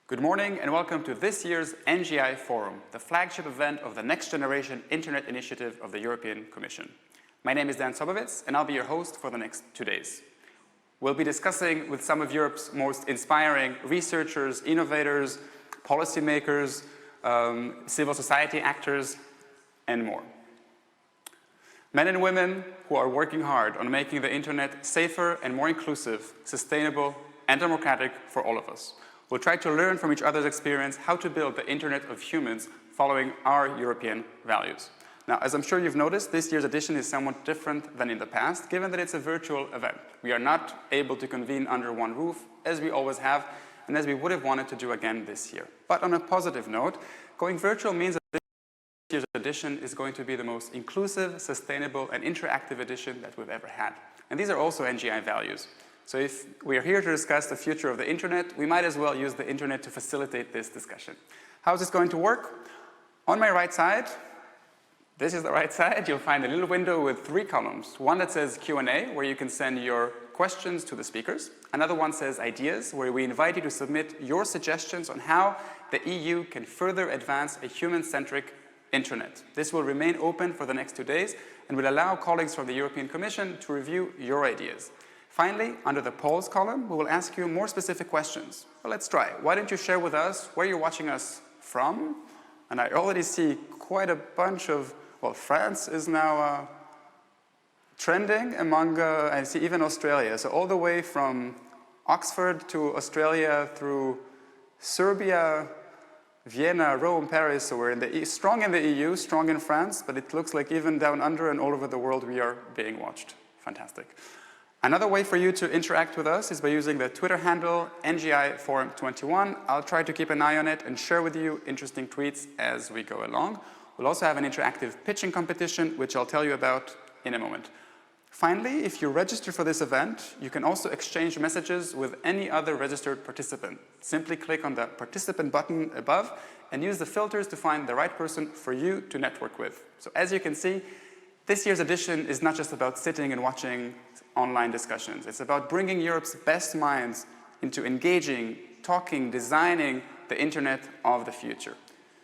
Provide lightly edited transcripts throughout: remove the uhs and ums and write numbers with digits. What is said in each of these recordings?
Good morning and welcome to this year's NGI Forum, the flagship event of the Next Generation Internet Initiative of the European Commission. My name is Dan Sobowitz and I'll be your host for the next 2 days. We'll be discussing with some of Europe's most inspiring researchers, innovators, policymakers, civil society actors, and more. Men and women who are working hard on making the internet safer and more inclusive, sustainable, and democratic for all of us. We'll try to learn from each other's experience how to build the internet of humans following our European values. Now, as I'm sure you've noticed, this year's edition is somewhat different than in the past, given that it's a virtual event. We are not able to convene under one roof, as we always have, and as we would have wanted to do again this year. But on a positive note, going virtual means that this year's edition is going to be the most inclusive, sustainable, and interactive edition that we've ever had. And these are also NGI values. So if we are here to discuss the future of the internet, we might as well use the internet to facilitate this discussion. How is this going to work? On my right side, this is the right side, you'll find a little window with 3 columns. One that says Q&A, where you can send your questions to the speakers. Another one says Ideas, where we invite you to submit your suggestions on how the EU can further advance a human-centric internet. This will remain open for the next 2 days and will allow colleagues from the European Commission to review your ideas. Finally, under the polls column, we will ask you more specific questions. Well, let's try. Why don't you share with us where you're watching us from? And I already see quite a bunch of, well, France is now trending among, I see even Australia. So all the way from Oxford to Australia through Serbia, Vienna, Rome, Paris. So we're strong in the EU, strong in France, but it looks like even down under and all over the world we are being watched. Fantastic. Another way for you to interact with us is by using the Twitter handle NGI Forum 21. I'll try to keep an eye on it and share with you interesting tweets as we go along. We'll also have an interactive pitching competition, which I'll tell you about in a moment. Finally, if you register for this event, you can also exchange messages with any other registered participant. Simply click on the participant button above and use the filters to find the right person for you to network with. So as you can see, this year's edition is not just about sitting and watching online discussions. It's about bringing Europe's best minds into engaging, talking, designing the internet of the future.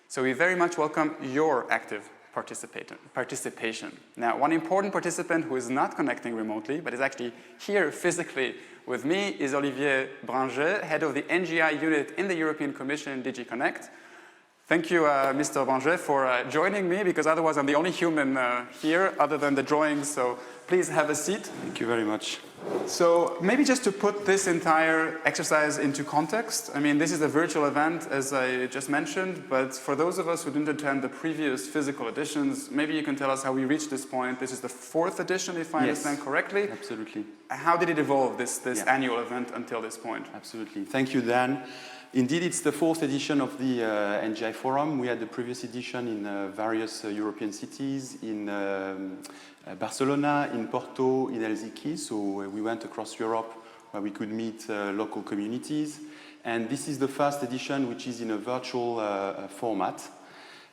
So we very much welcome your active participation. Now, one important participant who is not connecting remotely, but is actually here physically with me, is Olivier Branger, head of the NGI unit in the European Commission, DG Connect. Thank you, Mr. Branger, for joining me, because otherwise I'm the only human here other than the drawings, so please have a seat. Thank you very much. So maybe just to put this entire exercise into context, I mean, this is a virtual event, as I just mentioned, but for those of us who didn't attend the previous physical editions, maybe you can tell us how we reached this point. This is the 4th edition, if I understand correctly. Absolutely. How did it evolve, this annual event, until this point? Absolutely. Thank you, Dan. Indeed, it's the 4th edition of the NGI Forum. We had the previous edition in various European cities, in Barcelona, in Porto, in Helsinki. So we went across Europe where we could meet local communities. And this is the first edition which is in a virtual format.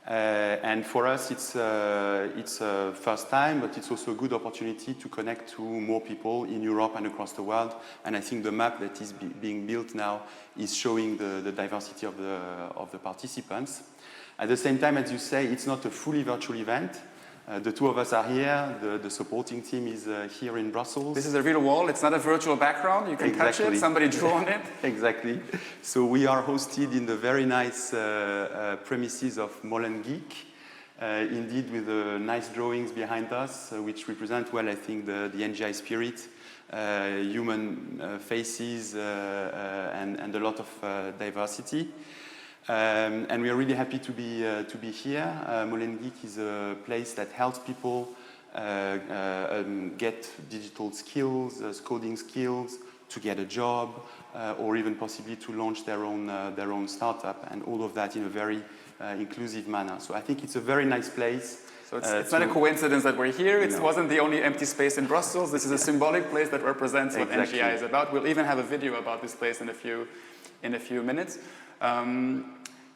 And for us, it's a first time, but it's also a good opportunity to connect to more people in Europe and across the world. And I think the map that is being built now is showing the diversity of the participants. At the same time, as you say, it's not a fully virtual event. The 2 of us are here. The supporting team is here in Brussels. This is a real wall. It's not a virtual background. You can touch it. Somebody drew on it. Exactly. So we are hosted in the very nice premises of Molengeek, indeed with nice drawings behind us, which represent well, I think, the NGI spirit, human faces, and a lot of diversity. And we are really happy to be here. Molengeek is a place that helps people get digital skills, coding skills, to get a job, or even possibly to launch their own startup, and all of that in a very inclusive manner. So I think it's a very nice place. So it's not a coincidence that we're here. It wasn't the only empty space in Brussels. This is a symbolic place that represents what NGI is about. We'll even have a video about this place in a few minutes.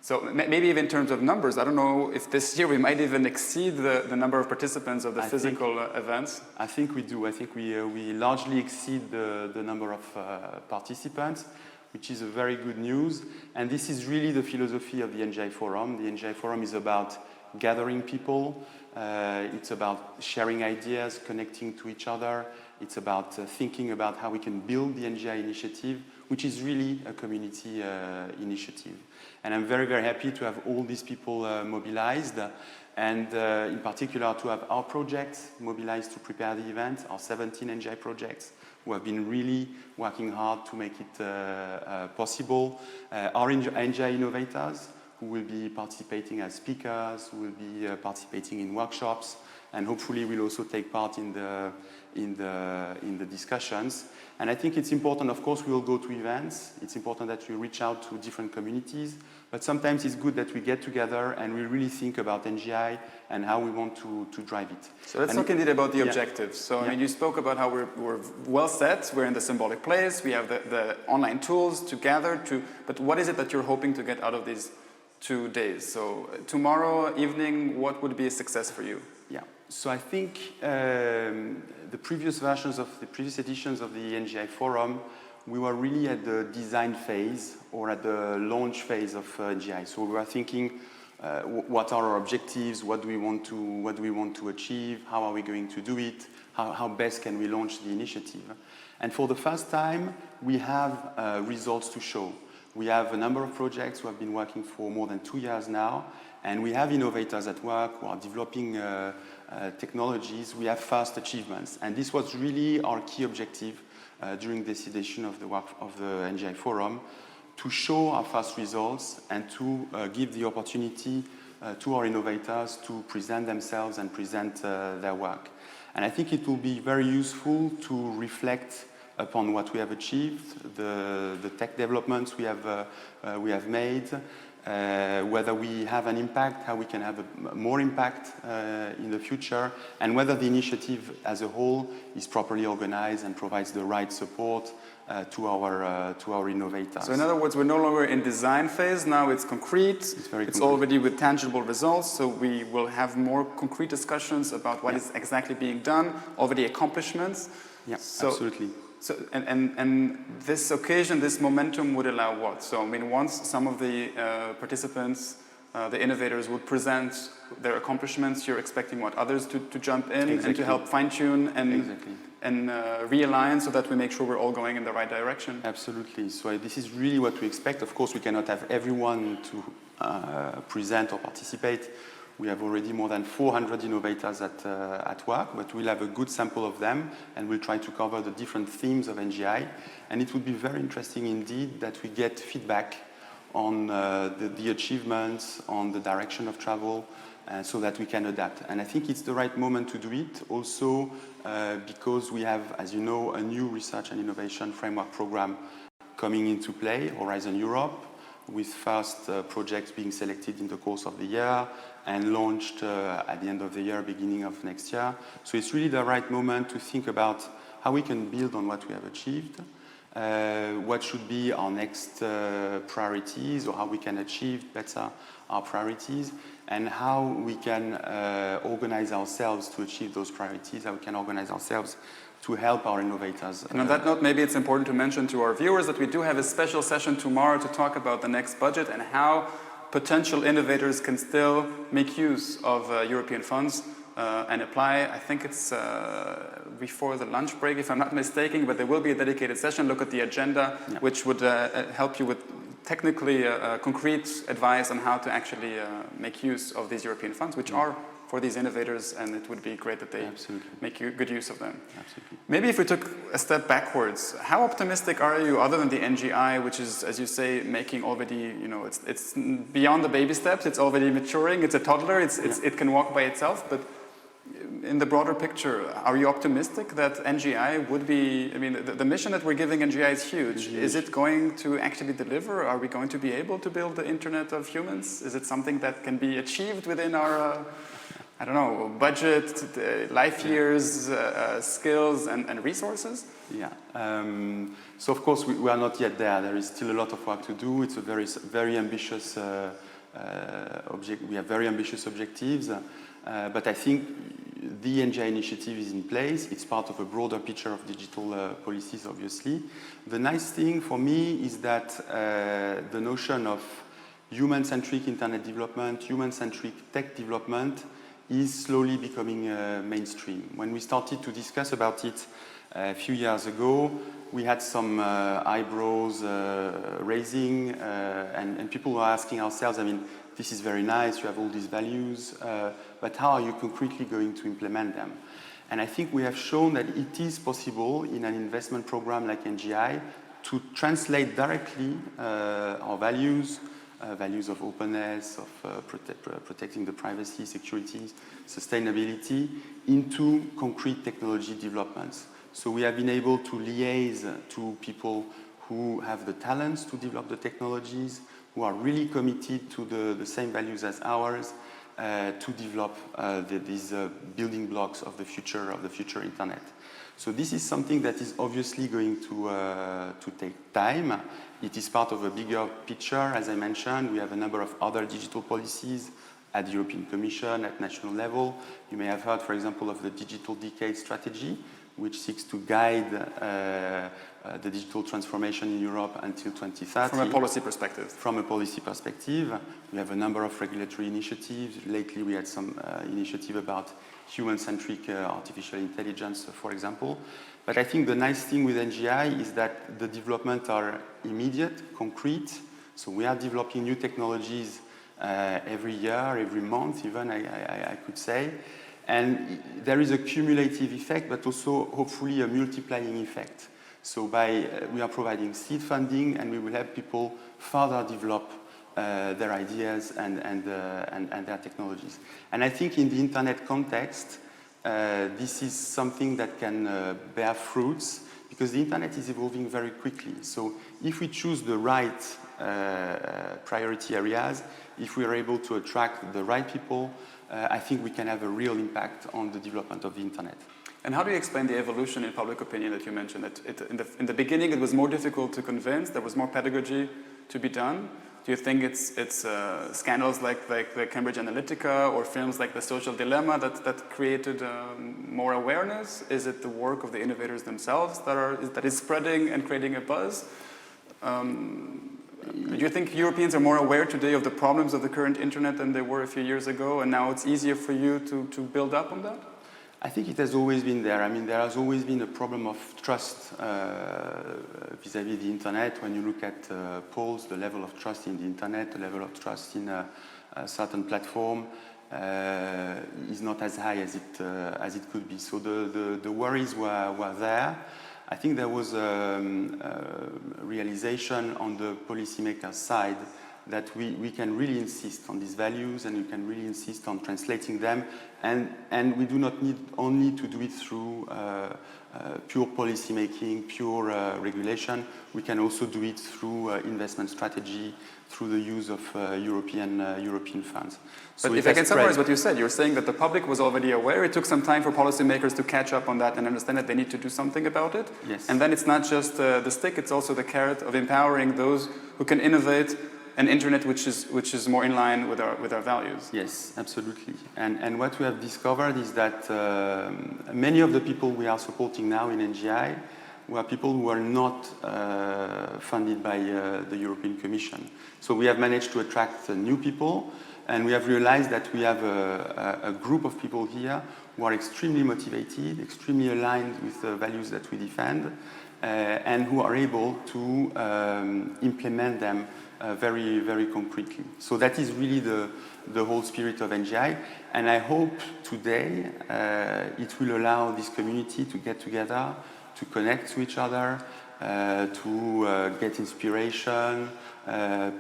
So maybe even in terms of numbers, I don't know if this year we might even exceed the number of participants of the physical events. I think we do. I think we largely exceed the number of participants. which is a very good news. And this is really the philosophy of the NGI Forum. The NGI Forum is about gathering people. It's about sharing ideas, connecting to each other. It's about thinking about how we can build the NGI Initiative, which is really a community initiative. And I'm very, very happy to have all these people mobilized, and in particular to have our projects mobilized to prepare the event, our 17 NGI projects who have been really working hard to make it possible. Our NGI innovators who will be participating as speakers, who will be participating in workshops, and hopefully will also take part in the discussions. And I think it's important, of course, we will go to events. It's important that we reach out to different communities, but sometimes it's good that we get together and we really think about NGI and how we want to drive it. So let's talk indeed about the objectives. So I mean, you spoke about how we're well set, we're in the symbolic place, we have the online tools to gather, but what is it that you're hoping to get out of these 2 days? So tomorrow evening, what would be a success for you? Yeah, so I think the previous editions of the NGI Forum, we were really at the design phase or at the launch phase of NGI. So we were thinking, what are our objectives? What do we want to achieve? How are we going to do it? How best can we launch the initiative? And for the first time, we have results to show. We have a number of projects who have been working for more than 2 years now, and we have innovators at work who are developing technologies. We have first achievements, and this was really our key objective during this edition of the NGI Forum, to show our first results and to give the opportunity to our innovators to present themselves and present their work. And I think it will be very useful to reflect upon what we have achieved, the tech developments we have made, whether we have an impact, how we can have more impact in the future, and whether the initiative as a whole is properly organized and provides the right support to our innovators. So in other words, we're no longer in design phase, now it's concrete, it's already with tangible results, so we will have more concrete discussions about what is exactly being done, already accomplishments. Yeah, absolutely. So, and this occasion, this momentum would allow what? So, I mean, once some of the participants, the innovators would present their accomplishments, you're expecting what? Others to jump in and to help fine-tune and realign so that we make sure we're all going in the right direction? Absolutely. So this is really what we expect. Of course, we cannot have everyone to present or participate. We have already more than 400 innovators at work, but we'll have a good sample of them, and we'll try to cover the different themes of NGI. And it would be very interesting indeed that we get feedback on the achievements, on the direction of travel, so that we can adapt. And I think it's the right moment to do it, also because we have, as you know, a new research and innovation framework program coming into play, Horizon Europe, with first projects being selected in the course of the year and launched at the end of the year, beginning of next year. So it's really the right moment to think about how we can build on what we have achieved, what should be our next priorities, or how we can achieve better our priorities, and how we can organize ourselves to achieve those priorities, how we can organize ourselves to help our innovators. And on that note, maybe it's important to mention to our viewers that we do have a special session tomorrow to talk about the next budget and how potential innovators can still make use of European funds and apply. I think it's before the lunch break, if I'm not mistaken, but there will be a dedicated session. Look at the agenda, which would help you with technically concrete advice on how to actually make use of these European funds, which are for these innovators, and it would be great that they make good use of them. Absolutely. Maybe if we took a step backwards, how optimistic are you, other than the NGI, which is, as you say, making already, you know, it's beyond the baby steps, it's already maturing, it's a toddler, it can walk by itself, but in the broader picture, are you optimistic that NGI would be, I mean, the mission that we're giving NGI is huge. Is it going to actually deliver? Are we going to be able to build the Internet of Humans? Is it something that can be achieved within our, I don't know, budget, life years, skills and resources? Yeah. So of course we are not yet there. There is still a lot of work to do. It's a very ambitious we have very ambitious objectives. But I think the NGI initiative is in place. It's part of a broader picture of digital policies, obviously. The nice thing for me is that the notion of human-centric internet development, human-centric tech development is slowly becoming mainstream. When we started to discuss about it a few years ago, we had some eyebrows raising, and people were asking ourselves, I mean, this is very nice, you have all these values, but how are you concretely going to implement them? And I think we have shown that it is possible in an investment program like NGI to translate directly our values, values of openness, of protecting the privacy, security, sustainability, into concrete technology developments. So we have been able to liaise to people who have the talents to develop the technologies, who are really committed to the same values as ours, to develop these building blocks of the future internet. So this is something that is obviously going to take time. It is part of a bigger picture. As I mentioned, we have a number of other digital policies at the European Commission, at national level. You may have heard, for example, of the Digital Decade Strategy, which seeks to guide the digital transformation in Europe until 2030. From a policy perspective. From a policy perspective. We have a number of regulatory initiatives. Lately, we had some initiative about human-centric artificial intelligence, for example. But I think the nice thing with NGI is that the developments are immediate, concrete. So we are developing new technologies every year, every month even, I could say. And there is a cumulative effect, but also hopefully a multiplying effect. So we are providing seed funding, and we will help people further develop their ideas and their technologies. And I think in the internet context, this is something that can bear fruits, because the internet is evolving very quickly. So if we choose the right priority areas, if we are able to attract the right people, I think we can have a real impact on the development of the internet. And how do you explain the evolution in public opinion that you mentioned? That in the beginning it was more difficult to convince, there was more pedagogy to be done. Do you think it's scandals like Cambridge Analytica or films like The Social Dilemma that created more awareness? Is it the work of the innovators themselves that is spreading and creating a buzz? Do you think Europeans are more aware today of the problems of the current internet than they were a few years ago, and now it's easier for you to build up on that? I think it has always been there. I mean, there has always been a problem of trust vis-à-vis the internet. When you look at polls, the level of trust in the internet, the level of trust in a certain platform is not as high as it could be. So the worries were there. I think there was a realization on the policymakers' side that we can really insist on these values, and we can really insist on translating them, and we do not need only to do it through pure policy making, pure regulation. We can also do it through investment strategy, through the use of European funds. So but if I can summarize what you said, you're saying that the public was already aware. It took some time for policymakers to catch up on that and understand that they need to do something about it. Yes. And then it's not just the stick; it's also the carrot of empowering those who can innovate an internet which is more in line with our values. Yes, absolutely. And what we have discovered is that many of the people we are supporting now in NGI were people who were not funded by the European Commission. So we have managed to attract new people, and we have realized that we have a group of people here who are extremely motivated, extremely aligned with the values that we defend, and who are able to implement them very, very concretely. So that is really the whole spirit of NGI, and I hope today it will allow this community to get together, to connect to each other, to get inspiration,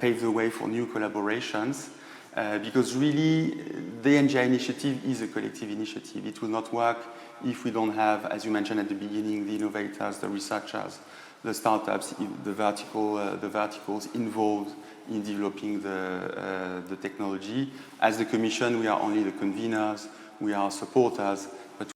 pave the way for new collaborations, because really the Ngi Initiative is a collective initiative. It will not work if we don't have, as you mentioned at the beginning, the innovators, the researchers, the startups, the verticals involved in developing the technology. As the Commission, we are only the conveners, we are supporters, but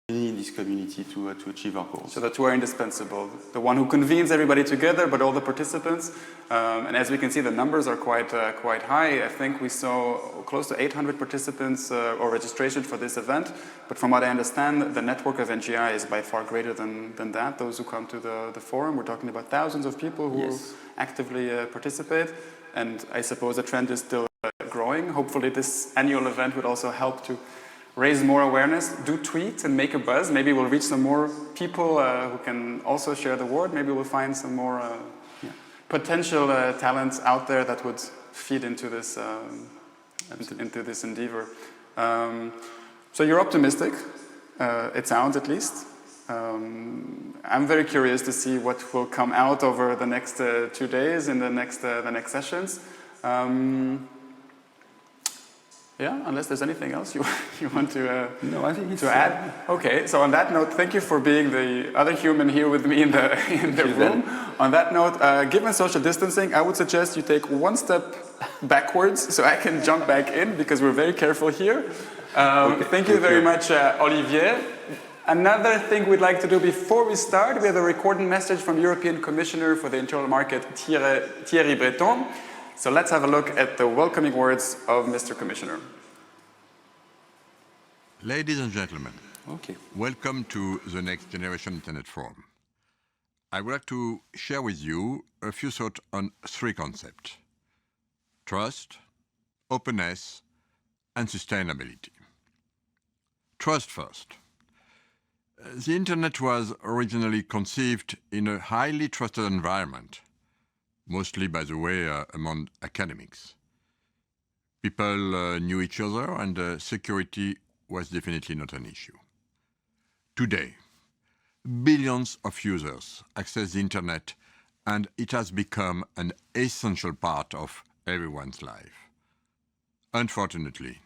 in this community to achieve our goals. So the two are indispensable. The one who convenes everybody together, but all the participants. And as we can see, the numbers are quite high. I think we saw close to 800 participants or registration for this event. But from what I understand, the network of NGI is by far greater than that. Those who come to the forum, we're talking about thousands of people who actively participate. And I suppose the trend is still growing. Hopefully this annual event would also help to raise more awareness. Do tweet and make a buzz. Maybe we'll reach some more people who can also share the word. Maybe we'll find some more potential talents out there that would feed into this into this endeavor. So you're optimistic. It sounds, at least. I'm very curious to see what will come out over the next 2 days in the next sessions. Yeah, unless there's anything else you want to no, I think it's to add. Okay, so on that note, thank you for being the other human here with me in the room. On that note, given social distancing, I would suggest you take one step backwards so I can jump back in, because we're very careful here. Thank you very much, Olivier. Another thing we'd like to do before we start, we have a recorded message from European Commissioner for the Internal Market, Thierry Breton. So let's have a look at the welcoming words of Mr. Commissioner. Ladies and gentlemen, welcome to the Next Generation Internet Forum. I would like to share with you a few thoughts on 3 concepts: trust, openness, and sustainability. Trust first. The Internet was originally conceived in a highly trusted environment, mostly, by the way, among academics. People knew each other, and security was definitely not an issue. Today, billions of users access the Internet, and it has become an essential part of everyone's life. Unfortunately,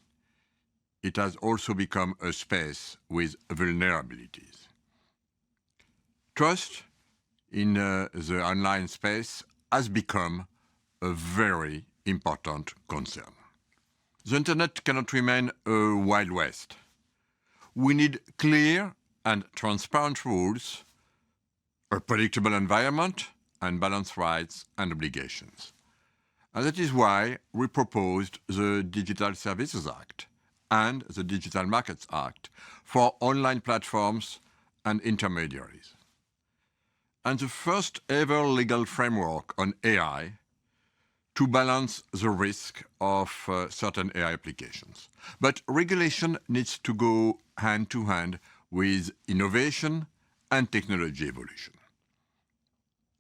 it has also become a space with vulnerabilities. Trust in the online space has become a very important concern. The Internet cannot remain a Wild West. We need clear and transparent rules, a predictable environment, and balanced rights and obligations. And that is why we proposed the Digital Services Act and the Digital Markets Act for online platforms and intermediaries. And the first ever legal framework on AI to balance the risk of certain AI applications. But regulation needs to go hand to hand with innovation and technology evolution.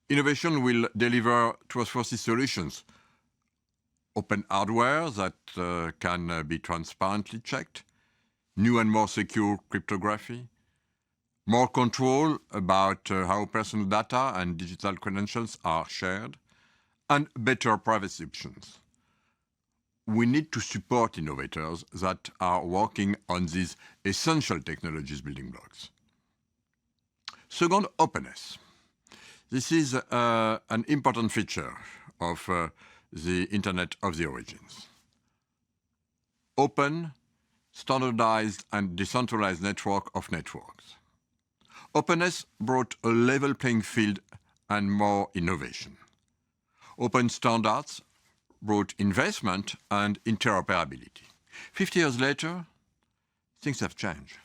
Innovation will deliver trustworthy solutions, open hardware that can be transparently checked, new and more secure cryptography, more control about how personal data and digital credentials are shared, and better privacy options. We need to support innovators that are working on these essential technologies building blocks. Second, openness. This is an important feature of the Internet of the Origins. Open, standardized, and decentralized network of networks. Openness brought a level playing field and more innovation. Open standards brought investment and interoperability. 50 years later, things have changed.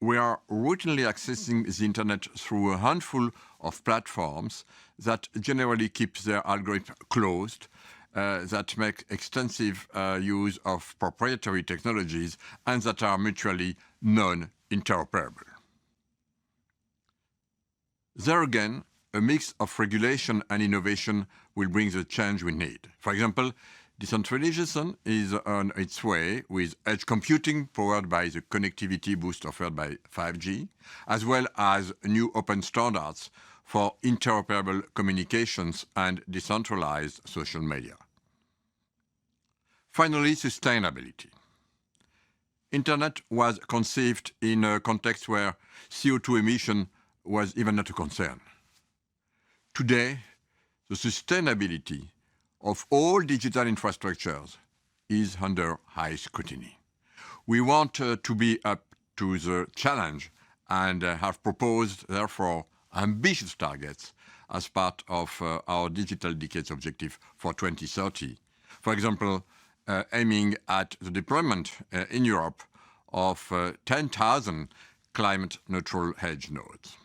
We are routinely accessing the Internet through a handful of platforms that generally keep their algorithm closed, that make extensive use of proprietary technologies, and that are mutually non-interoperable. There again, a mix of regulation and innovation will bring the change we need. For example, decentralization is on its way with edge computing powered by the connectivity boost offered by 5G, as well as new open standards for interoperable communications and decentralized social media. Finally, sustainability. Internet was conceived in a context where CO2 emission was even not a concern. Today, the sustainability of all digital infrastructures is under high scrutiny. We want to be up to the challenge and have proposed, therefore, ambitious targets as part of our Digital Decades objective for 2030. For example, aiming at the deployment in Europe of 10,000 climate-neutral edge nodes.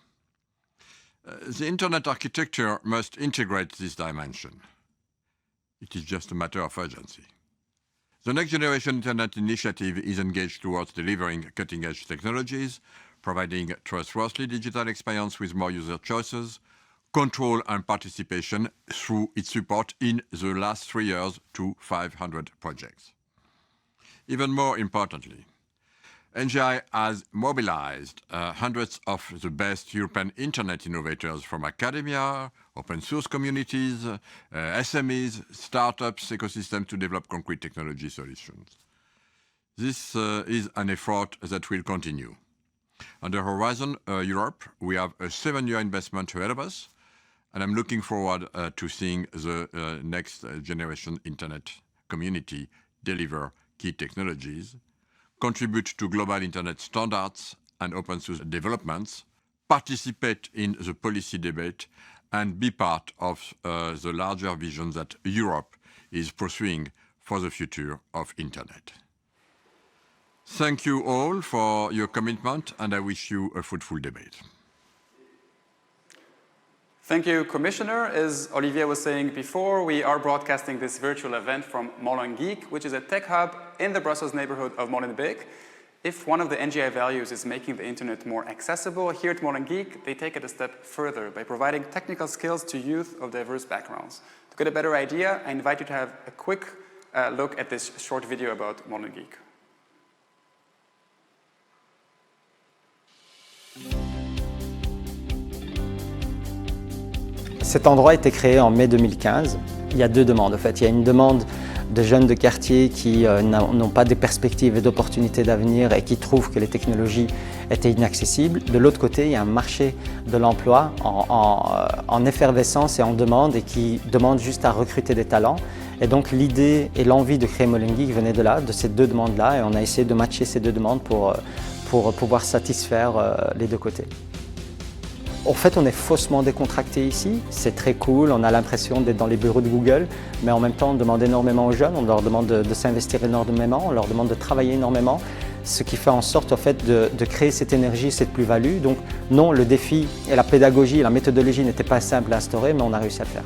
The Internet architecture must integrate this dimension. It is just a matter of urgency. The Next Generation Internet Initiative is engaged towards delivering cutting-edge technologies, providing trustworthy digital experience with more user choices, control and participation through its support in the last 3 years to 500 projects. Even more importantly, NGI has mobilized hundreds of the best European internet innovators from academia, open source communities, SMEs, startups, ecosystems to develop concrete technology solutions. This is an effort that will continue. On the Horizon Europe, we have a 7-year investment ahead of us, and I'm looking forward to seeing the next generation internet community deliver key technologies, contribute to global internet standards and open source developments, participate in the policy debate, and be part of the larger vision that Europe is pursuing for the future of internet. Thank you all for your commitment, and I wish you a fruitful debate. Thank you, Commissioner. As Olivier was saying before, we are broadcasting this virtual event from Molenbeek, which is a tech hub in the Brussels neighborhood of Molenbeek. If one of the NGI values is making the internet more accessible, here at Molenbeek, they take it a step further by providing technical skills to youth of diverse backgrounds. To get a better idea, I invite you to have a quick look at this short video about Molenbeek. Cet endroit a été créé en mai 2015. Il y a deux demandes en fait. Il y a une demande de jeunes de quartier qui n'ont pas de perspectives et d'opportunités d'avenir et qui trouvent que les technologies étaient inaccessibles. De l'autre côté, il y a un marché de l'emploi en effervescence et en demande et qui demande juste à recruter des talents. Et donc l'idée et l'envie de créer Molenbeek venait de là, de ces deux demandes-là, et on a essayé de matcher ces deux demandes pour pouvoir satisfaire les deux côtés. En fait, on est faussement décontracté ici, c'est très cool, on a l'impression d'être dans les bureaux de Google, mais en même temps on demande énormément aux jeunes, on leur demande de s'investir énormément, on leur demande de travailler énormément, ce qui fait en sorte en fait, de créer cette énergie, cette plus-value. Donc non, le défi et la pédagogie, la méthodologie n'étaient pas simples à instaurer, mais on a réussi à le faire.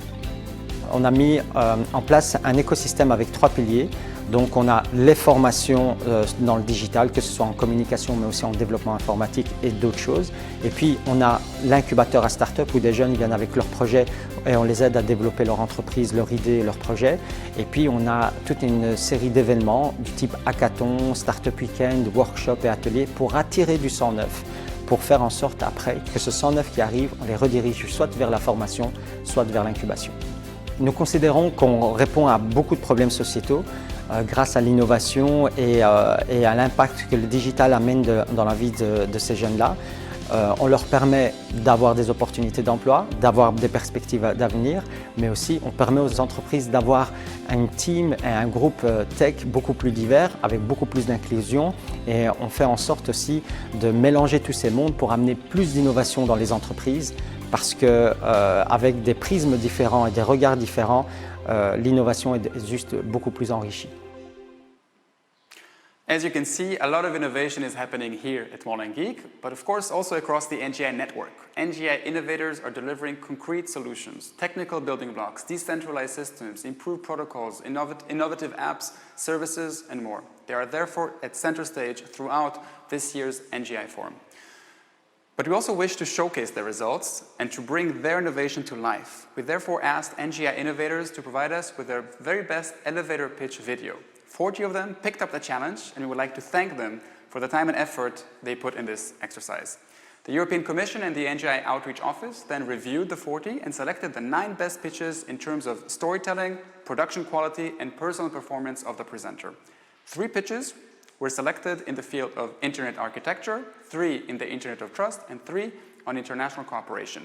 On a mis en place un écosystème avec 3 piliers. Donc on a les formations dans le digital, que ce soit en communication mais aussi en développement informatique et d'autres choses. Et puis on a l'incubateur à start-up où des jeunes viennent avec leurs projets et on les aide à développer leur entreprise, leurs idées, leurs projets. Et puis on a toute une série d'événements du type hackathon, start-up week-end, workshop et ateliers pour attirer du sang neuf, pour faire en sorte après que ce sang neuf qui arrive, on les redirige soit vers la formation, soit vers l'incubation. Nous considérons qu'on répond à beaucoup de problèmes sociétaux grâce à l'innovation et à l'impact que le digital amène dans la vie de ces jeunes-là. On leur permet d'avoir des opportunités d'emploi, d'avoir des perspectives d'avenir, mais aussi on permet aux entreprises d'avoir un team et un groupe tech beaucoup plus divers, avec beaucoup plus d'inclusion, et on fait en sorte aussi de mélanger tous ces mondes pour amener plus d'innovation dans les entreprises, parce qu'avec des prismes différents et des regards différents, l'innovation est juste beaucoup plus enrichie. As you can see, a lot of innovation is happening here at Molenbeek, but of course also across the NGI network. NGI innovators are delivering concrete solutions, technical building blocks, decentralized systems, improved protocols, innovative apps, services, and more. They are therefore at center stage throughout this year's NGI Forum. But we also wish to showcase their results and to bring their innovation to life. We therefore asked NGI innovators to provide us with their very best elevator pitch video. 40 of them picked up the challenge, and we would like to thank them for the time and effort they put in this exercise. The European Commission and the NGI Outreach Office then reviewed the 40 and selected the 9 best pitches in terms of storytelling, production quality, and personal performance of the presenter. 3 pitches were selected in the field of internet architecture, 3 in the Internet of Trust, and 3 on international cooperation.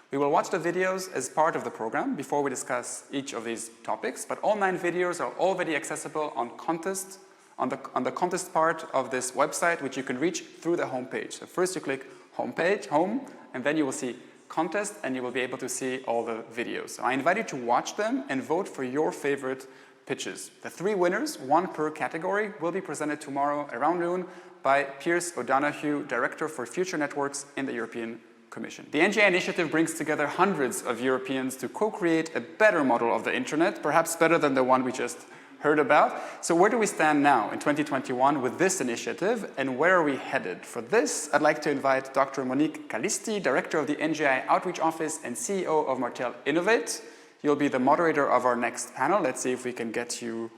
We will watch the videos as part of the program before we discuss each of these topics, but all 9 videos are already accessible on Contest on the contest part of this website, which you can reach through the homepage. So first you click home, and then you will see contest, and you will be able to see all the videos. So I invite you to watch them and vote for your favorite pitches. The 3 winners, 1 per category, will be presented tomorrow around noon by Piers O'Donoghue, Director for Future Networks in the European Commission. The NGI Initiative brings together hundreds of Europeans to co-create a better model of the internet, perhaps better than the one we just heard about. So where do we stand now in 2021 with this initiative, and where are we headed? For this, I'd like to invite Dr. Monique Calisti, Director of the NGI Outreach Office and CEO of Martel Innovate. You'll be the moderator of our next panel. Let's see if we can get you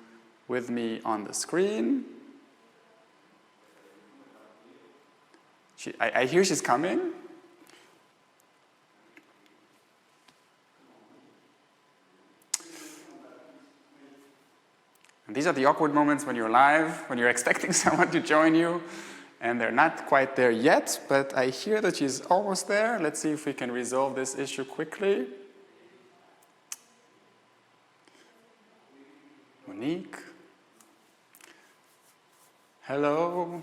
with me on the screen. I hear she's coming. And these are the awkward moments when you're live, when you're expecting someone to join you, and they're not quite there yet, but I hear that she's almost there. Let's see if we can resolve this issue quickly. Monique. Hello.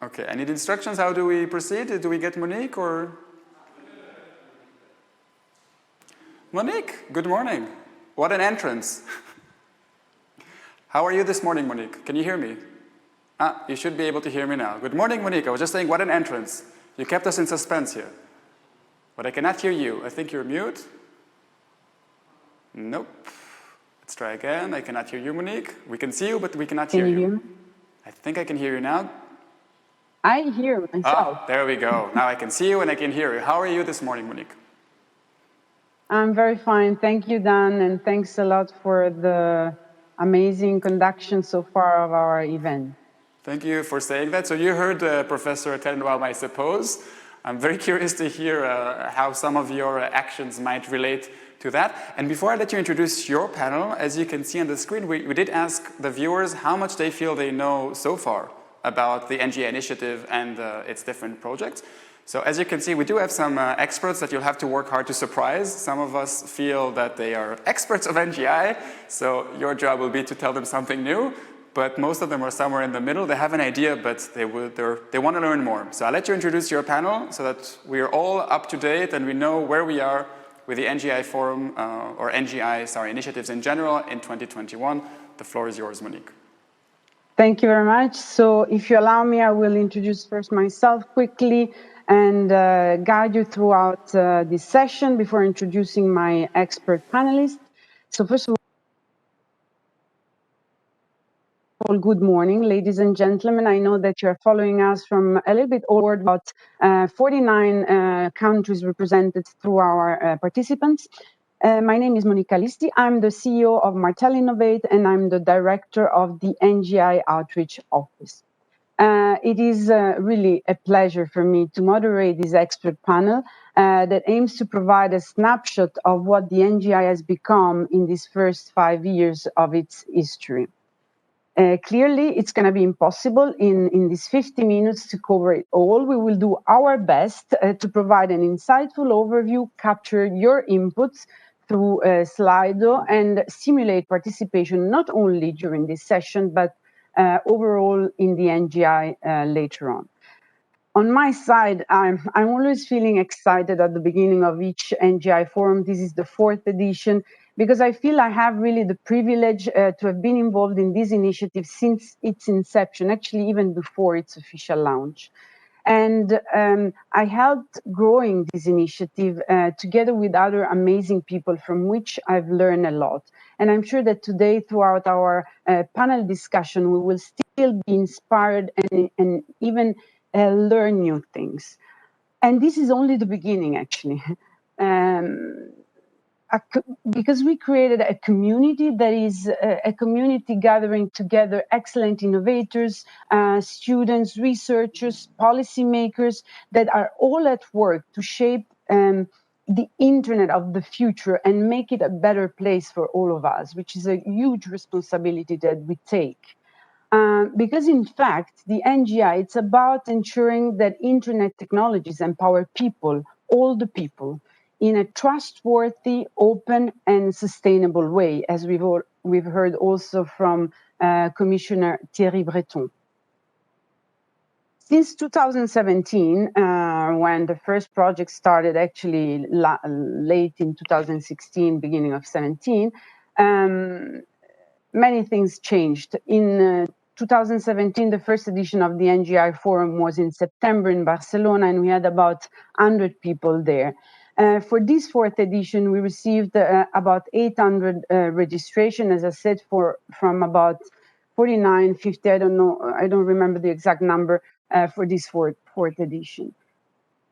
Okay, I need instructions. How do we proceed? Do we get Monique or? Monique, good morning. What an entrance. How are you this morning, Monique? Can you hear me? You should be able to hear me now. Good morning, Monique. I was just saying, what an entrance. You kept us in suspense here. But I cannot hear you. I think you're mute. Nope. Let's try again. I cannot hear you, Monique. We can see you, but we cannot hear you. Can you hear me? I think I can hear you now. I hear myself. Ah, there we go. Now I can see you and I can hear you. How are you this morning, Monique? I'm very fine. Thank you, Dan, and thanks a lot for the amazing conduction so far of our event. Thank you for saying that. So you heard Professor Tenenbaum, I suppose. I'm very curious to hear how some of your actions might relate to that. And before I let you introduce your panel, as you can see on the screen, we did ask the viewers how much they feel they know so far about the NGI Initiative and its different projects. So as you can see, we do have some experts that you'll have to work hard to surprise. Some of us feel that they are experts of NGI, so your job will be to tell them something new. But most of them are somewhere in the middle. They have an idea, but they want to learn more. So I'll let you introduce your panel so that we are all up to date and we know where we are with the NGI Forum, or NGI, initiatives in general in 2021. The floor is yours, Monique. Thank you very much. So if you allow me, I will introduce first myself quickly and guide you throughout this session before introducing my expert panelists. So first of all, good morning, ladies and gentlemen. I know that you're following us from a little bit over about 49 countries represented through our participants. My name is Monique Calisti. I'm the CEO of Martel Innovate, and I'm the director of the NGI Outreach Office. It is really a pleasure for me to moderate this expert panel that aims to provide a snapshot of what the NGI has become in these first 5 years of its history. Clearly, it's going to be impossible in these 50 minutes to cover it all. We will do our best to provide an insightful overview, capture your inputs through Slido, and stimulate participation not only during this session, but overall in the NGI later on. On my side, I'm always feeling excited at the beginning of each NGI Forum. This is the 4th edition, because I feel I have really the privilege to have been involved in this initiative since its inception, actually even before its official launch. And I helped growing this initiative together with other amazing people from which I've learned a lot. And I'm sure that today, throughout our panel discussion, we will still be inspired and even learn new things. And this is only the beginning, actually. Because we created a community that is a community gathering together excellent innovators, students, researchers, policymakers that are all at work to shape the internet of the future and make it a better place for all of us, which is a huge responsibility that we take. Because in fact, the NGI, it's about ensuring that internet technologies empower people, all the people, in a trustworthy, open, and sustainable way, as we've heard also from Commissioner Thierry Breton. Since 2017, when the first project started, actually late in 2016, beginning of 17, many things changed. In 2017, the first edition of the NGI Forum was in September in Barcelona, and we had about 100 people there. For this fourth edition, we received about 800 registration, as I said, from about 49, 50, I don't know, I don't remember the exact number for this fourth edition.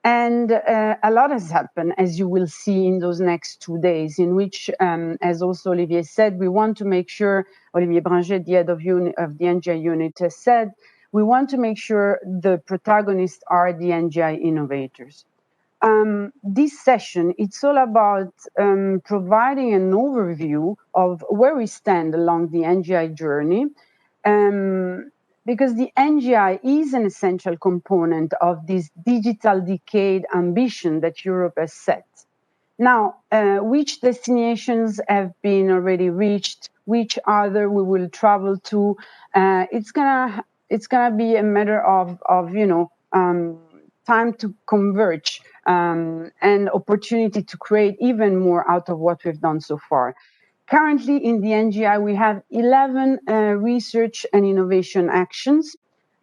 And a lot has happened, as you will see in those next 2 days, in which, as also Olivier said, we want to make sure, Olivier Branger, the head of the NGI unit, has said, we want to make sure the protagonists are the NGI innovators. This session, it's all about providing an overview of where we stand along the NGI journey, because the NGI is an essential component of this digital decade ambition that Europe has set. Now, which destinations have been already reached, which other we will travel to, it's gonna be a matter of you know, time to converge and opportunity to create even more out of what we've done so far. Currently in the NGI, we have 11 research and innovation actions.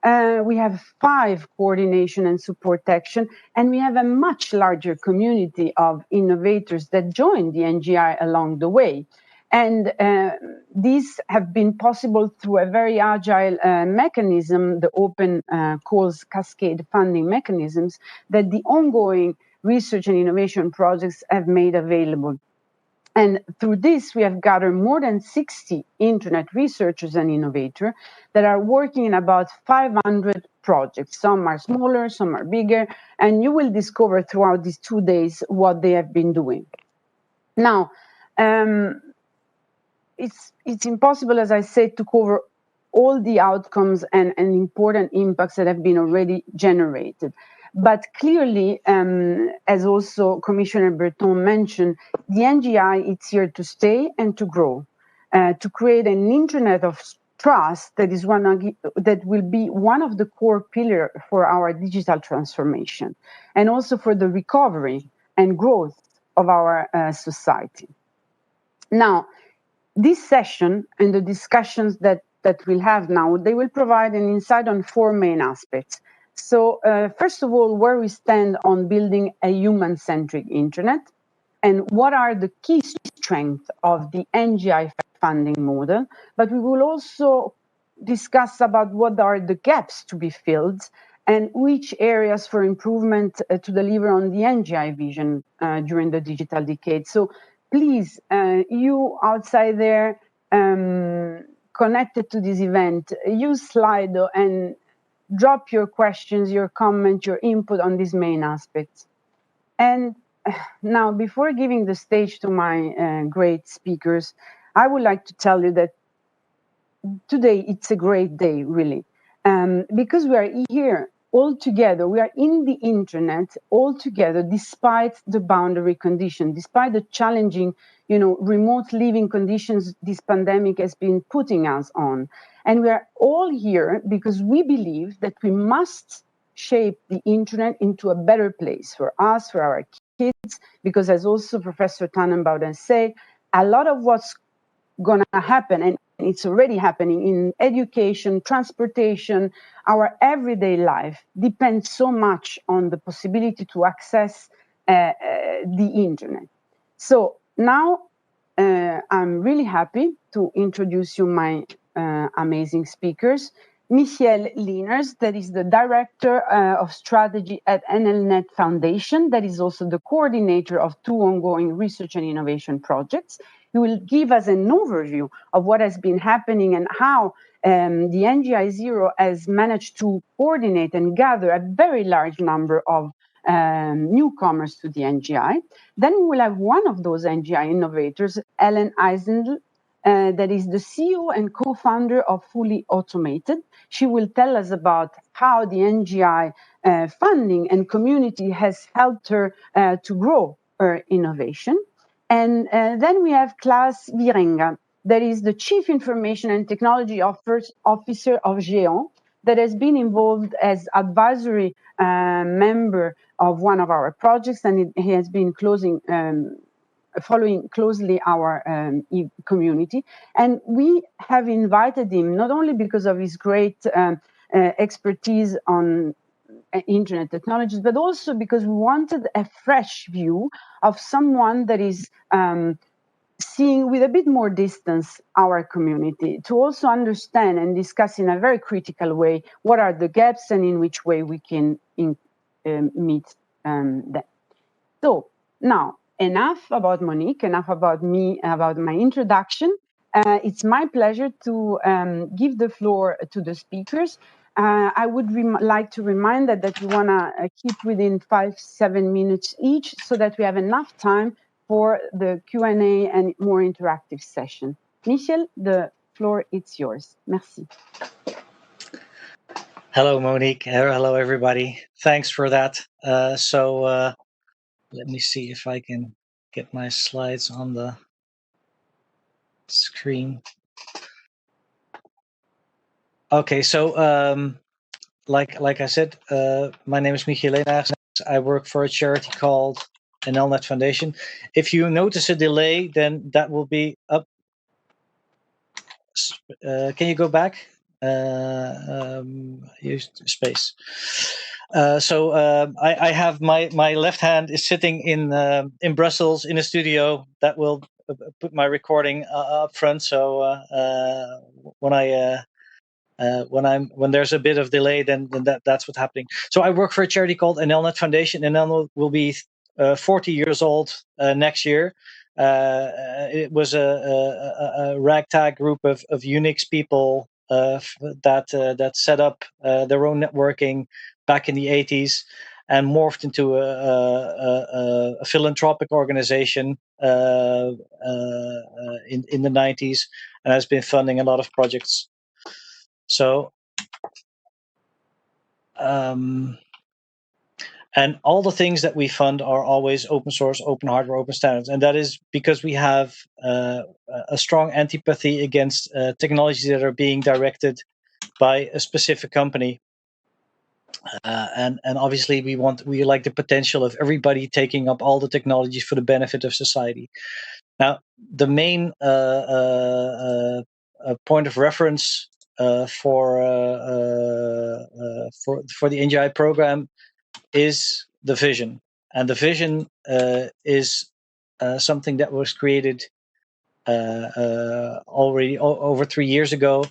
We have 5 coordination and support action, and we have a much larger community of innovators that join the NGI along the way. And these have been possible through a very agile mechanism, the open calls cascade funding mechanisms that the ongoing research and innovation projects have made available. And through this, we have gathered more than 60 internet researchers and innovators that are working in about 500 projects. Some are smaller, some are bigger, and you will discover throughout these 2 days what they have been doing. Now, it's impossible, as I said, to cover all the outcomes and important impacts that have been already generated. But clearly, as also Commissioner Breton mentioned, the NGI is here to stay and to grow, to create an internet of trust that is that will be one of the core pillars for our digital transformation, and also for the recovery and growth of our society. Now, this session and the discussions that we'll have now, they will provide an insight on 4 main aspects. So first of all, where we stand on building a human-centric internet, and what are the key strengths of the NGI funding model. But we will also discuss about what are the gaps to be filled and which areas for improvement to deliver on the NGI vision during the digital decade. So please, you outside there connected to this event, use Slido and drop your questions, your comments, your input on these main aspects. And now, before giving the stage to my great speakers, I would like to tell you that today it's a great day, really, because we are here all together. We are in the internet all together, despite the boundary condition, despite the challenging, remote living conditions this pandemic has been putting us on. And we are all here because we believe that we must shape the internet into a better place for us, for our kids, because as also Professor Tannenbaum said, a lot of what's going to happen, and it's already happening in education, transportation, our everyday life, depends so much on the possibility to access the internet. So now I'm really happy to introduce you my amazing speakers. Michiel Lieners, that is the Director of Strategy at NLNet Foundation, that is also the coordinator of 2 ongoing research and innovation projects. He will give us an overview of what has been happening and how the NGI Zero has managed to coordinate and gather a very large number of newcomers to the NGI. Then we will have one of those NGI innovators, Eisen, that is the CEO and co-founder of Fully Automated. She will tell us about how the NGI funding and community has helped her to grow her innovation. And then we have Klaas Wierenga, that is the Chief Information and Technology Officer of Géant, that has been involved as advisory member of one of our projects, and he has been following closely our community. And we have invited him not only because of his great expertise on internet technologies, but also because we wanted a fresh view of someone that is seeing with a bit more distance our community, to also understand and discuss in a very critical way what are the gaps and in which way we can meet them. So now, enough about Monique, enough about me, about my introduction. It's my pleasure to give the floor to the speakers. I would like to remind that we want to keep within 5-7 minutes each so that we have enough time for the Q&A and more interactive session. Michel, the floor is yours. Merci. Hello, Monique. Hello, everybody. Thanks for that. Let me see if I can get my slides on the screen. Okay, so like I said, my name is Michiel Leenaars. I work for a charity called NLNet Foundation. If you notice a delay, then that will be up. Can you go back? Use space. I have my left hand is sitting in Brussels in a studio that will put my recording up front. So when there's a bit of delay, then that's what's happening. So I work for a charity called NLNet Foundation. NLNet will be 40 years old next year. It was a ragtag group of Unix people that set up their own networking back in the 80s and morphed into a philanthropic organization in the 90s and has been funding a lot of projects. So, and all the things that we fund are always open source, open hardware, open standards. And that is because we have a strong antipathy against technologies that are being directed by a specific company. And obviously we like the potential of everybody taking up all the technologies for the benefit of society. Now, the main point of reference for the NGI program is the vision, and the vision is something that was created already over 3 years ago,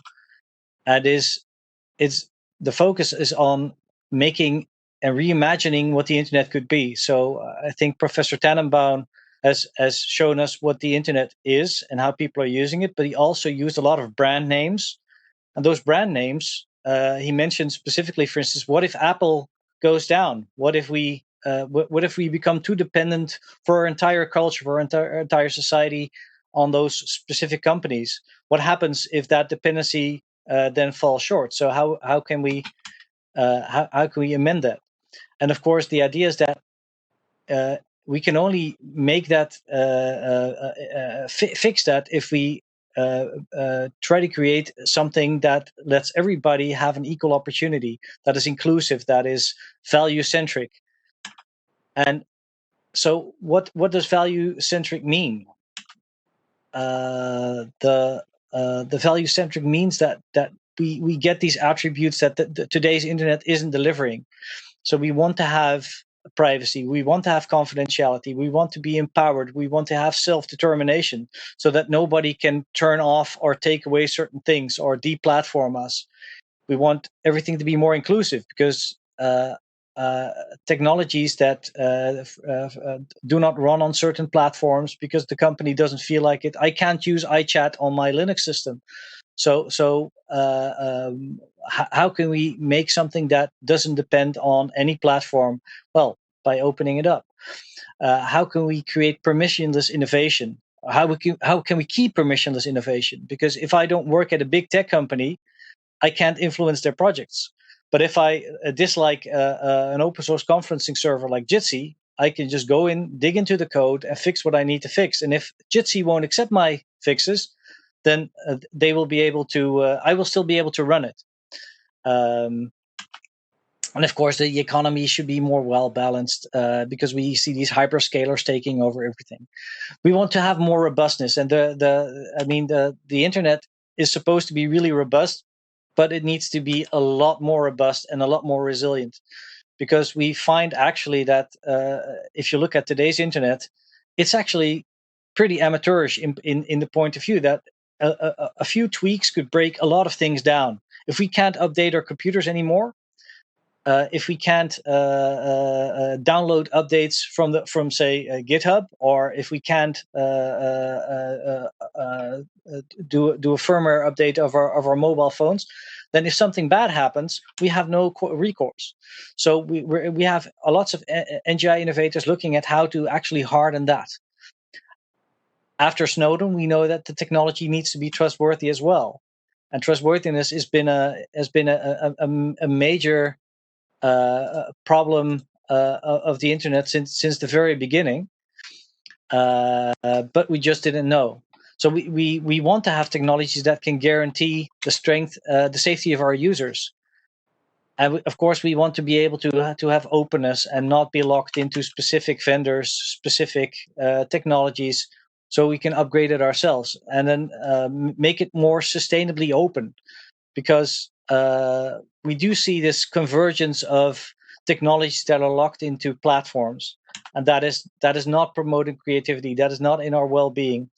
and the focus is on making and reimagining what the internet could be. So I think Professor Tannenbaum has shown us what the internet is and how people are using it, but he also used a lot of brand names, and those brand names he mentioned specifically, for instance, what if Apple goes down? What if we become too dependent for our entire culture, for our entire society on those specific companies? What happens if that dependency then falls short? So how can we amend that? And of course, the idea is that we can only make that fix that if we try to create something that lets everybody have an equal opportunity, that is inclusive, that is value-centric. And so what does value-centric mean? The value-centric means that we get these attributes that today's internet isn't delivering. So we want to have privacy, we want to have confidentiality, we want to be empowered, we want to have self-determination so that nobody can turn off or take away certain things or deplatform us. We want everything to be more inclusive because technologies that do not run on certain platforms because the company doesn't feel like it. I can't use iChat on my Linux system. So how can we make something that doesn't depend on any platform? Well, by opening it up. How can we create permissionless innovation? how can we keep permissionless innovation? Because if I don't work at a big tech company, I can't influence their projects. But if I dislike an open source conferencing server like Jitsi, I can just go in, dig into the code, and fix what I need to fix. And if Jitsi won't accept my fixes, then they will be able to. I will still be able to run it. And of course, the economy should be more well balanced because we see these hyperscalers taking over everything. We want to have more robustness, and the internet is supposed to be really robust, but it needs to be a lot more robust and a lot more resilient, because we find actually that if you look at today's internet, it's actually pretty amateurish in the point of view that a few tweaks could break a lot of things down. If we can't update our computers anymore, if we can't download updates from say GitHub, or if we can't do a firmware update of our mobile phones, then if something bad happens, we have no recourse. So we have lots of NGI innovators looking at how to actually harden that. After Snowden, we know that the technology needs to be trustworthy as well, and trustworthiness has been a major problem of the internet since the very beginning, but we just didn't know. So we want to have technologies that can guarantee the strength, the safety of our users, and of course we want to be able to have openness and not be locked into specific vendors, specific technologies, so we can upgrade it ourselves and then make it more sustainably open, because we do see this convergence of technologies that are locked into platforms, and that is not promoting creativity. That is not in our well-being.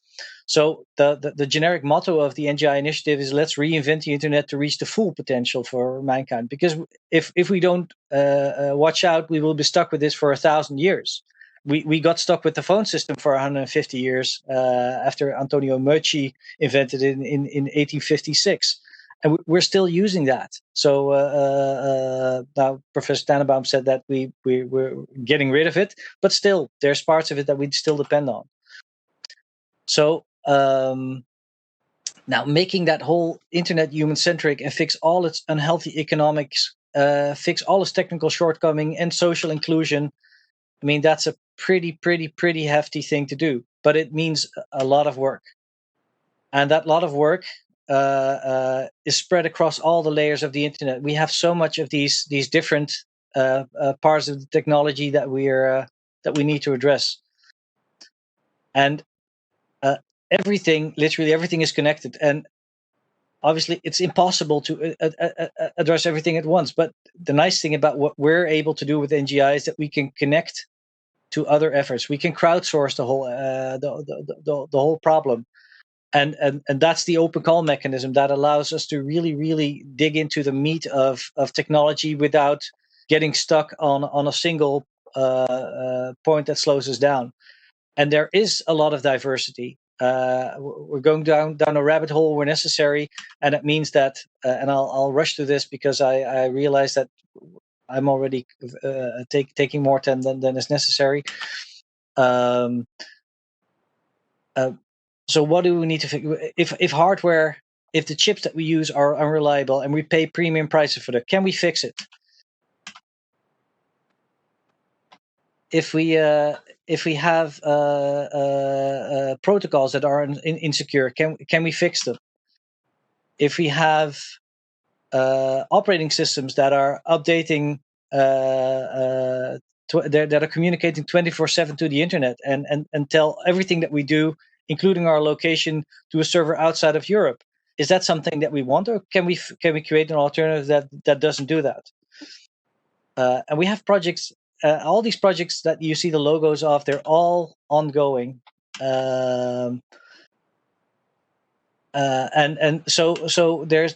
So the generic motto of the NGI initiative is, let's reinvent the internet to reach the full potential for mankind. Because if we don't watch out, we will be stuck with this for 1,000 years. We got stuck with the phone system for 150 years after Antonio Meucci invented it in 1856. And we're still using that. So now Professor Tannenbaum said that we're getting rid of it, but still there's parts of it that we still depend on. So now making that whole internet human-centric and fix all its unhealthy economics, fix all its technical shortcoming and social inclusion, I mean, that's a pretty hefty thing to do, but it means a lot of work. And that lot of work is spread across all the layers of the internet. We have so much of these different parts of the technology that we need to address, and literally everything is connected. And obviously, it's impossible to address everything at once. But the nice thing about what we're able to do with NGI is that we can connect to other efforts. We can crowdsource the whole problem. And that's the open call mechanism that allows us to really dig into the meat of technology without getting stuck on a single point that slows us down. And there is a lot of diversity. We're going down a rabbit hole where necessary, and it means that. And I'll rush through this because I realize that I'm already taking more time than is necessary. So what do we need to fix? If hardware, if the chips that we use are unreliable and we pay premium prices for that, can we fix it? If we have protocols that are insecure, can we fix them? If we have operating systems that are updating, that are communicating 24/7 to the internet and tell everything that we do, including our location, to a server outside of Europe, is that something that we want, or can we create an alternative that doesn't do that? And we have projects. All these projects that you see the logos of, they're all ongoing. And so there's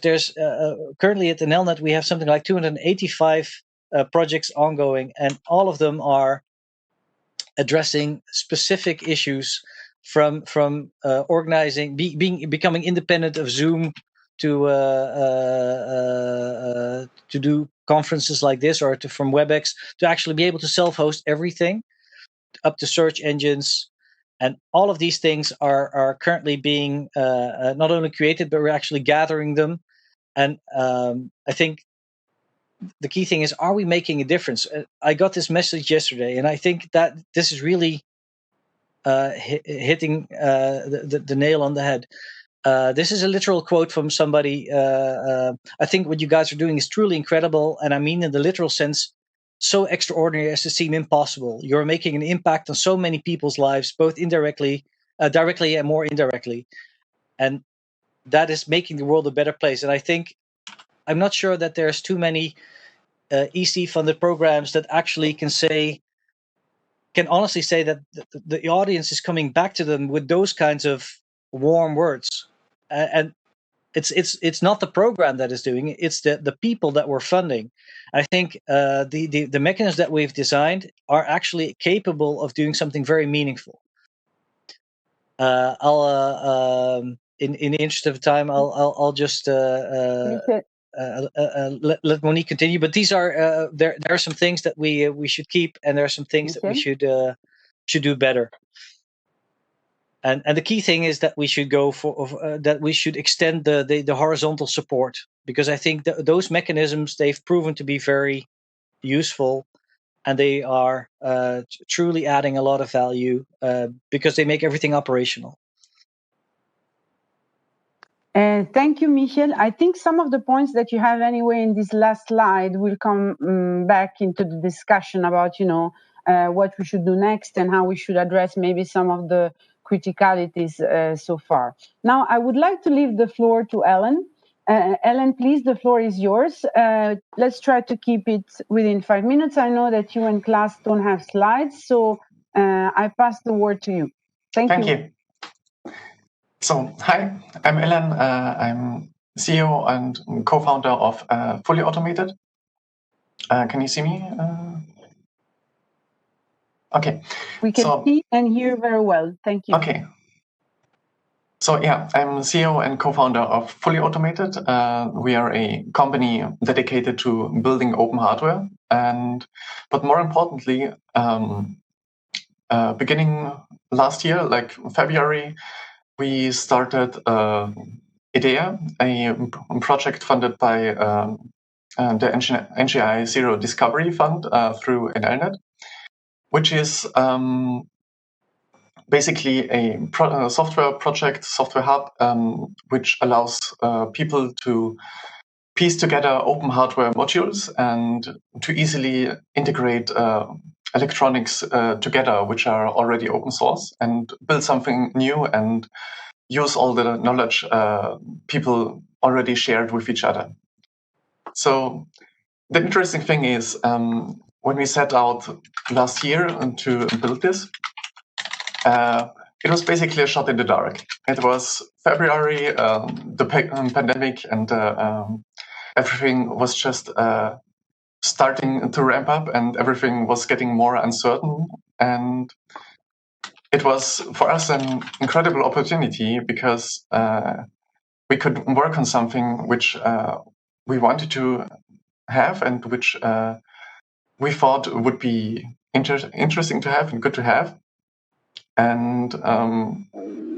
currently at the Nelnet we have something like 285 projects ongoing, and all of them are addressing specific issues from organizing, becoming independent of Zoom to do conferences like this, or from WebEx, to actually be able to self-host everything, up to search engines And all of these things are currently being not only created, but we're actually gathering them. And I think the key thing is, are we making a difference? I got this message yesterday, and I think that this is really hitting the nail on the head. This is a literal quote from somebody. I think what you guys are doing is truly incredible, and I mean in the literal sense, so extraordinary as to seem impossible. You're making an impact on so many people's lives, both indirectly, directly, and more indirectly. And that is making the world a better place. And I think, I'm not sure that there's too many EC-funded programs that actually can honestly say that the audience is coming back to them with those kinds of warm words. And it's not the program that is doing it, it's the people that we're funding. I think the mechanisms that we've designed are actually capable of doing something very meaningful. I'll in the interest of time, I'll just let Monique continue. But these are there are some things that we should keep, and there are some things that we should do better. And the key thing is that we should go for that we should extend the horizontal support, because I think those mechanisms, they've proven to be very useful, and they are truly adding a lot of value because they make everything operational. Thank you, Michiel. I think some of the points that you have anyway in this last slide will come back into the discussion about, what we should do next and how we should address maybe some of the criticalities so far. Now, I would like to leave the floor to Ellen. Ellen, please, the floor is yours. Let's try to keep it within 5 minutes. I know that you and class don't have slides, so I pass the word to you. Thank you. So, hi, I'm Ellen. I'm CEO and co-founder of Fully Automated. Can you see me? Okay. We can see and hear very well. Thank you. Okay. So yeah, I'm CEO and co-founder of Fully Automated. We are a company dedicated to building open hardware, but more importantly, beginning last year, like February, we started IDEA, a project funded by the NGI Zero Discovery Fund through NLNet, which is basically a software project, software hub, which allows people to piece together open hardware modules and to easily integrate electronics together, which are already open source, and build something new and use all the knowledge people already shared with each other. So the interesting thing is, when we set out last year to build this, it was basically a shot in the dark. It was February, the pandemic, and everything was just starting to ramp up, and everything was getting more uncertain. And it was, for us, an incredible opportunity because we could work on something which we wanted to have and which we thought would be interesting to have and good to have. And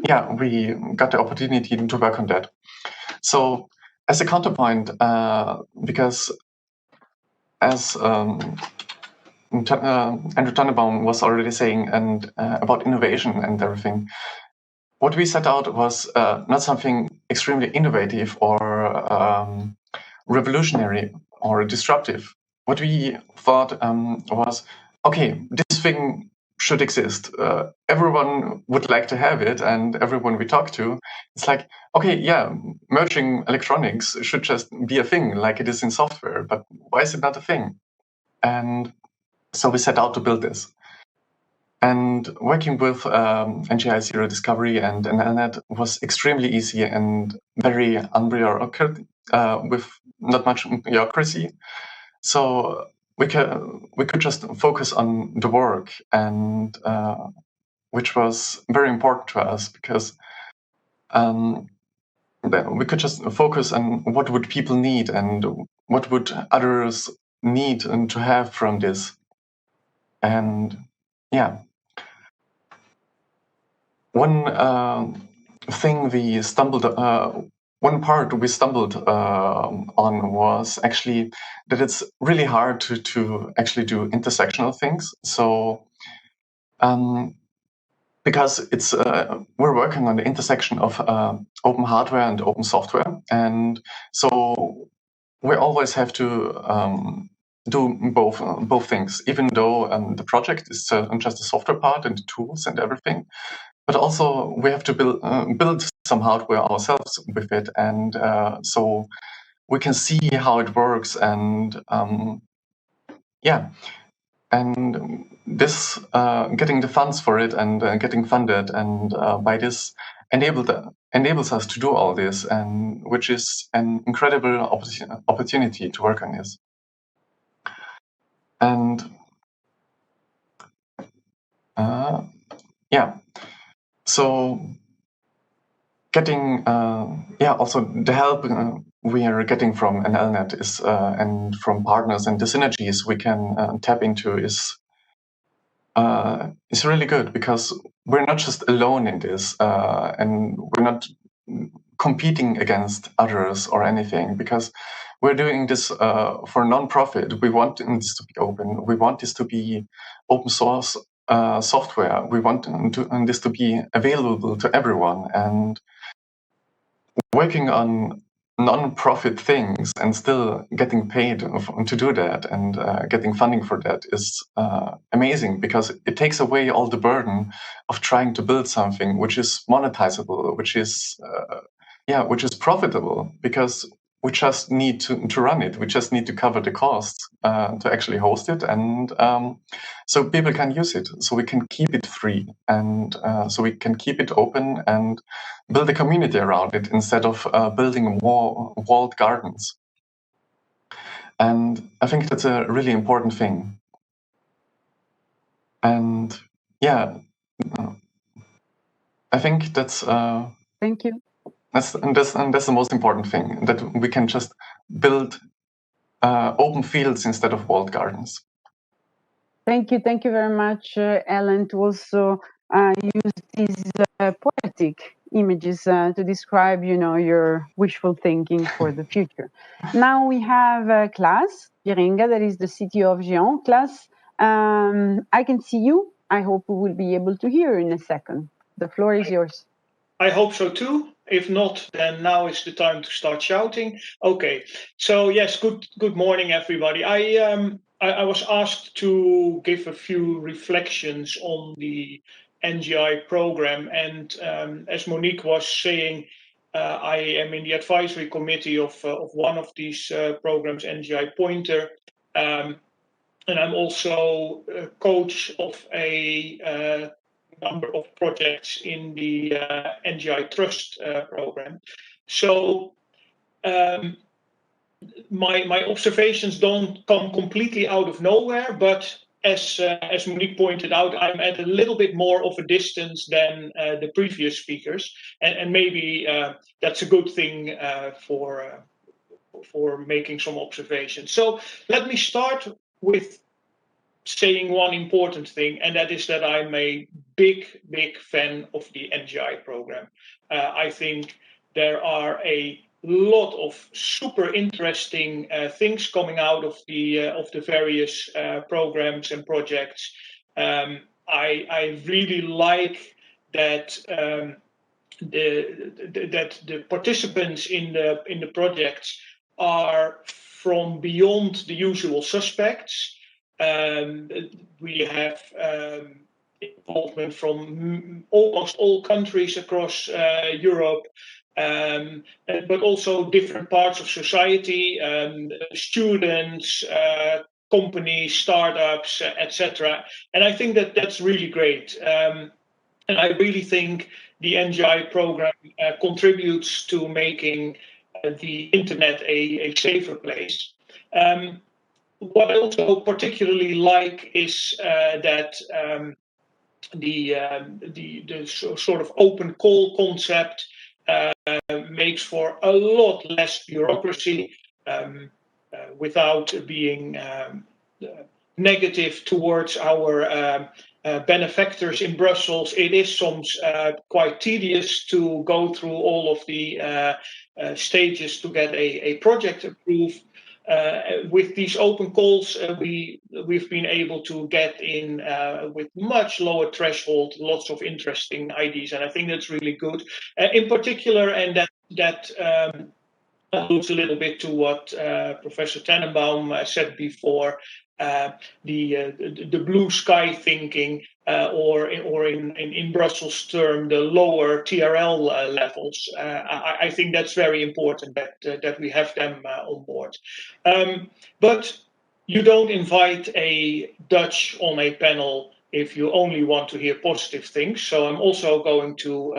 yeah, we got the opportunity to work on that. So as a counterpoint, because as Andrew Tannenbaum was already saying, and about innovation and everything, what we set out was not something extremely innovative or revolutionary or disruptive. What we thought was, okay, this thing should exist. Everyone would like to have it, and everyone we talk to, it's like, okay, yeah, merging electronics should just be a thing like it is in software, but why is it not a thing? And so we set out to build this. And working with NGI Zero Discovery and NLNet was extremely easy and very unbureaucratic, with not much bureaucracy. So we could just focus on the work, and which was very important to us, because we could just focus on what would people need and what would others need and to have from this. And yeah. one thing we stumbled, one part we stumbled on was actually that it's really hard to actually do intersectional things. So because it's we're working on the intersection of open hardware and open software, and so we always have to do both things, even though the project is just the software part and the tools and everything. But also we have to build some hardware ourselves with it, and so we can see how it works, and yeah, and this getting the funds for it and getting funded, and by this enables us to do all this, and which is an incredible opportunity to work on this. And yeah, so getting also the help we are getting from NLNet is and from partners, and the synergies we can tap into is really good, because we're not just alone in this, and we're not competing against others or anything, because we're doing this for non-profit. We want this to be open. We want this to be open source software. We want this to be available to everyone. And working on non-profit things and still getting paid to do that, and getting funding for that is amazing, because it takes away all the burden of trying to build something which is monetizable, which is profitable, because we just need to run it. We just need to cover the costs to actually host it, and so people can use it, so we can keep it free, and so we can keep it open and build a community around it, instead of building more walled gardens. And I think that's a really important thing. And yeah, I think that's Thank you. That's the most important thing, that we can just build open fields instead of walled gardens. Thank you very much, Ellen, to also use these poetic images to describe, your wishful thinking for the future. Now we have Klaas Jeringa, that is the CTO of Géant. Klaas, I can see you. I hope we will be able to hear you in a second. The floor is yours. I hope so too. If not, then now is the time to start shouting. Okay. So yes, good morning, everybody. I was asked to give a few reflections on the NGI program, and as Monique was saying, I am in the advisory committee of one of these programs, NGI Pointer, and I'm also a coach of a number of projects in the NGI Trust program. So my observations don't come completely out of nowhere, but as Monique pointed out, I'm at a little bit more of a distance than the previous speakers, and maybe that's a good thing for making some observations. So let me start with saying one important thing, and that is that I'm a big fan of the NGI program. I think there are a lot of super interesting things coming out of the various programs and projects. I really like that the participants in the projects are from beyond the usual suspects. We have involvement from almost all countries across Europe, but also different parts of society, students, companies, startups, etc. And I think that that's really great. And I really think the NGI program contributes to making the internet a safer place. What I also particularly like is that the sort of open call concept makes for a lot less bureaucracy without being negative towards our benefactors in Brussels, it is sometimes quite tedious to go through all of the stages to get a project approved. With these open calls, we've been able to get in with much lower threshold, lots of interesting ideas, and I think that's really good. In particular, and that alludes a little bit to what Professor Tannenbaum said before, the blue sky thinking, or in Brussels' term, the lower TRL levels. I think that's very important that we have them on board. But you don't invite a Dutch on a panel if you only want to hear positive things. So I'm also going to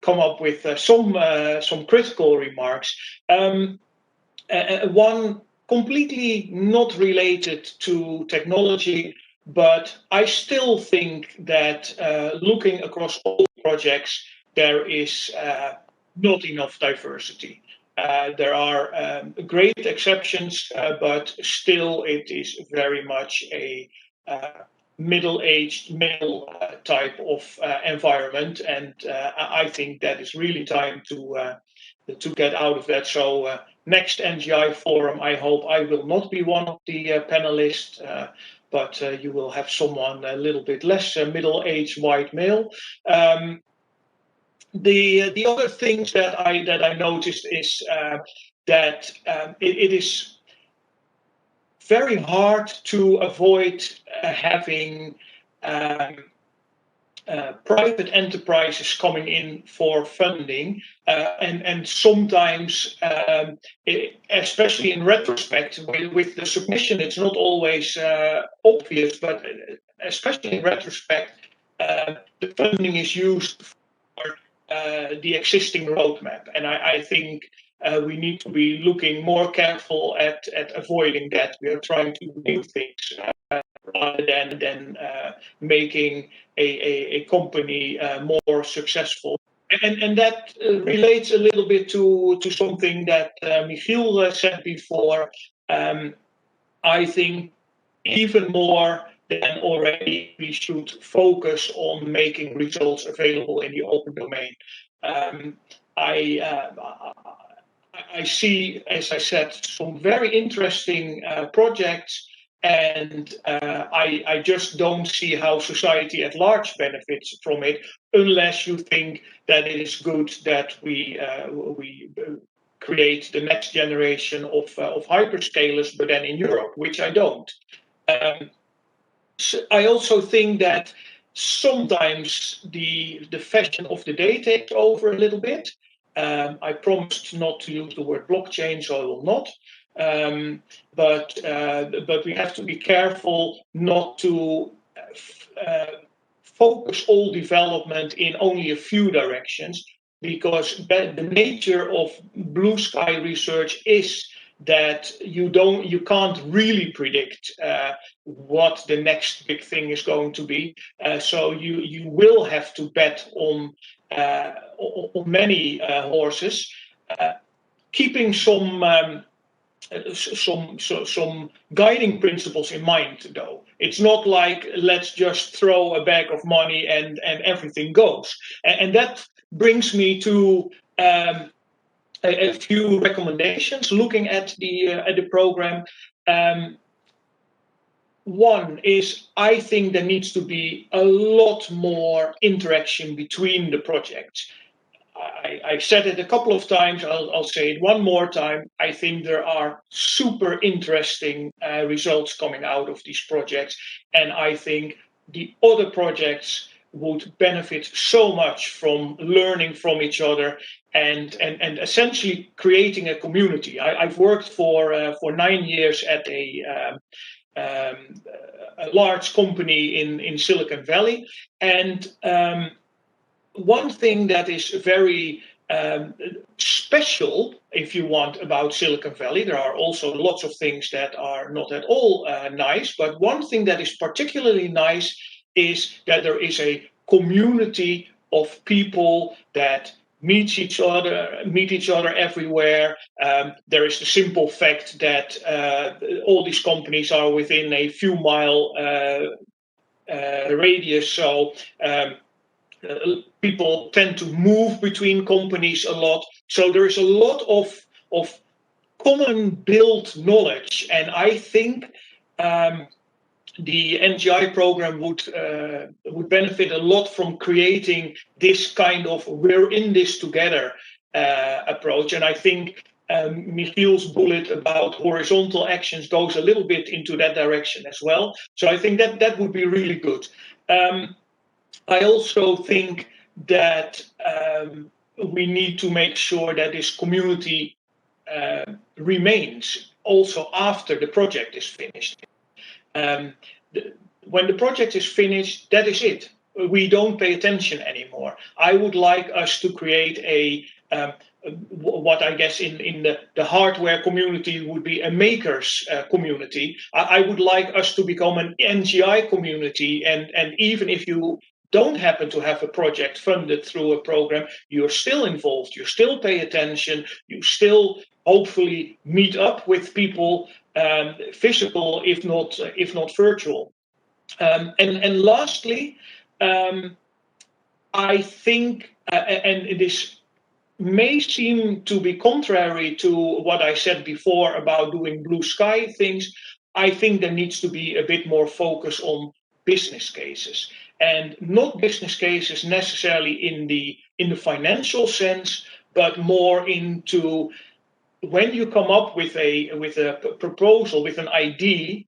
come up with some critical remarks. One completely not related to technology, but I still think that looking across all projects, there is not enough diversity. There are great exceptions, but still it is very much a middle-aged male type of environment, and I think that is really time to get out of that. So next NGI Forum, I hope I will not be one of the panelists, but you will have someone a little bit less middle-aged white male. The other things that I noticed is that it is very hard to avoid having private enterprises coming in for funding, and sometimes, especially in retrospect, with the submission, it's not always obvious, but especially in retrospect, the funding is used for the existing roadmap, and I think we need to be looking more careful at avoiding that. We are trying to do new things rather than making a company more successful. And that relates a little bit to something that Michiel said before. I think even more than already, we should focus on making results available in the open domain. I see, as I said, some very interesting projects, and I just don't see how society at large benefits from it, unless you think that it is good that we create the next generation of hyperscalers, but then in Europe, which I don't. So I also think that sometimes the fashion of the day takes over a little bit. I promised not to use the word blockchain, so I will not. But we have to be careful not to focus all development in only a few directions, because the nature of blue sky research is that you can't really predict what the next big thing is going to be. So you will have to bet on many horses, keeping some guiding principles in mind, though. It's not like let's just throw a bag of money and everything goes. And that brings me to a few recommendations looking at the program. One is, I think there needs to be a lot more interaction between the projects. I said it a couple of times, I'll say it one more time. I think there are super interesting results coming out of these projects, and I think the other projects would benefit so much from learning from each other and essentially creating a community. I've worked for 9 years at a large company in Silicon Valley, and one thing that is very special, if you want, about Silicon Valley, there are also lots of things that are not at all nice, but one thing that is particularly nice is that there is a community of people that meet each other everywhere. There is the simple fact that all these companies are within a few mile radius. So people tend to move between companies a lot. So there is a lot of common built knowledge, and I think the NGI program would benefit a lot from creating this kind of "we're in this together" approach. And I think Michiel's bullet about horizontal actions goes a little bit into that direction as well. So I think that would be really good. I also think that we need to make sure that this community remains also after the project is finished. When the project is finished, that is it. We don't pay attention anymore. I would like us to create a what I guess in the hardware community would be a makers community. I would like us to become an NGI community, and even if you don't happen to have a project funded through a program, you're still involved, you still pay attention, you still hopefully meet up with people, physical, if not virtual. And lastly, I think, and this may seem to be contrary to what I said before about doing blue sky things, I think there needs to be a bit more focus on business cases, and not business cases necessarily in the financial sense, but more into when you come up with a proposal, with an idea,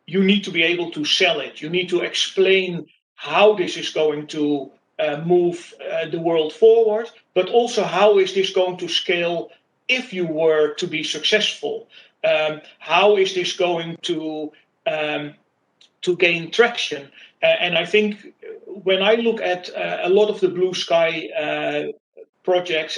you need to be able to sell it. You need to explain how this is going to move the world forward, but also how is this going to scale if you were to be successful? How is this going to gain traction? And I think when I look at a lot of the blue sky projects,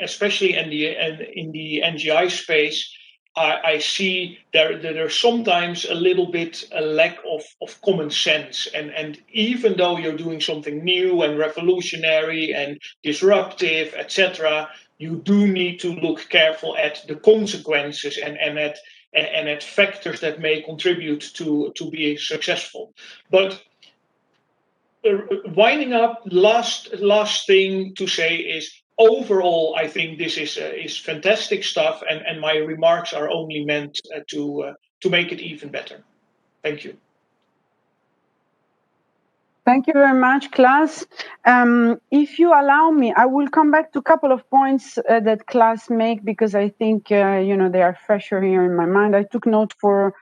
especially in the NGI space, I see there's sometimes a little bit a lack of common sense. And even though you're doing something new and revolutionary and disruptive, etc., you do need to look careful at the consequences and at factors that may contribute to being successful. But winding up, last thing to say is, overall, I think this is fantastic stuff, and my remarks are only meant to make it even better. Thank you. Thank you very much, Klaas. If you allow me, I will come back to a couple of points that Klaas make, because I think they are fresher here in my mind. I took note for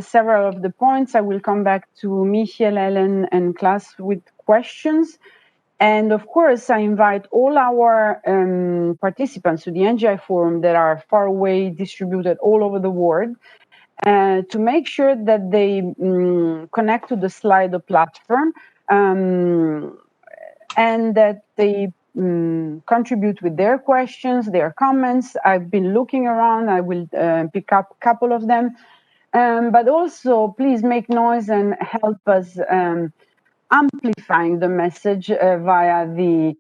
several of the points. I will come back to Michiel, Ellen, and Klaas with questions. And of course, I invite all our participants to the NGI Forum that are far away, distributed all over the world, to make sure that they connect to the Slido platform and that they contribute with their questions, their comments. I've been looking around. I will pick up a couple of them. But also, please make noise and help us amplifying the message via the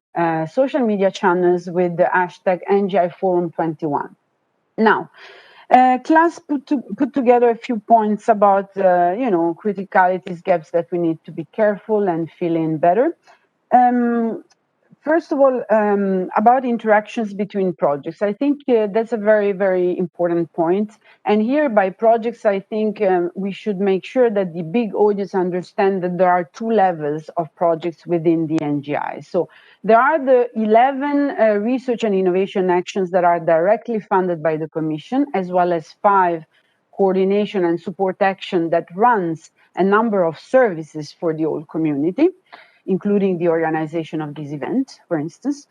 social media channels with the hashtag NGI Forum 21. Now, Klaas put together a few points about criticalities, gaps that we need to be careful and fill in better. First of all, about interactions between projects, I think that's a very, very important point. And here by projects, I think we should make sure that the big audience understand that there are two levels of projects within the NGI. So there are the 11 research and innovation actions that are directly funded by the Commission, as well as 5 coordination and support action that runs a number of services for the whole community, including the organization of this event, for instance.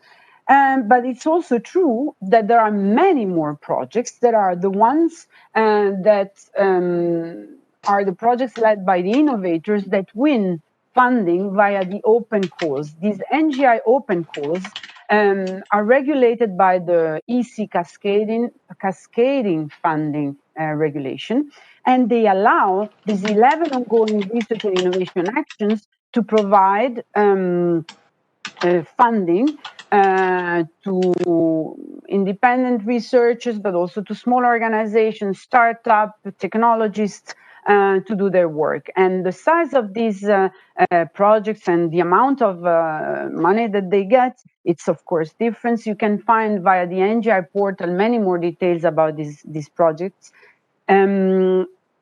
But it's also true that there are many more projects that are the ones that are the projects led by the innovators that win funding via the open calls. These NGI open calls are regulated by the EC cascading funding regulation, and they allow these 11 ongoing research and innovation actions to provide funding to independent researchers, but also to small organizations, startups, technologists, to do their work. And the size of these projects and the amount of money that they get, it's of course different. You can find via the NGI portal many more details about these projects.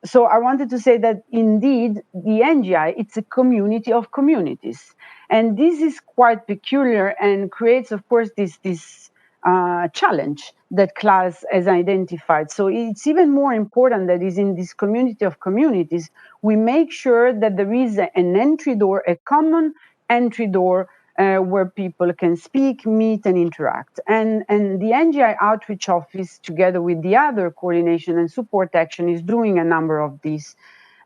So I wanted to say that indeed the NGI, it's a community of communities. And this is quite peculiar and creates, of course, this challenge that Klaas has identified. So it's even more important that is in this community of communities, we make sure that there is an entry door, a common entry door where people can speak, meet, and interact. And the NGI Outreach Office, together with the other coordination and support action, is doing a number of these,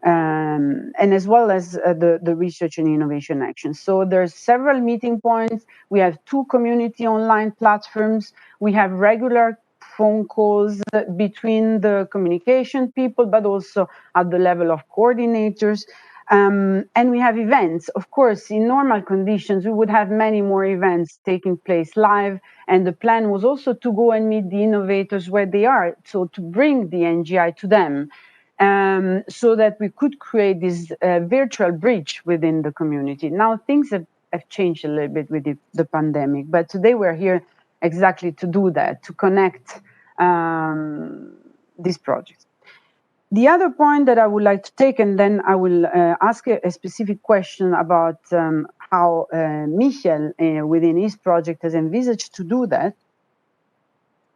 and as well as the research and innovation action. So there's several meeting points. We have 2 community online platforms. We have regular phone calls between the communication people, but also at the level of coordinators. And we have events. Of course, in normal conditions, we would have many more events taking place live. And the plan was also to go and meet the innovators where they are, so to bring the NGI to them, so that we could create this virtual bridge within the community. Now, things have changed a little bit with the pandemic, but today we're here exactly to do that, to connect these projects. The other point that I would like to take, and then I will ask a specific question about how Michael, within his project, has envisaged to do that,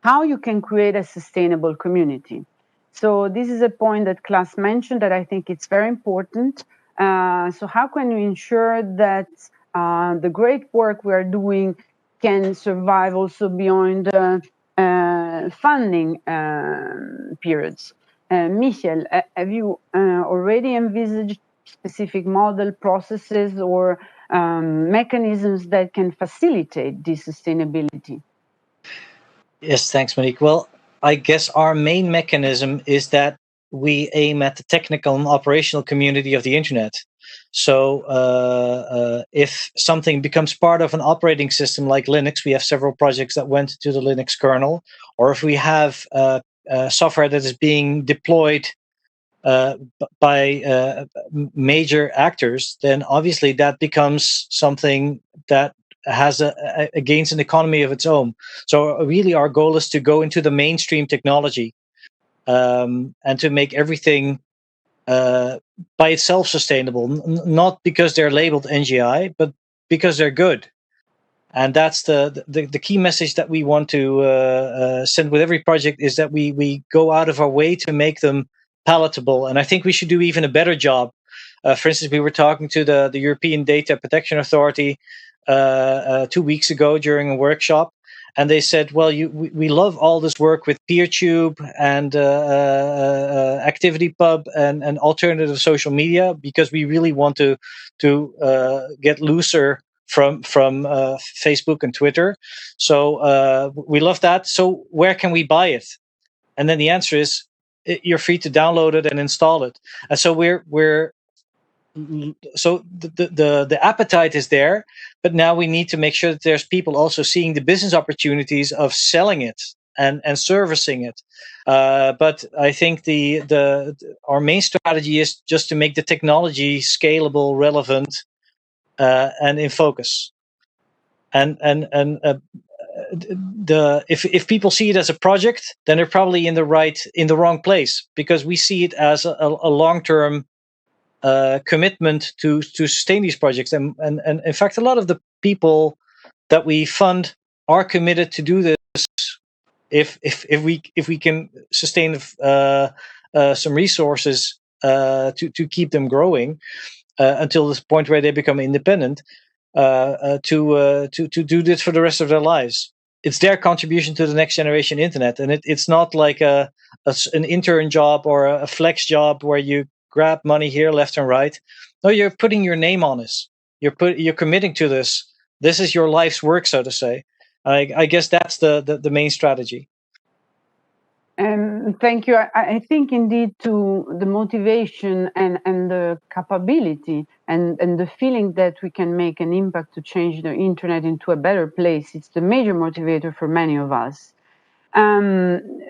how you can create a sustainable community. So this is a point that Klaas mentioned that I think it's very important. So how can we ensure that the great work we are doing can survive also beyond funding periods? Michael, have you already envisaged specific model processes or mechanisms that can facilitate this sustainability? Yes, thanks, Monique. Well, I guess our main mechanism is that we aim at the technical and operational community of the internet. So if something becomes part of an operating system like Linux, we have several projects that went to the Linux kernel, or if we have software that is being deployed by major actors, then obviously that becomes something that has gains an economy of its own. So really our goal is to go into the mainstream technology and to make everything by itself sustainable, not because they're labeled NGI, but because they're good. And that's the key message that we want to send with every project, is that we go out of our way to make them palatable. And I think we should do even a better job. For instance, we were talking to the European Data Protection Authority 2 weeks ago during a workshop, and they said, well, we love all this work with PeerTube and ActivityPub and alternative social media, because we really want to get looser from Facebook and Twitter. So we love that. So where can we buy it? And then the answer is, you're free to download it and install it. And so the appetite is there, but now we need to make sure that there's people also seeing the business opportunities of selling it and servicing it. But I think our main strategy is just to make the technology scalable, relevant, and in focus. And if people see it as a project, then they're probably in the wrong place, because we see it as a long-term commitment to sustain these projects. And in fact, a lot of the people that we fund are committed to do this if we can sustain some resources to keep them growing until this point where they become independent, to do this for the rest of their lives. It's their contribution to the next generation internet, and it's not like an intern job or a flex job where you grab money here, left and right. No, you're putting your name on this. You're committing to this. This is your life's work, so to say. I guess that's the main strategy. Thank you. I think indeed to the motivation and the capability and the feeling that we can make an impact to change the internet into a better place, it's the major motivator for many of us.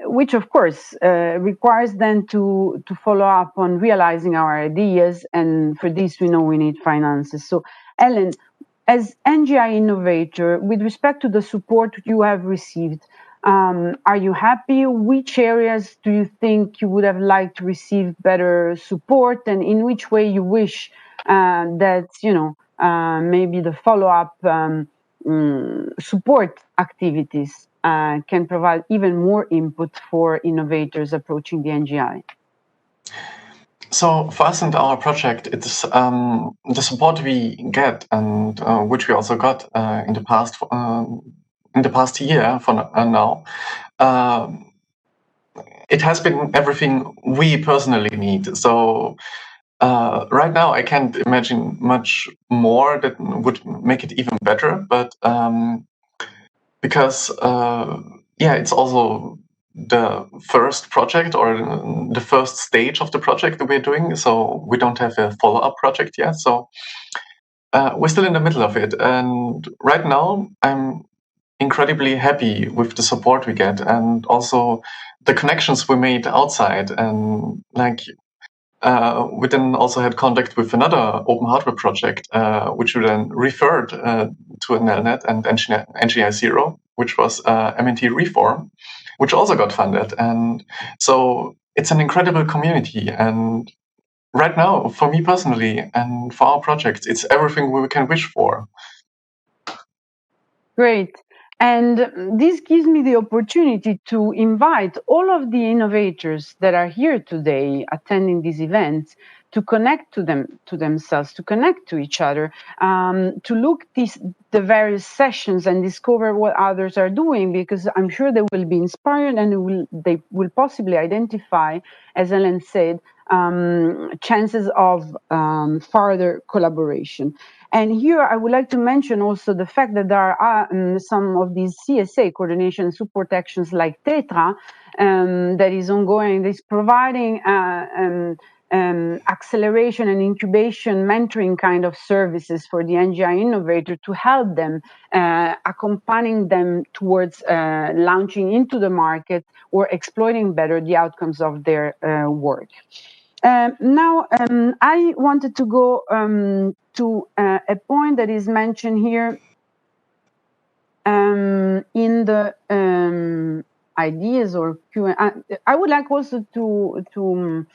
which of course requires then to follow up on realizing our ideas, and for this we know we need finances. So Ellen, as NGI innovator, with respect to the support you have received, are you happy? Which areas do you think you would have liked to receive better support, and in which way you wish that, maybe the follow-up support activities can provide even more input for innovators approaching the NGI? So for us and our project, it's the support we get, and which we also got in the past year for now. It has been everything we personally need. So right now, I can't imagine much more that would make it even better. But because it's also the first project or the first stage of the project that we're doing. So we don't have a follow-up project yet. So we're still in the middle of it. And right now, I'm incredibly happy with the support we get, and also the connections we made outside. And we then also had contact with another open hardware project, which we then referred to NLNet and NGI Zero, which was MNT Reform, which also got funded. And so it's an incredible community. And right now, for me personally and for our projects, it's everything we can wish for. Great. And this gives me the opportunity to invite all of the innovators that are here today attending this event to connect to themselves, to connect to each other, to look the various sessions and discover what others are doing, because I'm sure they will be inspired, and they will possibly identify, as Ellen said, chances of further collaboration. And here I would like to mention also the fact that there are some of these CSA, coordination support actions like TETRA, that is ongoing, that is providing acceleration and incubation mentoring kind of services for the NGI innovator to help them, accompanying them towards launching into the market or exploiting better the outcomes of their work. Now, I wanted to go to a point that is mentioned here in the ideas or Q&A. I would like also to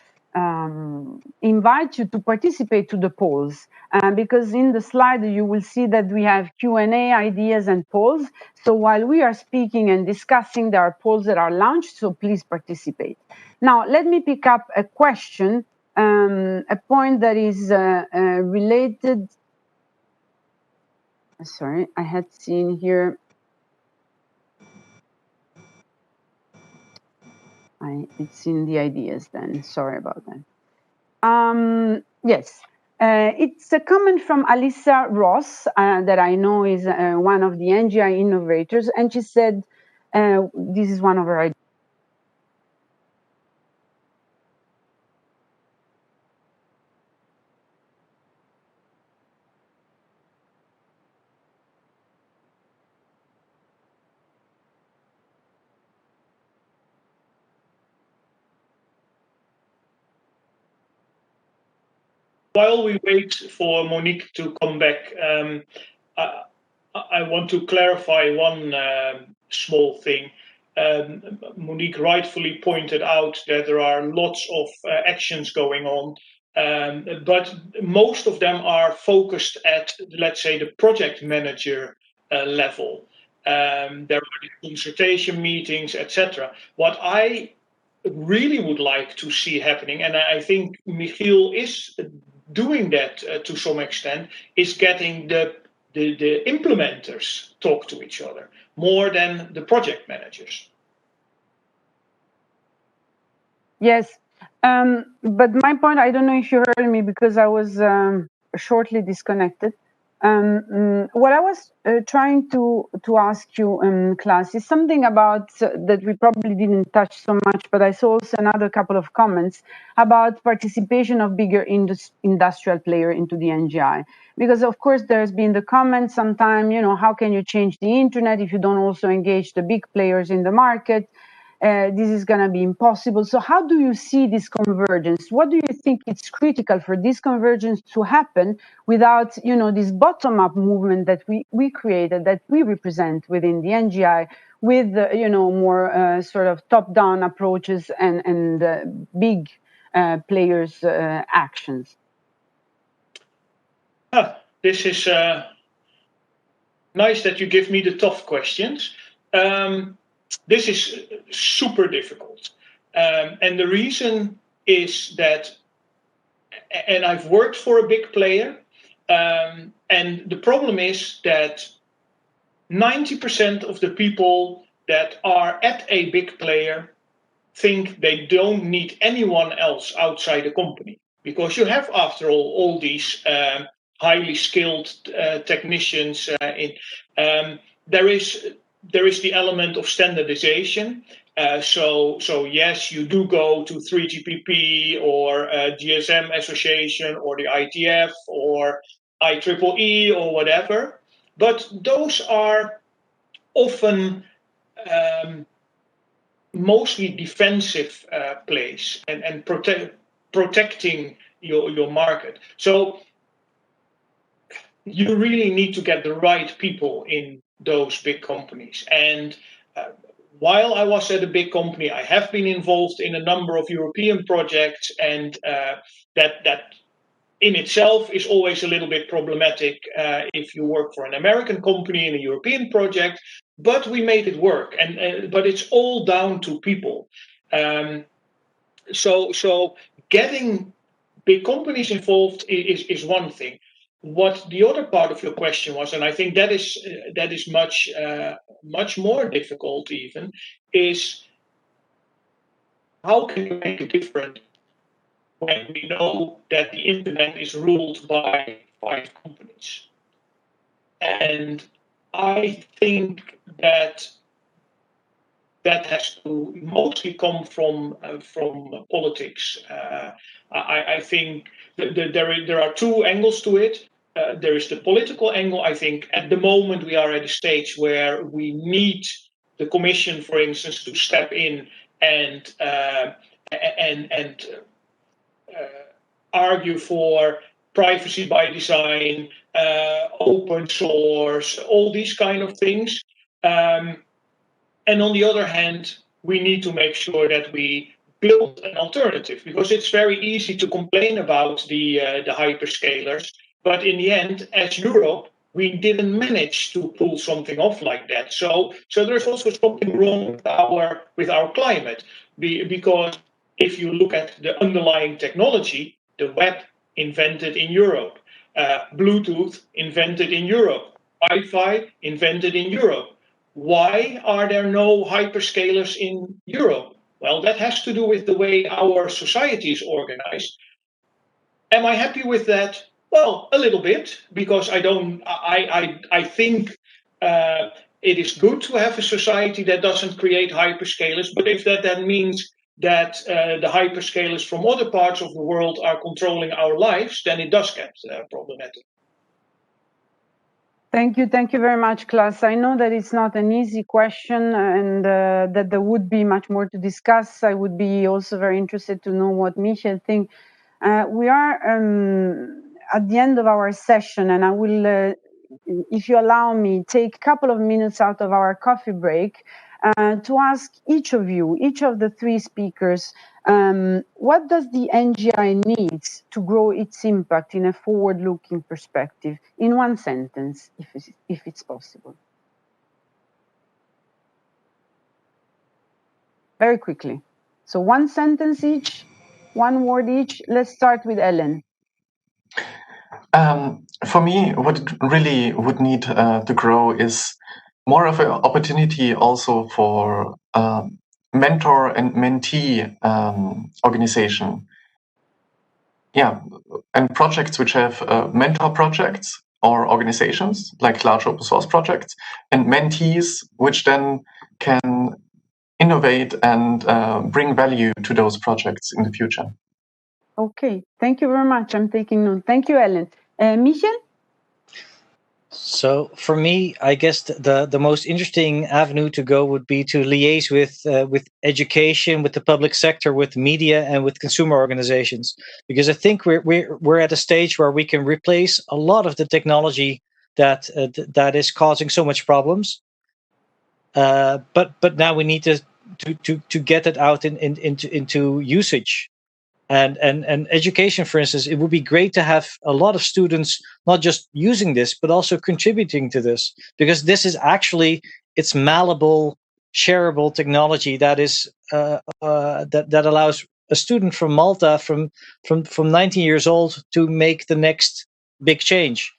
invite you to participate to the polls, because in the slide you will see that we have Q&A, ideas, and polls. So while we are speaking and discussing, there are polls that are launched, so please participate. Now, let me pick up a question, a point that is related. Sorry, I had seen here. It's in the ideas then. Sorry about that. Yes, it's a comment from Alyssa Ross that I know is one of the NGI innovators, and she said this is one of her ideas. While we wait for Monique to come back, I want to clarify one small thing. Monique rightfully pointed out that there are lots of actions going on, but most of them are focused at, let's say, the project manager level. There are consultation meetings, etc. What I really would like to see happening, and I think Michiel is doing that to some extent, is getting the implementers talk to each other more than the project managers. Yes, but my point, I don't know if you heard me because I was shortly disconnected. What I was trying to ask you, Klaas, is something about that we probably didn't touch so much, but I saw also another couple of comments about participation of bigger industrial player into the NGI. Because of course there's been the comment sometime, you know, how can you change the internet if you don't also engage the big players in the market? This is going to be impossible. So how do you see this convergence? What do you think it's critical for this convergence to happen without, you know, this bottom-up movement that we created, that we represent within the NGI, with, you know, more sort of top-down approaches and big players' actions? This is nice that you give me the tough questions. This is super difficult. And the reason is that, and I've worked for a big player, and the problem is that 90% of the people that are at a big player think they don't need anyone else outside the company. Because you have, after all these highly skilled technicians. There is the element of standardization. So yes, you do go to 3GPP or GSM Association or the ITF or IEEE or whatever, but those are often mostly defensive plays and protecting your market. So you really need to get the right people in those big companies. And while I was at a big company, I have been involved in a number of European projects, and that in itself is always a little bit problematic if you work for an American company in a European project, but we made it work. But it's all down to people. So getting big companies involved is one thing. What the other part of your question was, and I think that is much more difficult even, is how can you make a difference when we know that the internet is ruled by 5 companies? And I think that has to mostly come from politics. I think there are 2 angles to it. There is the political angle. I think at the moment we are at a stage where we need the Commission, for instance, to step in and argue for privacy by design, open source, all these kind of things. And on the other hand, we need to make sure that we build an alternative, because it's very easy to complain about the hyperscalers, but in the end, as Europe, we didn't manage to pull something off like that. So there's also something wrong with our climate, because if you look at the underlying technology, the web invented in Europe, Bluetooth invented in Europe, Wi-Fi invented in Europe. Why are there no hyperscalers in Europe? Well, that has to do with the way our society is organized. Am I happy with that? Well, a little bit, because I think it is good to have a society that doesn't create hyperscalers, but if that then means that the hyperscalers from other parts of the world are controlling our lives, then it does get problematic. Thank you very much, Klaas. I know that it's not an easy question, and that there would be much more to discuss. I would be also very interested to know what Michel thinks. We are at the end of our session, and I will, if you allow me, take a couple of minutes out of our coffee break to ask each of you, each of the 3 speakers, what does the NGI need to grow its impact in a forward-looking perspective, in one sentence, if it's possible? Very quickly. So 1 sentence each, 1 word each. Let's start with Ellen. For me, what it really would need to grow is more of an opportunity also for mentor and mentee organization. Yeah, and projects which have mentor projects or organizations, like large open source projects, and mentees, which then can innovate and bring value to those projects in the future. Okay, thank you very much. I'm taking note. Thank you, Ellen. Michel? So for me, I guess the most interesting avenue to go would be to liaise with education, with the public sector, with media, and with consumer organizations, because I think we're at a stage where we can replace a lot of the technology that is causing so much problems. But now we need to get it out into usage. And education, for instance, it would be great to have a lot of students not just using this, but also contributing to this, because this is actually, it's malleable, shareable technology that is that allows a student from Malta from 19 years old to make the next big change.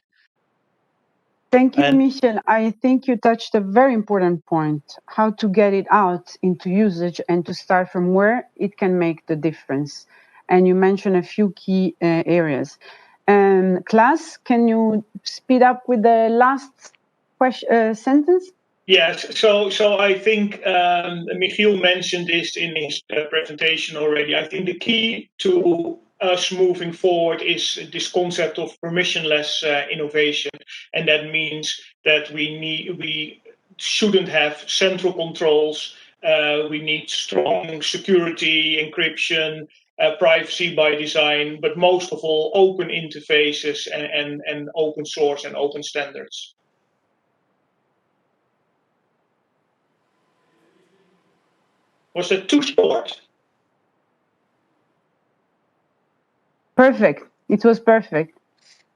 Thank you, Michel. I think you touched a very important point, how to get it out into usage and to start from where it can make the difference. And you mentioned a few key areas. Klaas, can you speed up with the last sentence? Yes, so I think Michiel mentioned this in his presentation already. I think the key to us moving forward is this concept of permissionless innovation, and that means that we shouldn't have central controls. We need strong security, encryption, privacy by design, but most of all, open interfaces and open source and open standards. Was that too short? Perfect. It was perfect.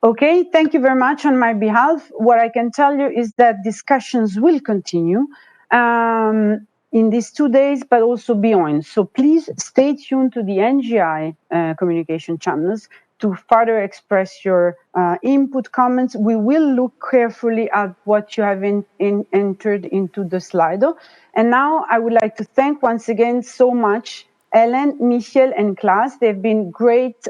Okay, thank you very much on my behalf. What I can tell you is that discussions will continue in these 2 days, but also beyond. So please stay tuned to the NGI communication channels to further express your input, comments. We will look carefully at what you have entered into the Slido. And now I would like to thank once again so much Ellen, Michel, and Klaas. They've been great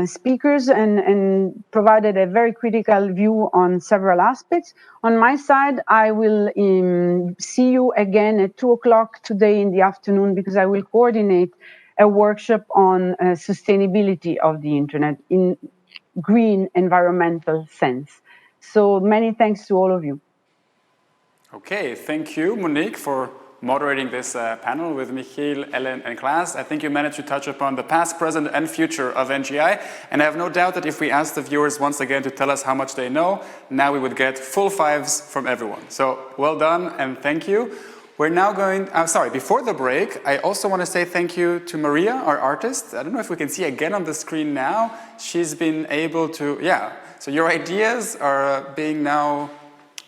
speakers and provided a very critical view on several aspects. On my side, I will see you again at 2 o'clock today in the afternoon, because I will coordinate a workshop on sustainability of the internet in green environmental sense. So many thanks to all of you. Okay, thank you, Monique, for moderating this panel with Michiel, Ellen, and Klaas. I think you managed to touch upon the past, present, and future of NGI, and I have no doubt that if we asked the viewers once again to tell us how much they know, now we would get full fives from everyone. So well done, and thank you. We're now going, before the break, I also want to say thank you to Maria, our artist. I don't know if we can see again on the screen now. She's been able to, so your ideas are being now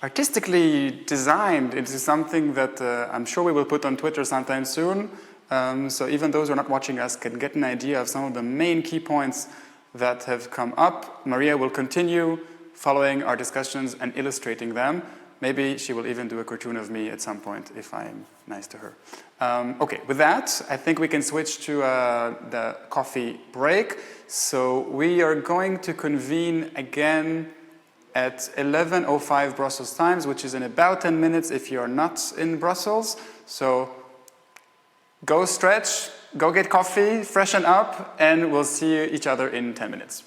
artistically designed into something that I'm sure we will put on Twitter sometime soon. So even those who are not watching us can get an idea of some of the main key points that have come up. Maria will continue following our discussions and illustrating them. Maybe she will even do a cartoon of me at some point if I'm nice to her. Okay, with that, I think we can switch to the coffee break. So we are going to convene again at 11:05 Brussels times, which is in about 10 minutes if you're not in Brussels. So go stretch, go get coffee, freshen up, and we'll see each other in 10 minutes.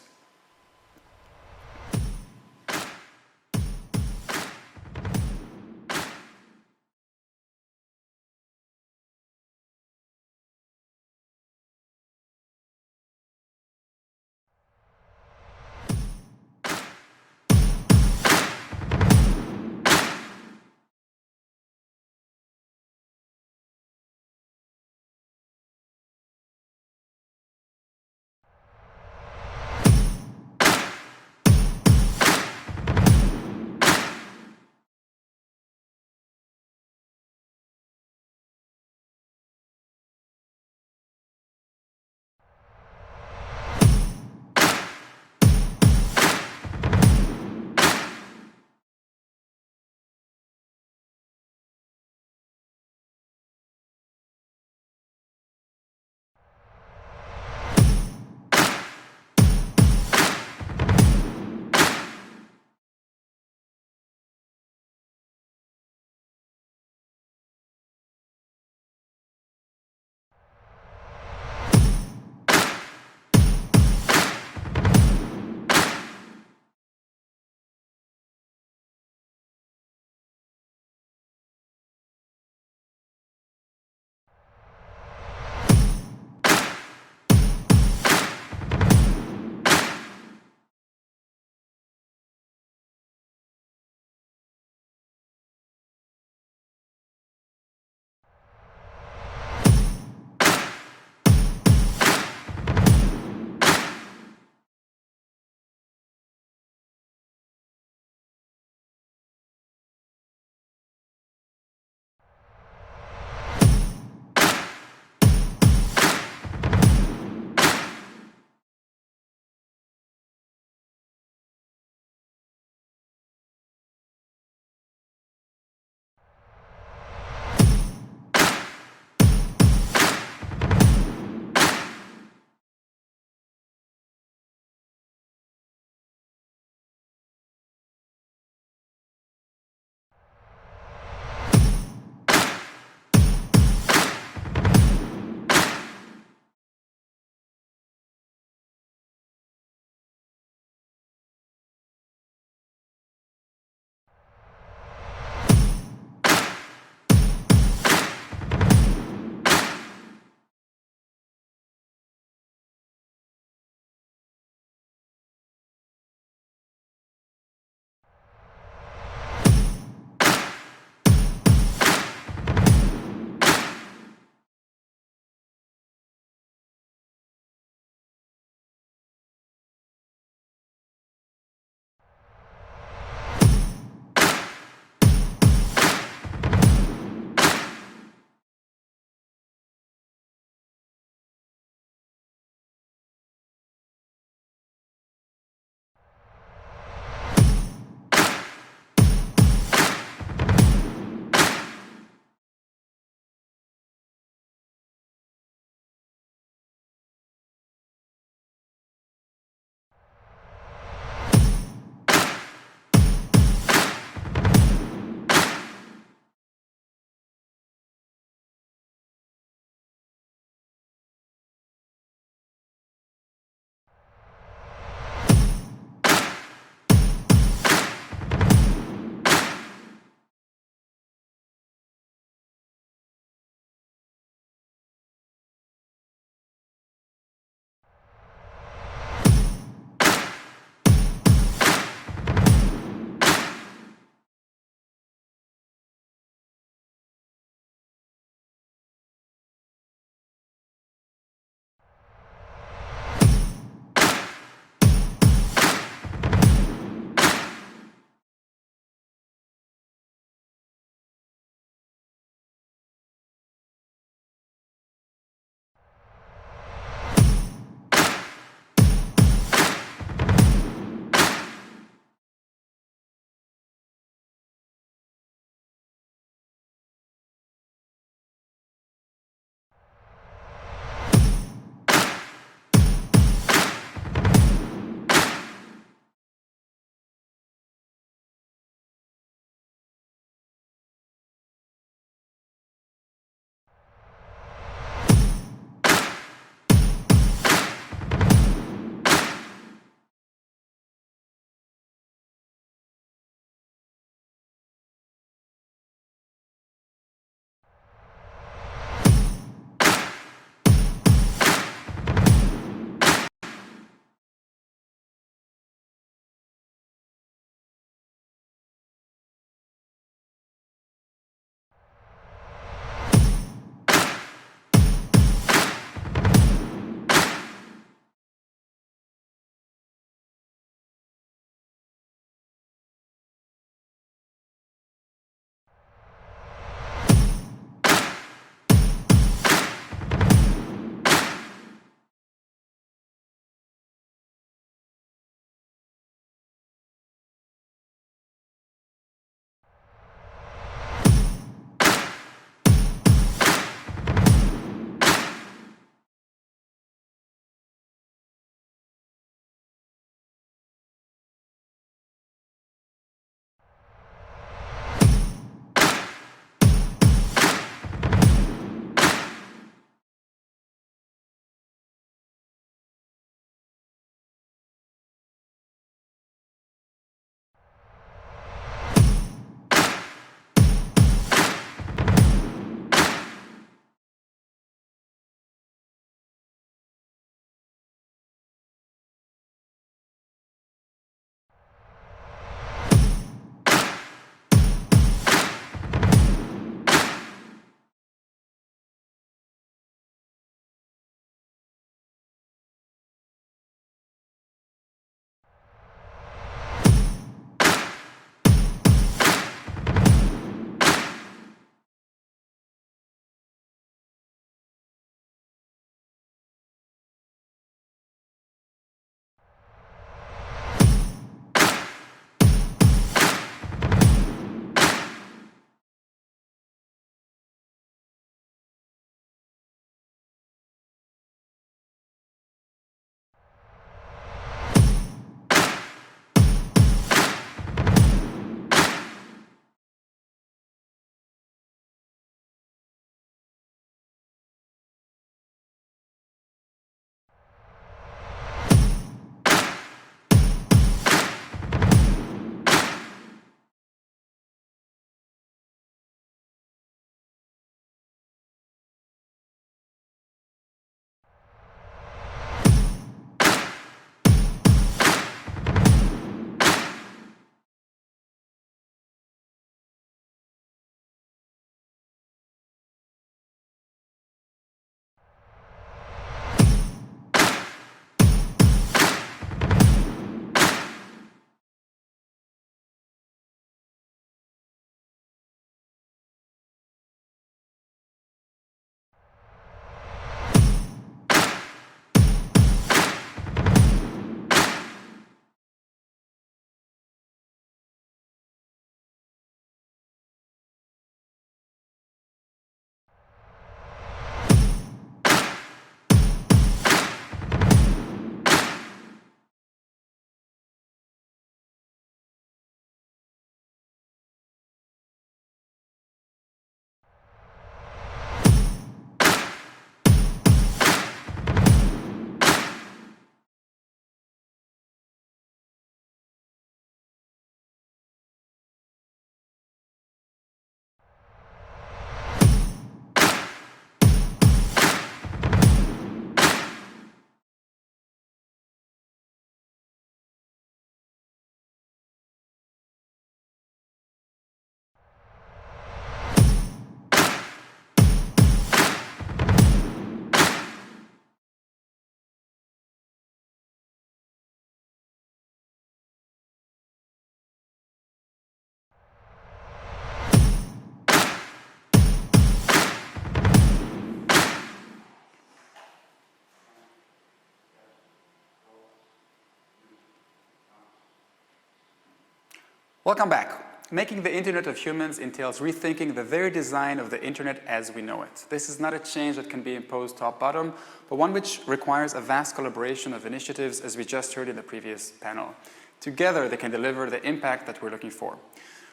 Welcome back. Making the Internet of Humans entails rethinking the very design of the Internet as we know it. This is not a change that can be imposed top-bottom, but one which requires a vast collaboration of initiatives, as we just heard in the previous panel. Together, they can deliver the impact that we're looking for.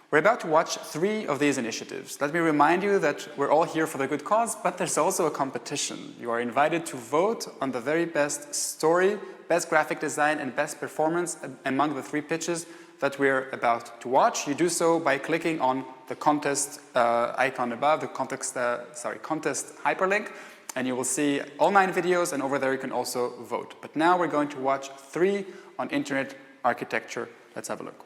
We're about to watch 3 of these initiatives. Let me remind you that we're all here for the good cause, but there's also a competition. You are invited to vote on the very best story, best graphic design, and best performance among the 3 pitches that we're about to watch. You do so by clicking on the contest icon above, the contest hyperlink, and you will see all 9 videos, and over there you can also vote. But now we're going to watch 3 on internet architecture. Let's have a look.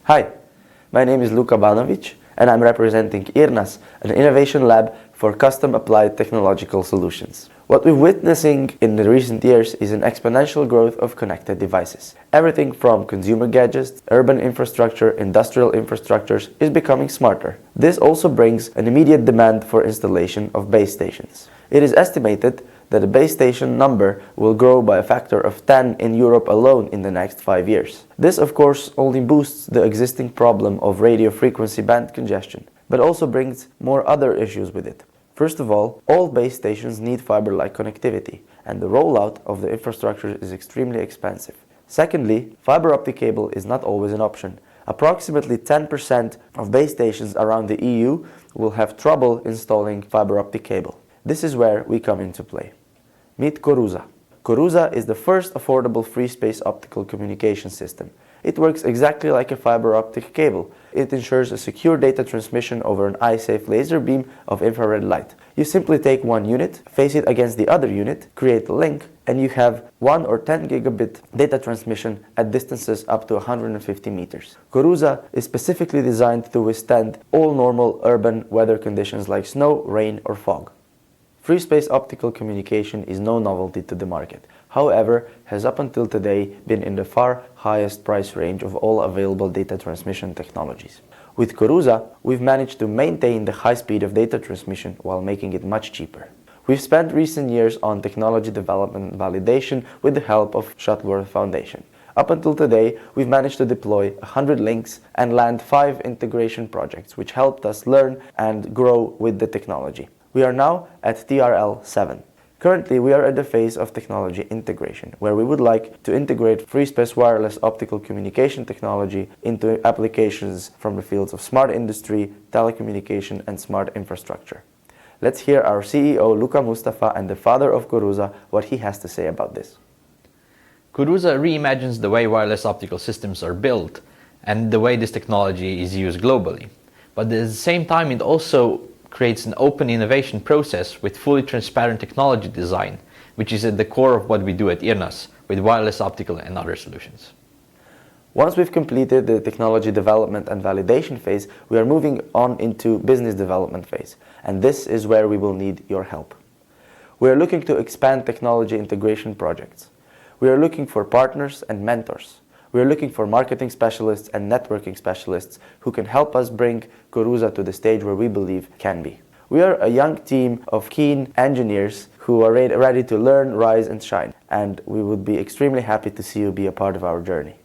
Hi, my name is Luka Banovic and I'm representing IRNAS, an innovation lab for custom applied technological solutions. What we're witnessing in the recent years is an exponential growth of connected devices. Everything from consumer gadgets, urban infrastructure, industrial infrastructures is becoming smarter. This also brings an immediate demand for installation of base stations. It is estimated that the base station number will grow by a factor of 10 in Europe alone in the next 5 years. This, of course, only boosts the existing problem of radio frequency band congestion, but also brings more other issues with it. First of all base stations need fiber-like connectivity, and the rollout of the infrastructure is extremely expensive. Secondly, fiber optic cable is not always an option. Approximately 10% of base stations around the EU will have trouble installing fiber optic cable. This is where we come into play. Meet Corusa. Corusa is the first affordable free space optical communication system. It works exactly like a fiber optic cable. It ensures a secure data transmission over an eye-safe laser beam of infrared light. You simply take one unit, face it against the other unit, create a link, and you have 1 or 10 gigabit data transmission at distances up to 150 meters. Corusa is specifically designed to withstand all normal urban weather conditions like snow, rain, or fog. Free space optical communication is no novelty to the market. However, has up until today been in the far highest price range of all available data transmission technologies. With Corusa, we've managed to maintain the high speed of data transmission while making it much cheaper. We've spent recent years on technology development and validation with the help of Shuttleworth Foundation. Up until today, we've managed to deploy 100 links and land 5 integration projects, which helped us learn and grow with the technology. We are now at TRL 7. Currently, we are at the phase of technology integration, where we would like to integrate free space wireless optical communication technology into applications from the fields of smart industry, telecommunication, and smart infrastructure. Let's hear our CEO, Luka Mustafa, and the father of Corusa, what he has to say about this. Corusa reimagines the way wireless optical systems are built and the way this technology is used globally. But at the same time, it also creates an open innovation process with fully transparent technology design, which is at the core of what we do at IRNAS with wireless optical and other solutions. Once we've completed the technology development and validation phase, we are moving on into business development phase, and this is where we will need your help. We are looking to expand technology integration projects. We are looking for partners and mentors. We are looking for marketing specialists and networking specialists who can help us bring Corusa to the stage where we believe can be. We are a young team of keen engineers who are ready to learn, rise, and shine, and we would be extremely happy to see you be a part of our journey.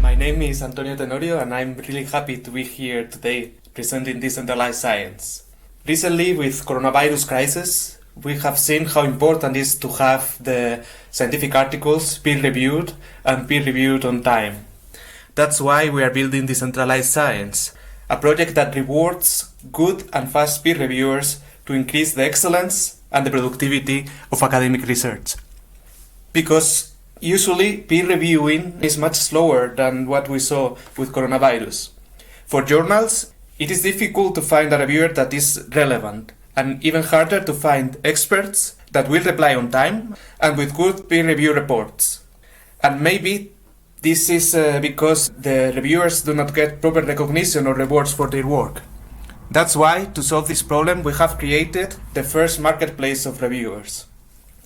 My name is Antonio Tenorio, and I'm really happy to be here today presenting decentralized science. Recently, with coronavirus crisis, we have seen how important it is to have the scientific articles peer-reviewed and peer-reviewed on time. That's why we are building decentralized science, a project that rewards good and fast peer reviewers to increase the excellence and the productivity of academic research. Because usually peer reviewing is much slower than what we saw with coronavirus. For journals, it is difficult to find a reviewer that is relevant, and even harder to find experts that will reply on time and with good peer review reports. And maybe this is because the reviewers do not get proper recognition or rewards for their work. That's why, to solve this problem, we have created the first marketplace of reviewers.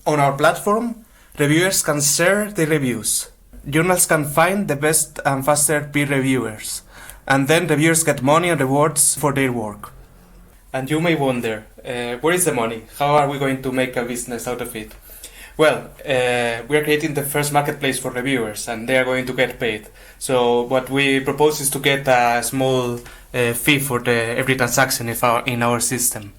On our platform, reviewers can share their reviews. Journals can find the best and faster peer reviewers, and then reviewers get money and rewards for their work. And you may wonder, where is the money? How are we going to make a business out of it? Well, we are creating the first marketplace for reviewers, and they are going to get paid. So what we propose is to get a small fee for every transaction in our system.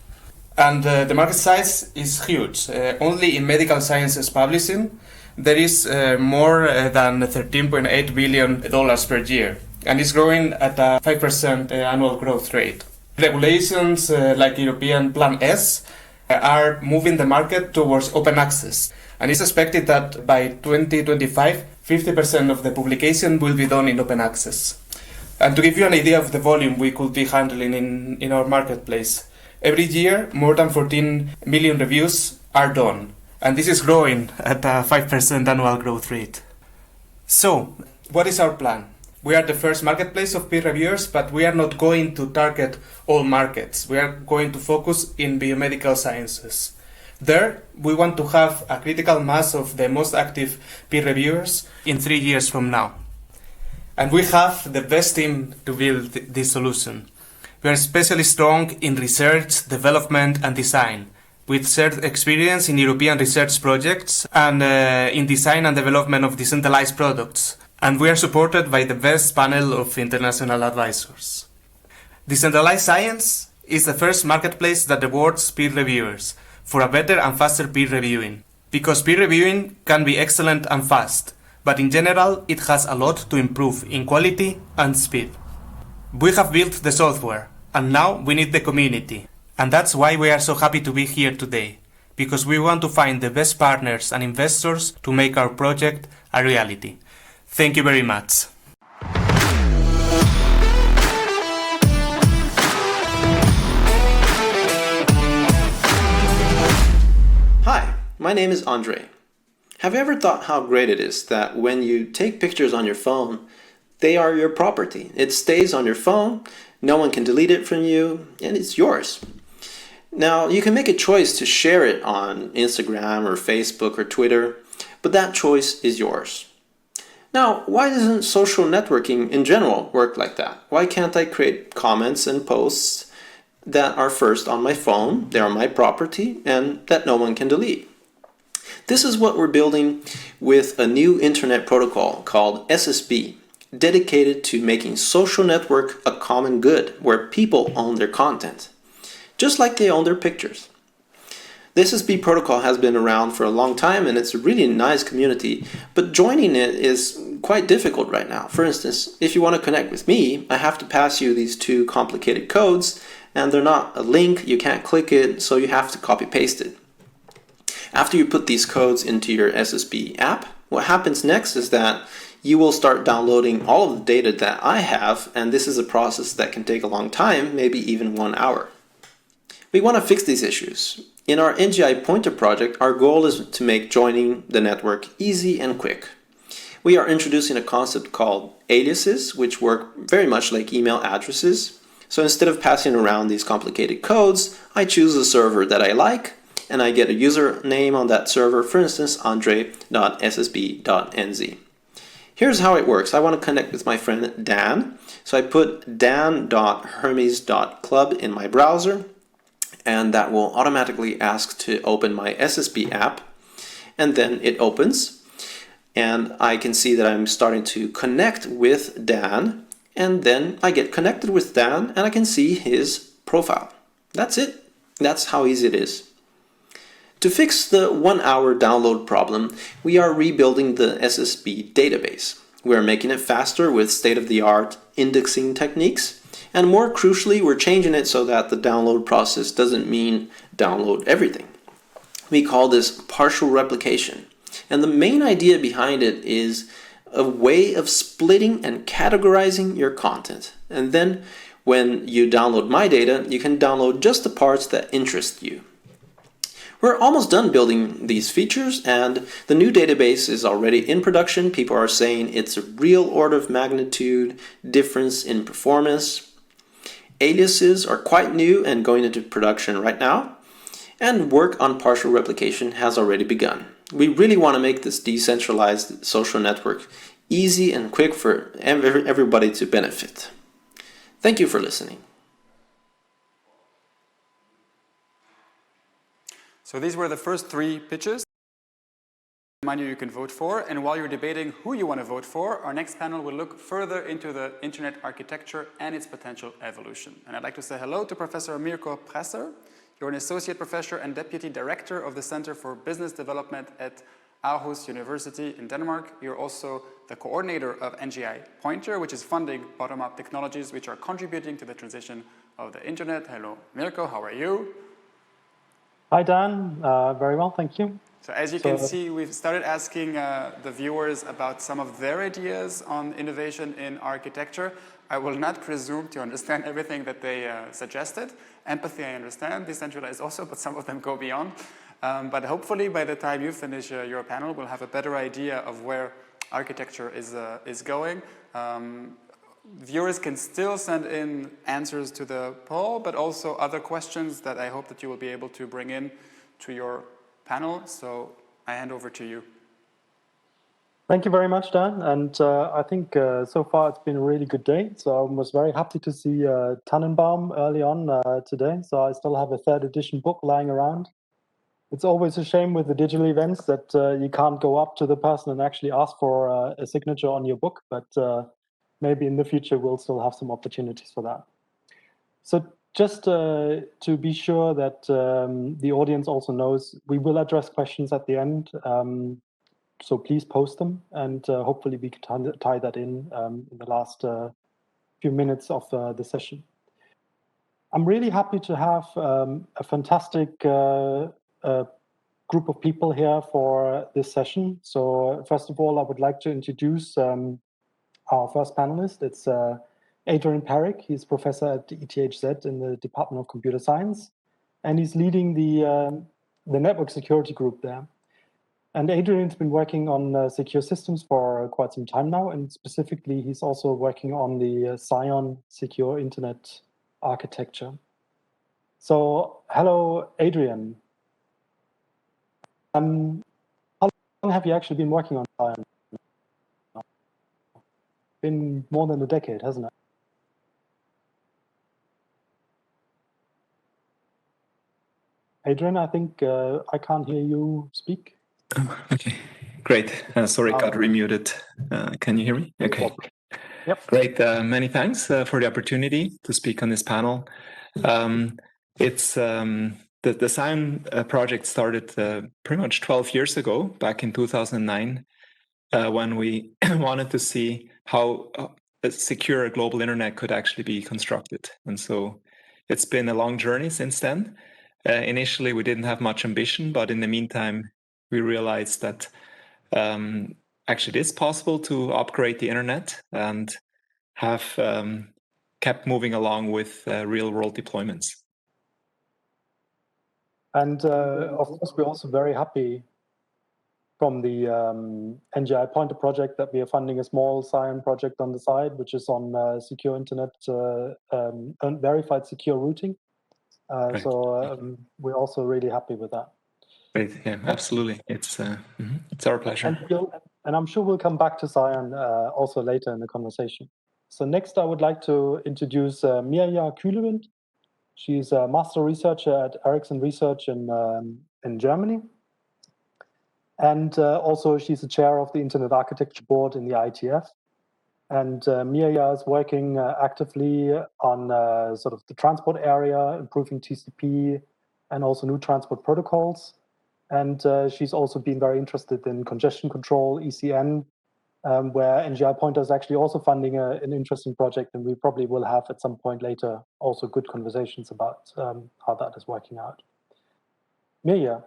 And the market size is huge. Only in medical sciences publishing, there is more than $13.8 billion per year, and it's growing at a 5% annual growth rate. Regulations like European Plan S are moving the market towards open access, and it's expected that by 2025, 50% of the publication will be done in open access. And to give you an idea of the volume we could be handling in our marketplace, every year more than 14 million reviews are done, and this is growing at a 5% annual growth rate. So, what is our plan? We are the first marketplace of peer reviewers, but we are not going to target all markets. We are going to focus in biomedical sciences. There, we want to have a critical mass of the most active peer reviewers in 3 years from now. And we have the best team to build this solution. We are especially strong in research, development, and design, with shared experience in European research projects and in design and development of decentralized products. And we are supported by the best panel of international advisors. Decentralized Science is the first marketplace that rewards peer reviewers for a better and faster peer reviewing. Because peer reviewing can be excellent and fast, but in general it has a lot to improve in quality and speed. We have built the software, and now we need the community. And that's why we are so happy to be here today, because we want to find the best partners and investors to make our project a reality. Thank you very much. Hi, my name is Andre. Have you ever thought how great it is that when you take pictures on your phone, they are your property? It stays on your phone, no one can delete it from you, and it's yours. Now, you can make a choice to share it on Instagram or Facebook or Twitter, but that choice is yours. Now, why doesn't social networking in general work like that? Why can't I create comments and posts that are first on my phone, they are my property, and that no one can delete? This is what we're building with a new internet protocol called SSB, dedicated to making social network a common good where people own their content, just like they own their pictures. The SSB protocol has been around for a long time and it's a really nice community, but joining it is quite difficult right now. For instance, if you want to connect with me, I have to pass you these two complicated codes and they're not a link, you can't click it, so you have to copy paste it. After you put these codes into your SSB app, what happens next is that you will start downloading all of the data that I have, and this is a process that can take a long time, maybe even 1 hour. We want to fix these issues. In our NGI Pointer project, our goal is to make joining the network easy and quick. We are introducing a concept called aliases, which work very much like email addresses. So instead of passing around these complicated codes, I choose a server that I like, and I get a username on that server, for instance, andre.ssb.nz. Here's how it works. I want to connect with my friend Dan, so I put dan.hermes.club in my browser, and that will automatically ask to open my SSB app, and then it opens, and I can see that I'm starting to connect with Dan, and then I get connected with Dan, and I can see his profile. That's it. That's how easy it is. To fix the 1 hour download problem, we are rebuilding the SSB database. We are making it faster with state-of-the-art indexing techniques, and more crucially, we're changing it so that the download process doesn't mean download everything. We call this partial replication, and the main idea behind it is a way of splitting and categorizing your content. And then when you download my data, you can download just the parts that interest you. We're almost done building these features, and the new database is already in production. People are saying it's a real order of magnitude difference in performance. Aliases are quite new and going into production right now, and work on partial replication has already begun. We really want to make this decentralized social network easy and quick for everybody to benefit. Thank you for listening. So these were the first 3 pitches. Remind you can vote for, and while you're debating who you want to vote for, our next panel will look further into the internet architecture and its potential evolution. And I'd like to say hello to Professor Mirko Presser. You're an associate professor and deputy director of the Center for Business Development at Aarhus University in Denmark. You're also the coordinator of NGI Pointer, which is funding bottom-up technologies which are contributing to the transition of the internet. Hello, Mirko, how are you? Hi, Dan. Very well, thank you. So as you can see, we've started asking the viewers about some of their ideas on innovation in architecture. I will not presume to understand everything that they suggested. Empathy, I understand. Decentralized also, but some of them go beyond. But hopefully, by the time you finish your panel, we'll have a better idea of where architecture is going. Viewers can still send in answers to the poll, but also other questions that I hope that you will be able to bring in to your panel. So I hand over to you. Thank you very much, Dan. And I think so far it's been a really good day. So I was very happy to see Tannenbaum early on today. So I still have a 3rd edition book lying around. It's always a shame with the digital events that you can't go up to the person and actually ask for a signature on your book, but maybe in the future we'll still have some opportunities for that. So just to be sure that the audience also knows, we will address questions at the end. So please post them, and hopefully we can tie that in the last few minutes of the session. I'm really happy to have a fantastic group of people here for this session. So first of all, I would like to introduce our first panelist. It's Adrian Parikh. He's professor at the ETHZ in the Department of Computer Science, and he's leading the network security group there. And Adrian's been working on secure systems for quite some time now, and specifically he's also working on the Scion secure internet architecture. So hello, Adrian. How long have you actually been working on Scion? Been more than a decade, hasn't it? Adrian, I think I can't hear you speak. Okay, great. Sorry, got remuted. Can you hear me? Okay. Yep. Great. Many thanks for the opportunity to speak on this panel. It's the Scion project started pretty much 12 years ago, back in 2009, when we wanted to see how a secure global internet could actually be constructed. And so it's been a long journey since then. Initially, we didn't have much ambition, but in the meantime, we realized that actually it is possible to upgrade the internet and have kept moving along with real-world deployments. And of course, we're also very happy from the NGI Pointer project that we are funding a small Scion project on the side, which is on secure internet, verified secure routing. Right. So we're also really happy with that. Great. Yeah, absolutely. It's our pleasure. And I'm sure we'll come back to Scion also later in the conversation. So next, I would like to introduce Miya Kuluwind. She's a master researcher at Ericsson Research in Germany. And also she's the chair of the Internet Architecture Board in the IETF. And Miya is working actively on sort of the transport area, improving TCP, and also new transport protocols. And she's also been very interested in congestion control, ECN, where NGI Pointer is actually also funding an interesting project, and we probably will have at some point later also good conversations about how that is working out. Miya,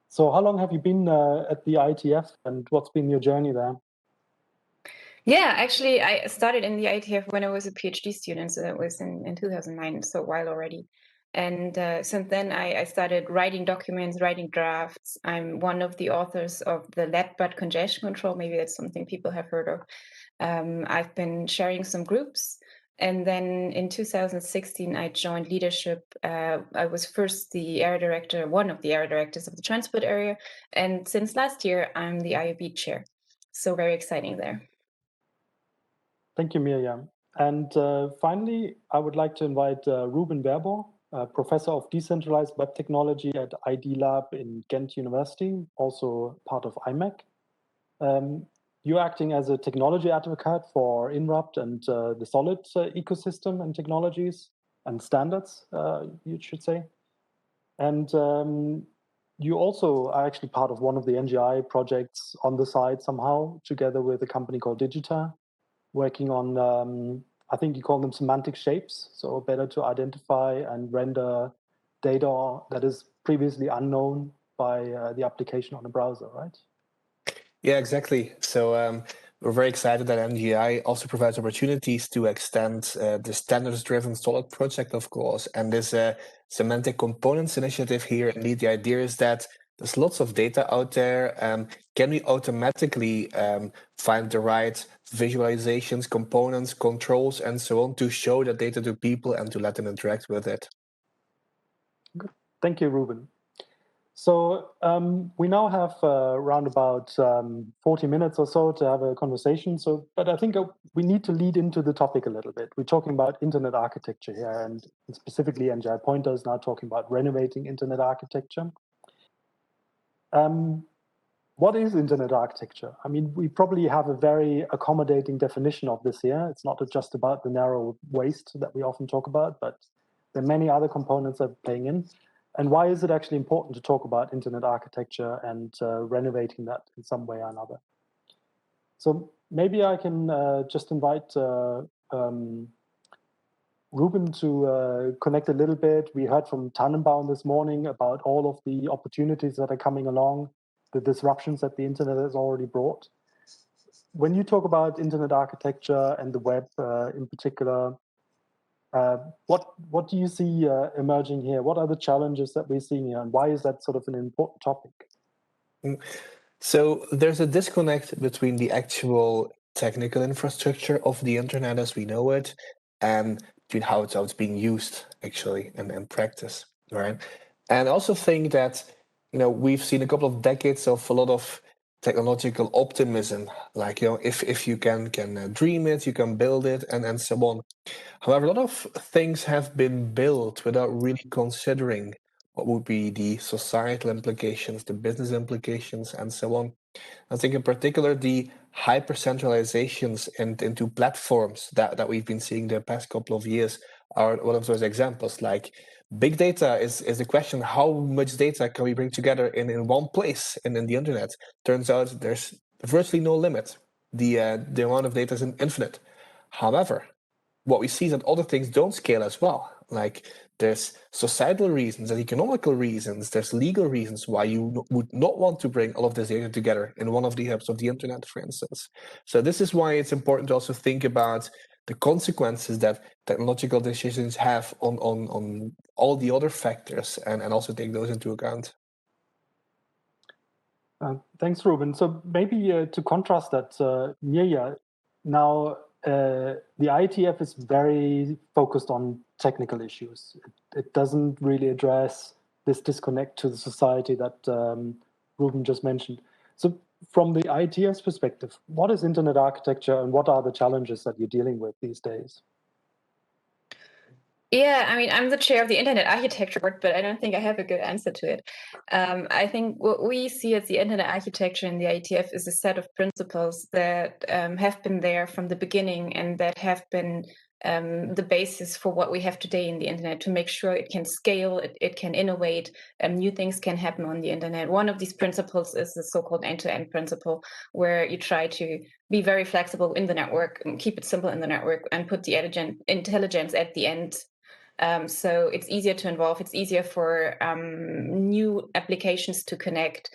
so how long have you been at the IETF, and what's been your journey there? Yeah, actually, I started in the IETF when I was a PhD student, so that was in 2009, so a while already. And since then, I started writing documents, writing drafts. I'm one of the authors of the lead-butt congestion control. Maybe that's something people have heard of. I've been sharing some groups. And then in 2016, I joined leadership. I was first the area director, one of the area directors of the transport area. And since last year, I'm the IOB chair. So very exciting there. Thank you, Miriam. And finally, I would like to invite Ruben Berbor, Professor of Decentralized Web Technology at ID Lab in Ghent University, also part of IMEC. You're acting as a technology advocate for INRUPT and the Solid ecosystem and technologies and standards, you should say. And you also are actually part of one of the NGI projects on the side somehow, together with a company called Digita, working on, I think you call them semantic shapes, so better to identify and render data that is previously unknown by the application on a browser, right? Yeah, exactly. So we're very excited that NGI also provides opportunities to extend the standards-driven Solid project, of course. And this semantic components initiative here, indeed, the idea is that there's lots of data out there. Can we automatically find the right visualizations, components, controls, and so on to show that data to people and to let them interact with it? Good. Thank you, Ruben. So we now have around about 40 minutes or so to have a conversation. But I think we need to lead into the topic a little bit. We're talking about internet architecture here, and specifically NGI Pointer is now talking about renovating internet architecture. What is internet architecture? I mean, we probably have a very accommodating definition of this here. It's not just about the narrow waist that we often talk about, but there are many other components that are playing in. And why is it actually important to talk about internet architecture and renovating that in some way or another? So maybe I can just invite Ruben to connect a little bit. We heard from Tannenbaum this morning about all of the opportunities that are coming along, the disruptions that the internet has already brought. When you talk about internet architecture and the web in particular, what do you see emerging here? What are the challenges that we're seeing here, and why is that sort of an important topic? So there's a disconnect between the actual technical infrastructure of the internet as we know it and between how it's being used actually in practice, right? And I also think that we've seen a couple of decades of a lot of technological optimism, like if you can dream it, you can build it, and so on. However, a lot of things have been built without really considering what would be the societal implications, the business implications, and so on. I think in particular the hyper-centralizations into platforms that we've been seeing the past couple of years are one of those examples. Like big data is the question, how much data can we bring together in one place in the internet? Turns out there's virtually no limit. The amount of data is infinite. However, what we see is that other things don't scale as well. Like there's societal reasons, there's economical reasons, there's legal reasons why you would not want to bring all of this data together in one of the hubs of the internet, for instance. So this is why it's important to also think about the consequences that technological decisions have on all the other factors and also take those into account. Thanks, Ruben. So maybe to contrast that, Miya, now the IETF is very focused on technical issues. It doesn't really address this disconnect to the society that Ruben just mentioned. So from the IETF's perspective, what is internet architecture and what are the challenges that you're dealing with these days? Yeah, I mean, I'm the chair of the Internet Architecture Board, but I don't think I have a good answer to it. I think what we see as the Internet architecture in the IETF is a set of principles that have been there from the beginning and that have been the basis for what we have today in the Internet to make sure it can scale, it can innovate, new things can happen on the Internet. One of these principles is the so-called end-to-end principle, where you try to be very flexible in the network, and keep it simple in the network, and put the intelligence at the end. So it's easier to involve, it's easier for new applications to connect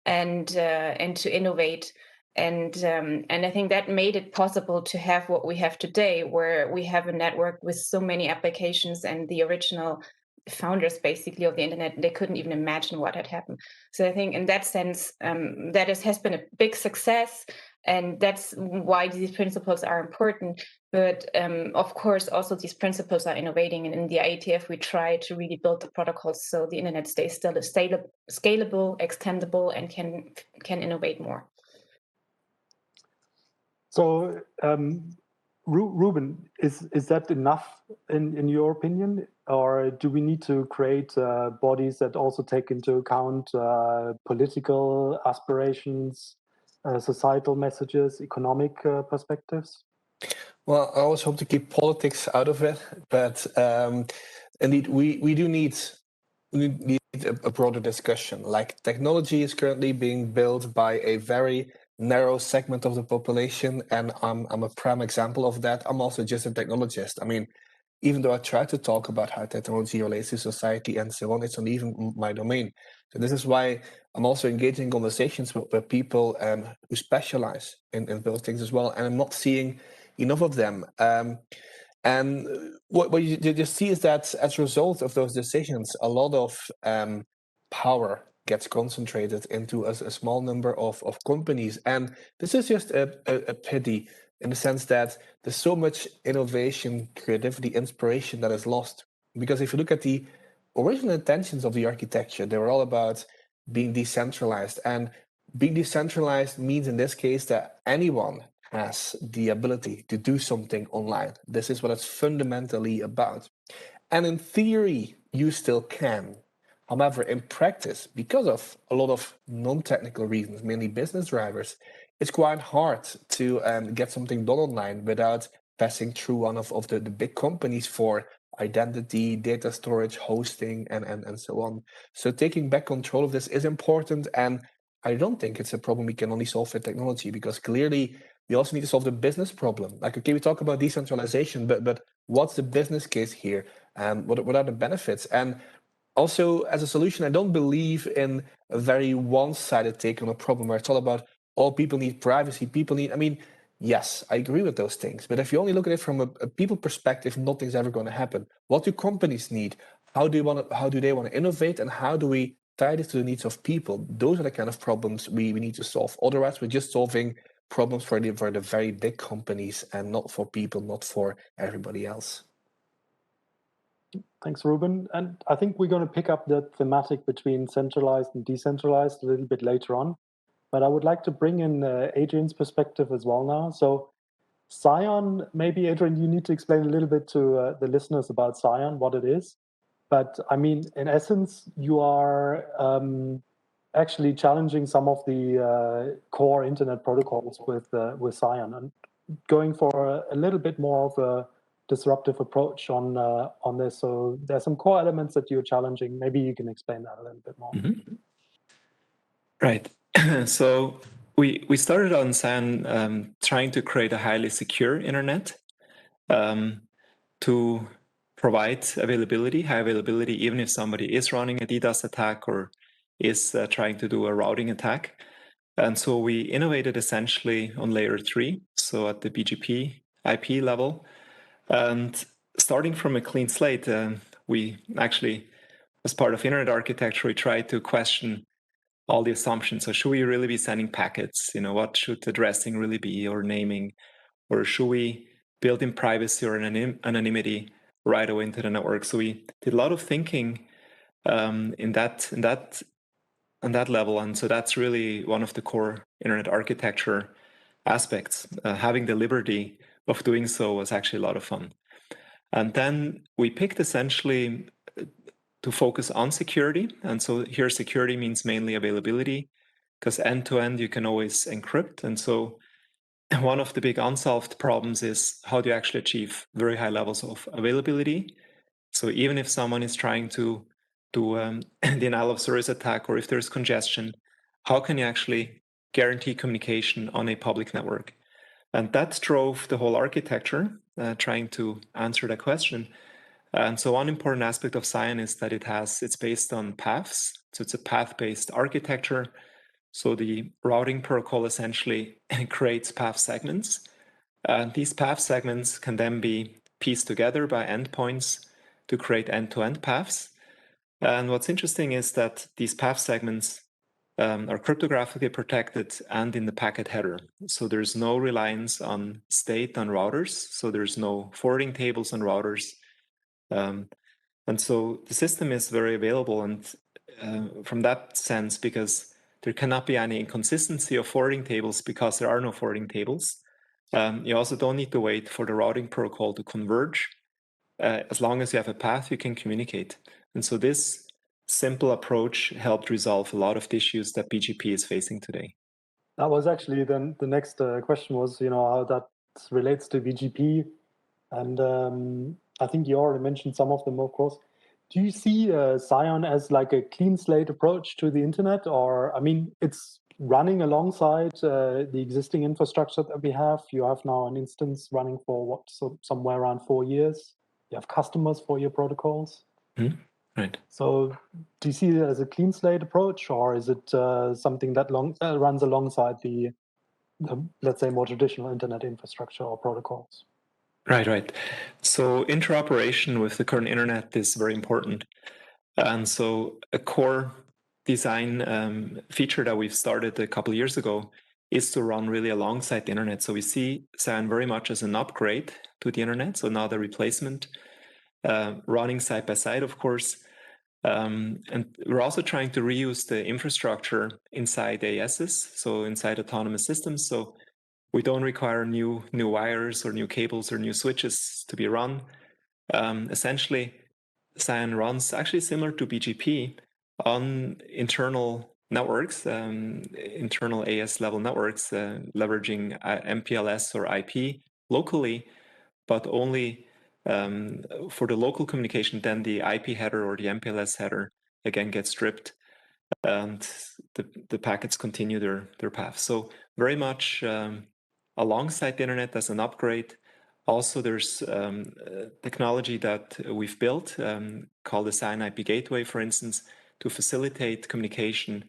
and to innovate. And I think that made it possible to have what we have today, where we have a network with so many applications, and the original founders basically of the internet. They couldn't even imagine what had happened. So I think in that sense, that has been a big success. And that's why these principles are important. But of course, also these principles are innovating. And in the IETF, we try to really build the protocols so the internet stays still scalable, extendable, and can innovate more. So, Ruben, is that enough in your opinion? Or do we need to create bodies that also take into account political aspirations, societal messages, economic perspectives? Well, I always hope to keep politics out of it, but indeed, we do need a broader discussion. Like, technology is currently being built by a very narrow segment of the population, and I'm a prime example of that. I'm also just a technologist. I mean, even though I try to talk about how technology relates to society and so on, it's not even my domain. So this is why I'm also engaging in conversations with people who specialize in those things as well, and I'm not seeing enough of them. And what you just see is that as a result of those decisions, a lot of power gets concentrated into a small number of companies. And this is just a pity in the sense that there's so much innovation, creativity, inspiration that is lost. Because if you look at the original intentions of the architecture, they were all about being decentralized. And being decentralized means in this case that anyone has the ability to do something online. This is what it's fundamentally about. And in theory, you still can. However, in practice, because of a lot of non-technical reasons, mainly business drivers, it's quite hard to get something done online without passing through one of the big companies for identity, data storage, hosting, and so on. So taking back control of this is important, and I don't think it's a problem we can only solve with technology, because clearly we also need to solve the business problem. Like, okay, we talk about decentralization, but what's the business case here? What are the benefits? And also, as a solution, I don't believe in a very one-sided take on a problem where it's all about all people need privacy, people need. I mean, yes, I agree with those things. But if you only look at it from a people perspective, nothing's ever going to happen. What do companies need? How do they want to innovate? And how do we tie this to the needs of people? Those are the kind of problems we need to solve. Otherwise, we're just solving problems for the very big companies and not for people, not for everybody else. Thanks, Ruben. And I think we're going to pick up the thematic between centralized and decentralized a little bit later on. But I would like to bring in Adrian's perspective as well now. So Scion, maybe Adrian, you need to explain a little bit to the listeners about Scion, what it is. But I mean, in essence, you are actually challenging some of the core internet protocols with Scion and going for a little bit more of a disruptive approach on this. So there's some core elements that you're challenging. Maybe you can explain that a little bit more. Mm-hmm. Right. So we started on Scion trying to create a highly secure internet to provide high availability, even if somebody is running a DDoS attack or is trying to do a routing attack. And so we innovated essentially on layer 3, so at the BGP IP level. And starting from a clean slate, we actually, as part of internet architecture, we tried to question all the assumptions. So should we really be sending packets? What should addressing really be, or naming? Or should we build in privacy or anonymity right away into the network? So we did a lot of thinking on that level. And so that's really one of the core internet architecture aspects. Having the liberty of doing so was actually a lot of fun. And then we picked essentially to focus on security. And so here security means mainly availability, because end-to-end you can always encrypt. And so one of the big unsolved problems is how do you actually achieve very high levels of availability? So even if someone is trying to do the denial of service attack, or if there's congestion, how can you actually guarantee communication on a public network? And that drove the whole architecture, trying to answer that question. And so one important aspect of Scion is that it's based on paths. So it's a path-based architecture. So the routing protocol essentially creates path segments. These path segments can then be pieced together by endpoints to create end-to-end paths. And what's interesting is that these path segments are cryptographically protected and in the packet header. So there's no reliance on state on routers. So there's no forwarding tables on routers. And so the system is very available, and from that sense, because there cannot be any inconsistency of forwarding tables because there are no forwarding tables. You also don't need to wait for the routing protocol to converge. As long as you have a path, you can communicate. And so this simple approach helped resolve a lot of the issues that BGP is facing today. That was actually then the next question was, how that relates to BGP. And I think you already mentioned some of them, of course. Do you see Scion as like a clean slate approach to the internet? Or, I mean, it's running alongside the existing infrastructure that we have. You have now an instance running for somewhere around 4 years. You have customers for your protocols. Mm-hmm. Right. So do you see it as a clean slate approach, or is it something that runs alongside the, let's say, more traditional internet infrastructure or protocols? Right. So interoperation with the current internet is very important. And so a core design feature that we've started a couple of years ago is to run really alongside the internet. So we see Scion very much as an upgrade to the internet, so not a replacement, running side by side, of course. And we're also trying to reuse the infrastructure inside ASs, so inside autonomous systems. So we don't require new wires or new cables or new switches to be run. Essentially, Scion runs actually similar to BGP on internal networks, internal AS level networks, leveraging MPLS or IP locally, but only for the local communication. Then the IP header or the MPLS header again gets stripped, and the packets continue their path. So very much alongside the internet as an upgrade. Also, there's technology that we've built called the Scion IP Gateway, for instance, to facilitate communication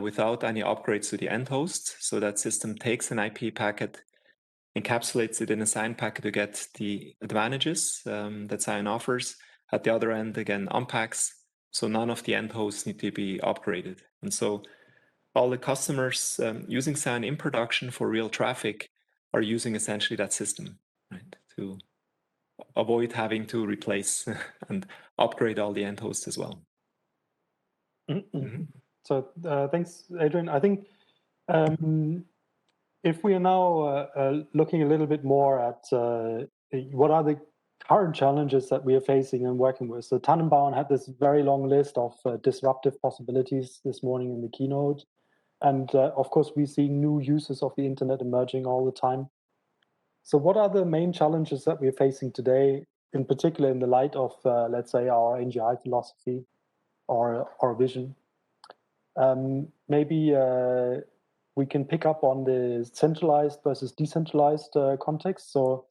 without any upgrades to the end host. So that system takes an IP packet, encapsulates it in a Scion packet to get the advantages that Scion offers. At the other end, again, unpacks. So none of the end hosts need to be upgraded. And so all the customers using Scion in production for real traffic are using essentially that system, right, to avoid having to replace and upgrade all the end hosts as well. Mm-hmm. So thanks, Adrian. I think if we are now looking a little bit more at what are the current challenges that we are facing and working with. So Tannenbaum had this very long list of disruptive possibilities this morning in the keynote. And of course, we're seeing new uses of the internet emerging all the time. So what are the main challenges that we're facing today, in particular in the light of, let's say, our NGI philosophy or our vision? Maybe we can pick up on the centralized versus decentralized context. So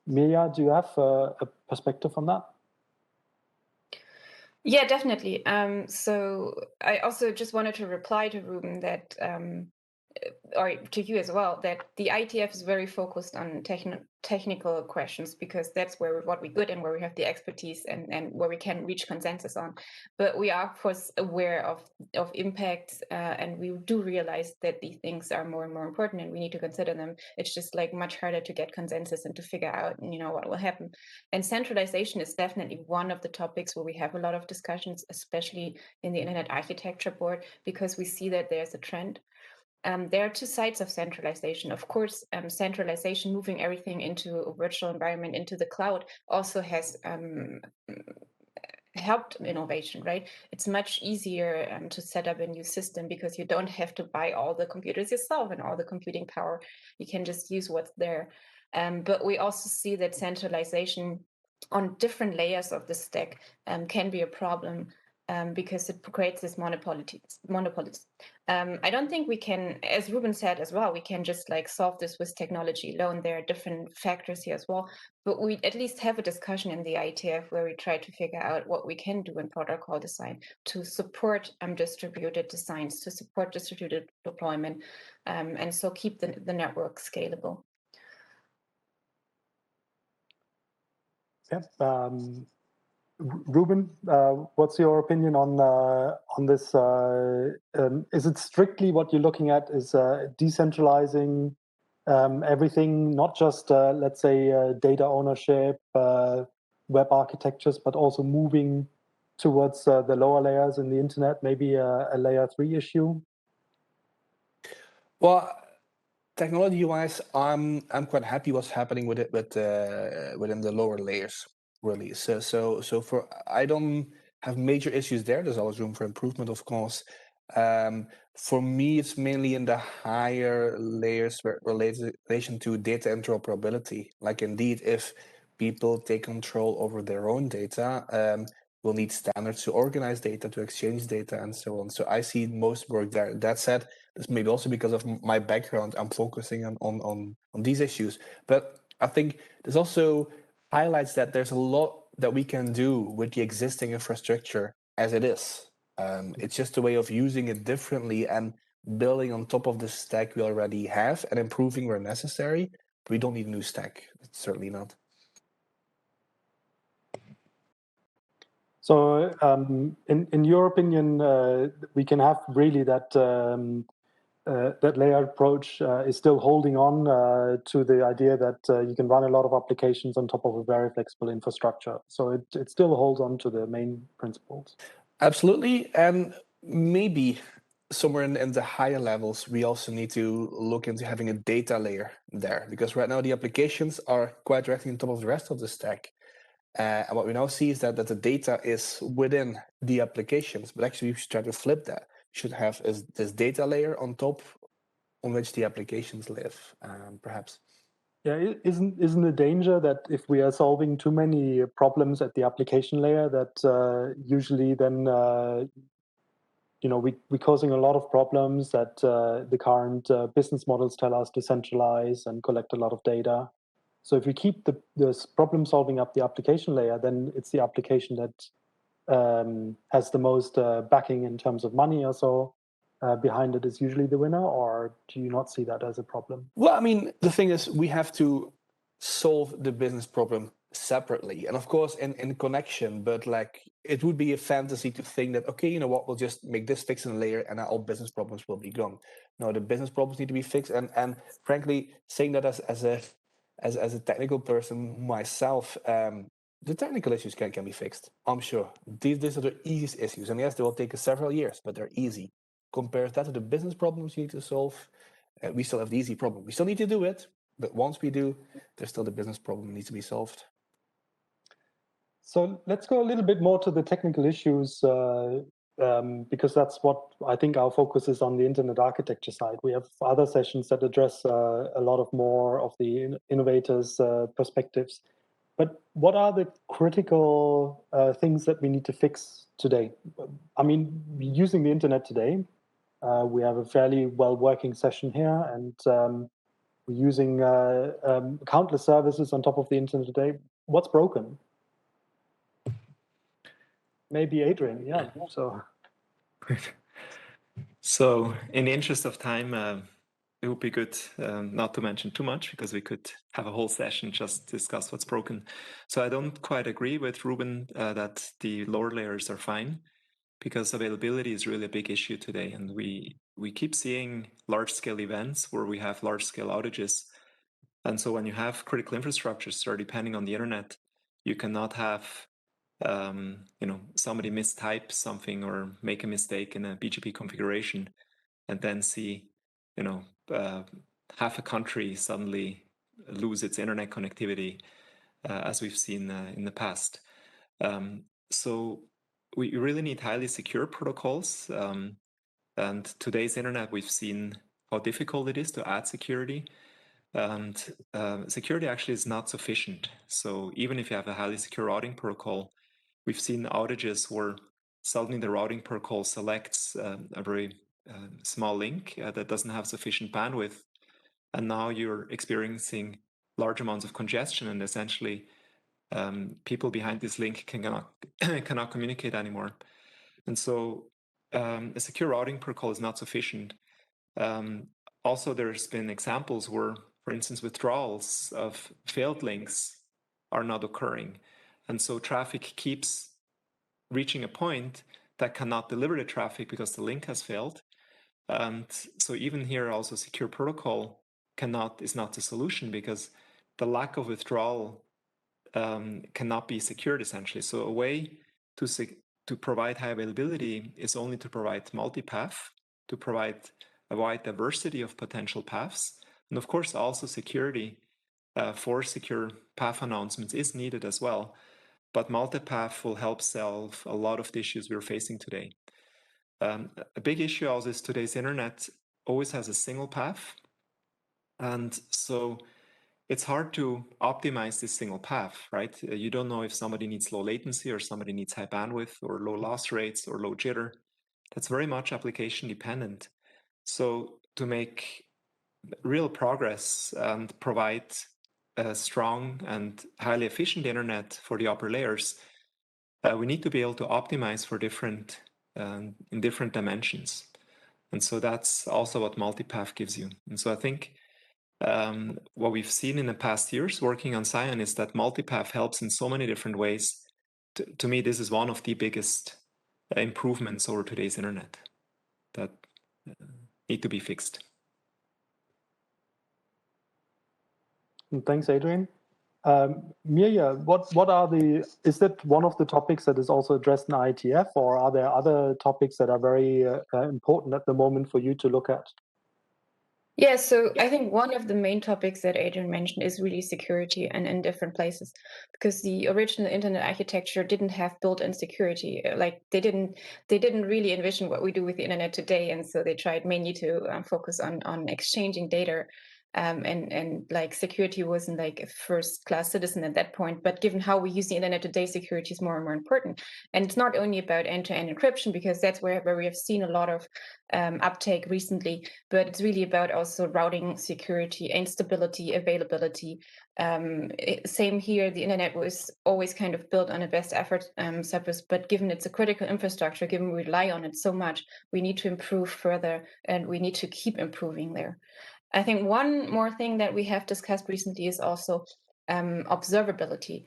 Miya, do you have a perspective on that? Yeah, definitely. So I also just wanted to reply to Ruben that, or to you as well, that the IETF is very focused on technical questions because that's what we're good and where we have the expertise and where we can reach consensus on. But we are, of course, aware of impacts, and we do realize that these things are more and more important and we need to consider them. It's just like much harder to get consensus and to figure out, what will happen. And centralization is definitely one of the topics where we have a lot of discussions, especially in the Internet Architecture Board, because we see that there's a trend. There are two sides of centralization. Of course, centralization, moving everything into a virtual environment, into the cloud, also has helped innovation, right? It's much easier to set up a new system because you don't have to buy all the computers yourself and all the computing power. You can just use what's there. But we also see that centralization on different layers of the stack can be a problem. Because it creates this monopolies. I don't think we can, as Ruben said as well, we can just solve this with technology alone. There are different factors here as well, but we at least have a discussion in the IETF where we try to figure out what we can do in protocol design to support distributed designs, to support distributed deployment, and so keep the network scalable. Yeah. Ruben, what's your opinion on this? Is it strictly what you're looking at is decentralizing everything, not just let's say data ownership, web architectures, but also moving towards the lower layers in the internet, maybe a layer 3 issue? Well, technology-wise, I'm quite happy what's happening with it, within the lower layers, really. So for I don't have major issues there. There's always room for improvement, of course. For me, it's mainly in the higher layers relation to data interoperability. Like indeed, if people take control over their own data, we'll need standards to organize data, to exchange data, and so on. So I see most work there. That said, this maybe also because of my background, I'm focusing on these issues. But I think this also highlights that there's a lot that we can do with the existing infrastructure as it is. It's just a way of using it differently and building on top of the stack we already have and improving where necessary. But we don't need a new stack. It's certainly not. So, in your opinion, we can have really that that layer approach is still holding on to the idea that you can run a lot of applications on top of a very flexible infrastructure. So it still holds on to the main principles. Absolutely, and maybe somewhere in the higher levels, we also need to look into having a data layer there, because right now the applications are quite directly on top of the rest of the stack. And what we now see is that the data is within the applications, but actually we should try to flip that. We should have this data layer on top on which the applications live, perhaps. Yeah, isn't the danger that if we are solving too many problems at the application layer, that usually then you know we're causing a lot of problems that the current business models tell us to centralize and collect a lot of data. So if we keep the problem solving up the application layer, then it's the application that has the most backing in terms of money or so behind it is usually the winner, or do you not see that as a problem? Well, I mean, the thing is, we have to solve the business problem separately, and of course in connection, but like it would be a fantasy to think that, okay, you know what, we'll just make this fix in a layer and all business problems will be gone. No, the business problems need to be fixed, and frankly, saying that as a technical person myself, the technical issues can be fixed, I'm sure. These are the easiest issues, and yes, they will take us several years, but they're easy. Compare that to the business problems you need to solve. We still have the easy problem. We still need to do it, but once we do, there's still the business problem that needs to be solved. So let's go a little bit more to the technical issues, because that's what I think our focus is on the internet architecture side. We have other sessions that address a lot of more of the innovators' perspectives. But what are the critical things that we need to fix today? I mean, using the internet today, we have a fairly well-working session here, and we're using countless services on top of the internet today. What's broken? Maybe Adrian, yeah. So in the interest of time, it would be good not to mention too much, because we could have a whole session just discuss what's broken. So I don't quite agree with Ruben that the lower layers are fine, because availability is really a big issue today. And we keep seeing large-scale events where we have large-scale outages. And so when you have critical infrastructures that are depending on the internet, you cannot have somebody mistype something or make a mistake in a BGP configuration and then see, half a country suddenly lose its internet connectivity, as we've seen in the past. So we really need highly secure protocols. And today's internet, we've seen how difficult it is to add security. And security actually is not sufficient. So even if you have a highly secure routing protocol, we've seen outages where suddenly the routing protocol selects a very small link that doesn't have sufficient bandwidth. And now you're experiencing large amounts of congestion, and essentially people behind this link cannot communicate anymore. And so a secure routing protocol is not sufficient. Also, there's been examples where, for instance, withdrawals of failed links are not occurring. And so traffic keeps reaching a point that cannot deliver the traffic because the link has failed. And so even here also secure protocol is not the solution, because the lack of withdrawal cannot be secured essentially. So a way to provide high availability is only to provide multipath, to provide a wide diversity of potential paths. And of course also security for secure path announcements is needed as well. But multipath will help solve a lot of the issues we're facing today. A big issue also is today's internet always has a single path. And so it's hard to optimize this single path, right? You don't know if somebody needs low latency or somebody needs high bandwidth or low loss rates or low jitter. That's very much application dependent. So to make real progress and provide a strong and highly efficient internet for the upper layers, we need to be able to optimize for in different dimensions. And so that's also what multipath gives you. And so I think what we've seen in the past years working on Cyan is that multipath helps in so many different ways. To me, this is one of the biggest improvements over today's internet that need to be fixed. Thanks, Adrian. Miya, is that one of the topics that is also addressed in IETF, or are there other topics that are very important at the moment for you to look at? Yeah, so I think one of the main topics that Adrian mentioned is really security and in different places, because the original internet architecture didn't have built-in security. Like they didn't really envision what we do with the internet today, and so they tried mainly to focus on exchanging data. And like security wasn't like a first-class citizen at that point, but given how we use the internet today, security is more and more important. And it's not only about end-to-end encryption, because that's where we have seen a lot of uptake recently, but it's really about also routing security and stability, availability. Same here, the internet was always kind of built on a best effort service, but given it's a critical infrastructure, given we rely on it so much, we need to improve further, and we need to keep improving there. I think one more thing that we have discussed recently is also observability.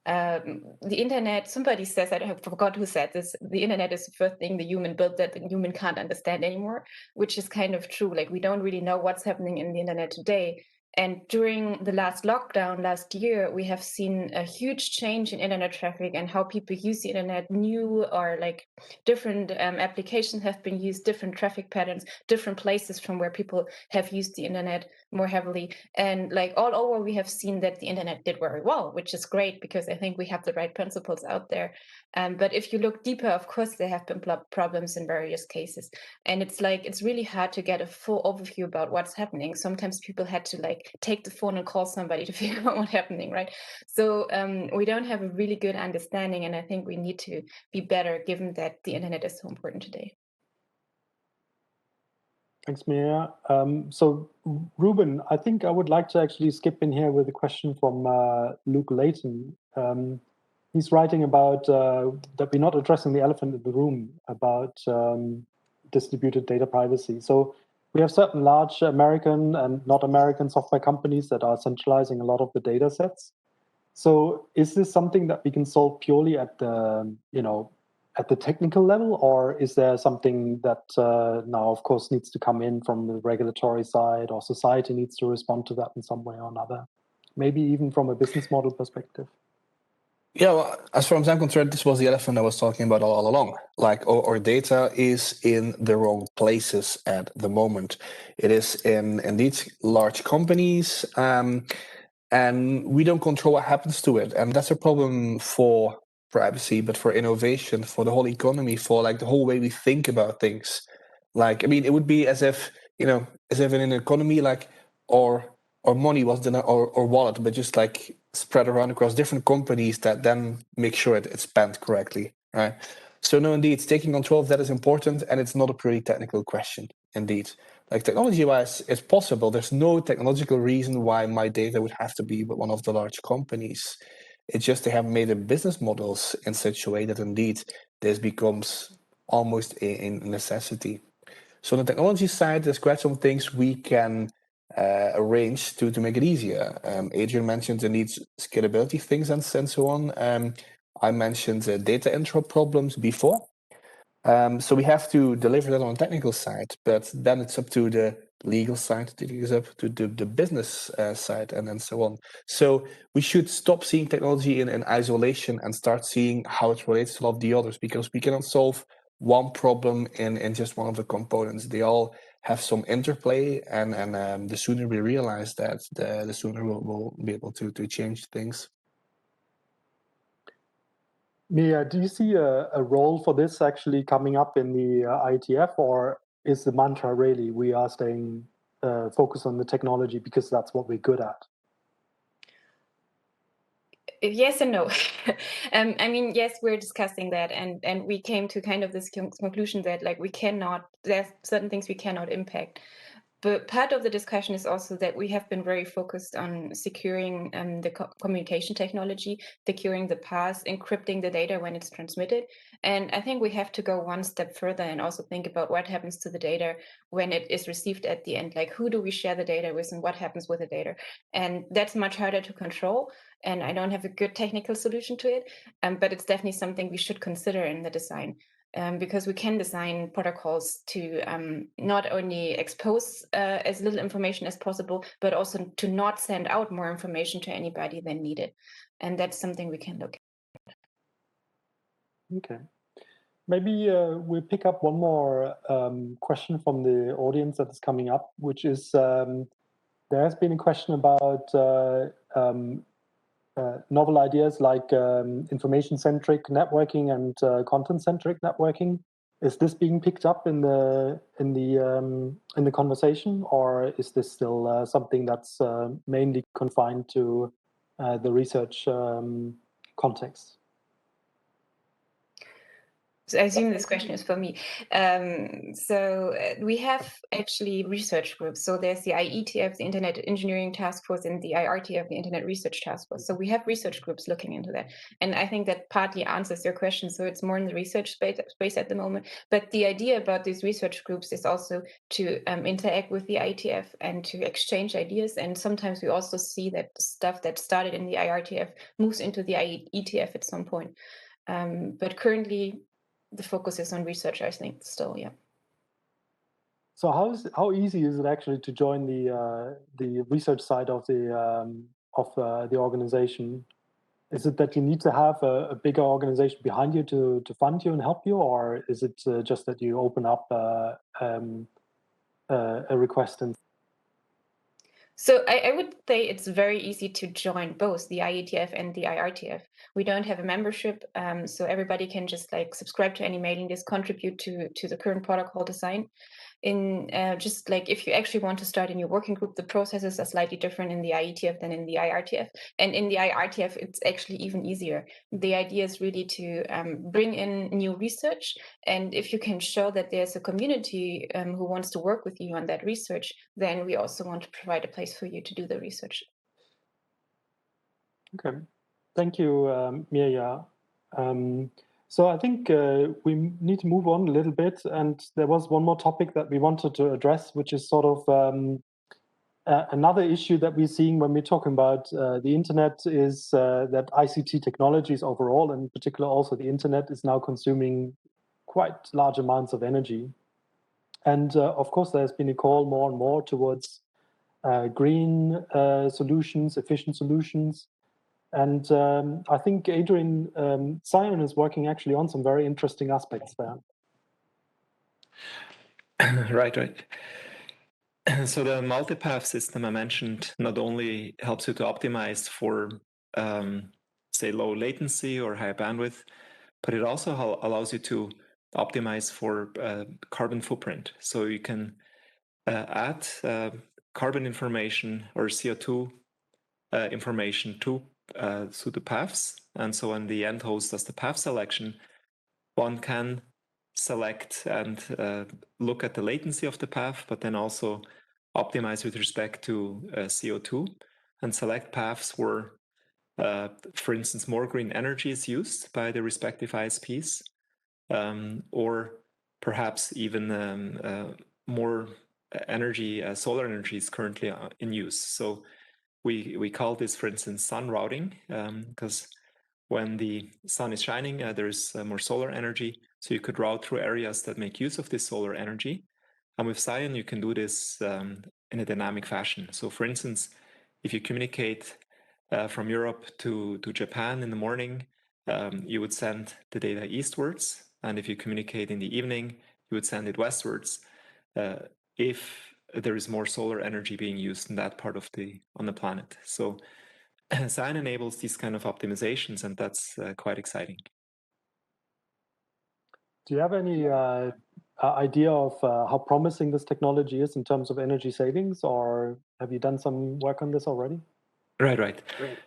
The internet, somebody says, I forgot who said this, the internet is the first thing the human built that the human can't understand anymore, which is kind of true. Like we don't really know what's happening in the internet today. And during the last lockdown last year, we have seen a huge change in internet traffic and how people use the internet. New or like different applications have been used, different traffic patterns, different places from where people have used the internet more heavily. And like all over, we have seen that the internet did very well, which is great because I think we have the right principles out there. But if you look deeper, of course, there have been problems in various cases. And it's really hard to get a full overview about what's happening. Sometimes people had to like take the phone and call somebody to figure out what's happening, right? So we don't have a really good understanding, and I think we need to be better given that the internet is so important today. Thanks, Miya. So Ruben, I think I would like to actually skip in here with a question from Luke Layton. He's writing about that we're not addressing the elephant in the room about distributed data privacy. So we have certain large American and not American software companies that are centralizing a lot of the data sets. So is this something that we can solve purely at the, at the technical level, or is there something that now, of course, needs to come in from the regulatory side, or society needs to respond to that in some way or another? Maybe even from a business model perspective. Yeah, well, as far as I'm concerned, this was the elephant I was talking about all along. Like our data is in the wrong places at the moment. It is in indeed large companies, and we don't control what happens to it. And that's a problem for privacy, but for innovation, for the whole economy, for like the whole way we think about things. Like, I mean, it would be as if, as if in an economy, like our money was our wallet, but just like spread around across different companies that then make sure it's spent correctly, right? So no, indeed, taking control of that is important, and it's not a purely technical question, indeed. Like technology-wise, it's possible. There's no technological reason why my data would have to be with one of the large companies. It's just they have made the business models in such a way that indeed this becomes almost a necessity. So on the technology side, there's quite some things we can arrange to make it easier. Adrian mentioned the needs scalability things and so on. I mentioned data intro problems before. So we have to deliver that on the technical side, but then it's up to the legal side, it's up to the business side, and then so on. So we should stop seeing technology in isolation and start seeing how it relates to all of the others, because we cannot solve one problem in just one of the components. They all have some interplay, and the sooner we realize that, the sooner we'll be able to change things. Miya, do you see a role for this actually coming up in the IETF, or is the mantra really we are staying focused on the technology because that's what we're good at? Yes and no. I mean, yes, we're discussing that, and we came to kind of this conclusion that like there's certain things we cannot impact. But part of the discussion is also that we have been very focused on securing the communication technology, securing the path, encrypting the data when it's transmitted. And I think we have to go one step further and also think about what happens to the data when it is received at the end. Like, who do we share the data with and what happens with the data? And that's much harder to control. And I don't have a good technical solution to it, but it's definitely something we should consider in the design. Because we can design protocols to not only expose as little information as possible, but also to not send out more information to anybody than needed. And that's something we can look at. Okay. Maybe we'll pick up one more question from the audience that is coming up, which is there has been a question about novel ideas like information-centric networking and content-centric networking. Is this being picked up in the conversation, or is this still something that's mainly confined to the research context? So I assume this question is for me. We have actually research groups. So there's the IETF, the Internet Engineering Task Force, and the IRTF, the Internet Research Task Force. So we have research groups looking into that. And I think that partly answers your question. So it's more in the research space at the moment. But the idea about these research groups is also to interact with the IETF and to exchange ideas. And sometimes we also see that stuff that started in the IRTF moves into the IETF at some point. But currently, the focus is on research, I think, still, yeah. So how easy is it actually to join the research side of the organization? Is it that you need to have a bigger organization behind you to fund you and help you, or is it just that you open up a request and? So I would say it's very easy to join both the IETF and the IRTF. We don't have a membership, so everybody can just like subscribe to any mailing list, contribute to the current protocol design. Just like if you actually want to start a new working group, the processes are slightly different in the IETF than in the IRTF. And in the IRTF, it's actually even easier. The idea is really to bring in new research. And if you can show that there's a community who wants to work with you on that research, then we also want to provide a place for you to do the research. Okay. Thank you, Miya. So I think we need to move on a little bit, and there was one more topic that we wanted to address, which is sort of another issue that we're seeing when we're talking about the internet is that ICT technologies overall, and in particular also the internet, is now consuming quite large amounts of energy. And of course, there's been a call more and more towards green solutions, efficient solutions. And I think Adrian Sion is working actually on some very interesting aspects there. Right. So the multipath system I mentioned not only helps you to optimize for, say, low latency or high bandwidth, but it also allows you to optimize for carbon footprint. So you can add carbon information or CO2 information to the paths. And so when the end host does the path selection, one can select and look at the latency of the path, but then also optimize with respect to CO2 and select paths where, for instance, more green energy is used by the respective ISPs, or perhaps even more energy, solar energy is currently in use. So we call this, for instance, sun routing, because when the sun is shining, there is more solar energy. So you could route through areas that make use of this solar energy. And with Cyan, you can do this in a dynamic fashion. So for instance, if you communicate from Europe to Japan in the morning, you would send the data eastwards. And if you communicate in the evening, you would send it westwards if there is more solar energy being used in that part of on the planet. So Cyan enables these kind of optimizations, and that's quite exciting. Do you have any idea of how promising this technology is in terms of energy savings, or have you done some work on this already? Right.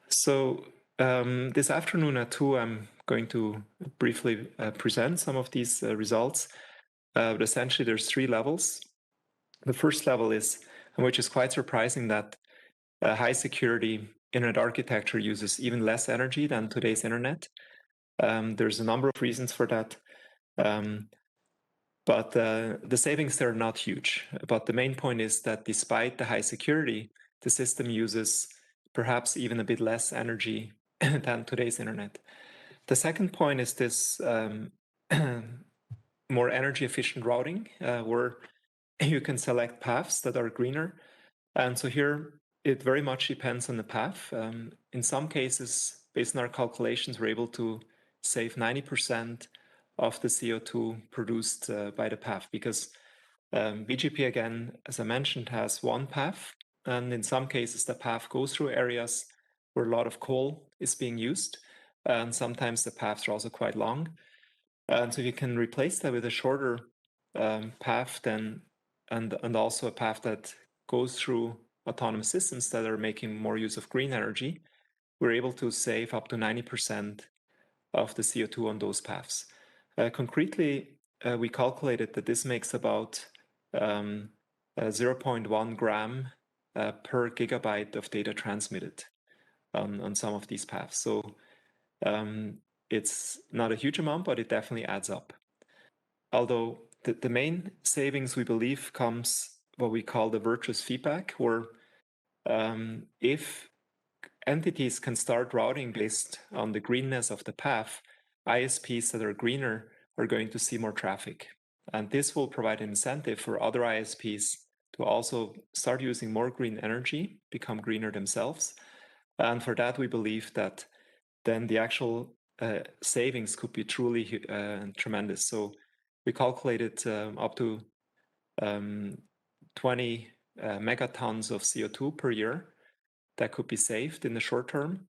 So this afternoon at 2, I'm going to briefly present some of these results. But essentially, there's 3 levels. The first level is, which is quite surprising, that high security internet architecture uses even less energy than today's internet. There's a number of reasons for that. But the savings there are not huge. But the main point is that despite the high security, the system uses perhaps even a bit less energy than today's internet. The second point is this more energy efficient routing, where you can select paths that are greener. And so here it very much depends on the path. In some cases, based on our calculations, we're able to save 90% of the CO2 produced by the path, because BGP, again, as I mentioned, has one path. And in some cases, the path goes through areas where a lot of coal is being used. And sometimes the paths are also quite long. And so you can replace that with a shorter path then, and also a path that goes through autonomous systems that are making more use of green energy. We're able to save up to 90% of the CO2 on those paths. Concretely, we calculated that this makes about 0.1 gram per gigabyte of data transmitted on some of these paths. So it's not a huge amount, but it definitely adds up. Although the main savings, we believe, comes what we call the virtuous feedback, where if entities can start routing based on the greenness of the path, ISPs that are greener are going to see more traffic. And this will provide an incentive for other ISPs to also start using more green energy, become greener themselves. And for that, we believe that then the actual savings could be truly tremendous. So we calculated up to 20 megatons of CO2 per year that could be saved in the short term.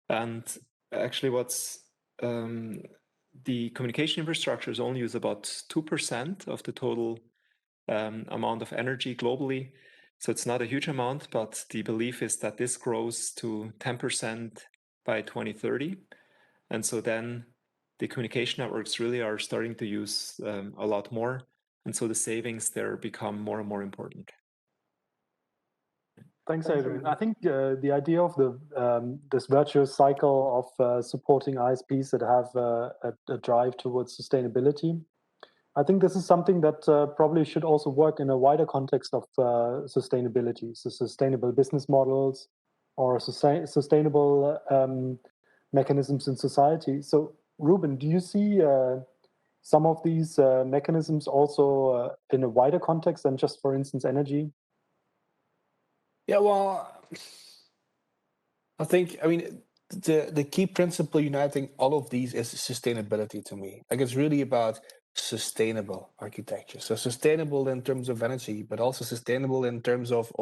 And actually what's the communication infrastructures only use about 2% of the total amount of energy globally. So it's not a huge amount, but the belief is that this grows to 10% by 2030. And so then the communication networks really are starting to use a lot more. And so the savings there become more and more important. Thanks, Adrian. I think the idea of this virtuous cycle of supporting ISPs that have a drive towards sustainability, I think this is something that probably should also work in a wider context of sustainability, so sustainable business models or sustainable mechanisms in society. So, Ruben, do you see some of these mechanisms also in a wider context than just, for instance, energy? Yeah, well, I mean, the key principle uniting all of these is sustainability to me. Like, it's really about sustainable architecture. So sustainable in terms of energy, but also sustainable in terms of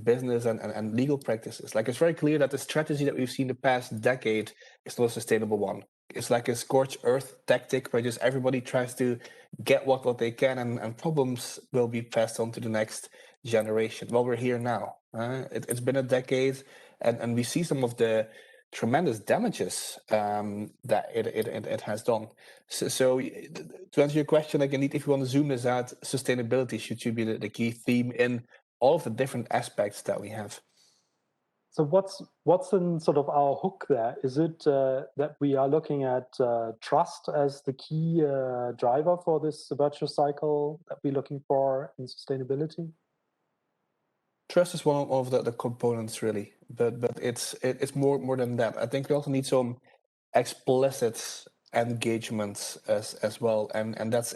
business and legal practices. Like, it's very clear that the strategy that we've seen the past decade is not a sustainable one. It's like a scorched earth tactic where just everybody tries to get what they can, and problems will be passed on to the next generation. Well, we're here now. It's been a decade, and we see some of the tremendous damages that it has done. So to answer your question, like, indeed, if you want to zoom this out, sustainability should be the key theme in all of the different aspects that we have. So what's in sort of our hook there? Is it that we are looking at trust as the key driver for this virtuous cycle that we're looking for in sustainability? Trust is one of the components, really, but it's more than that. I think we also need some explicit engagement as well, and that's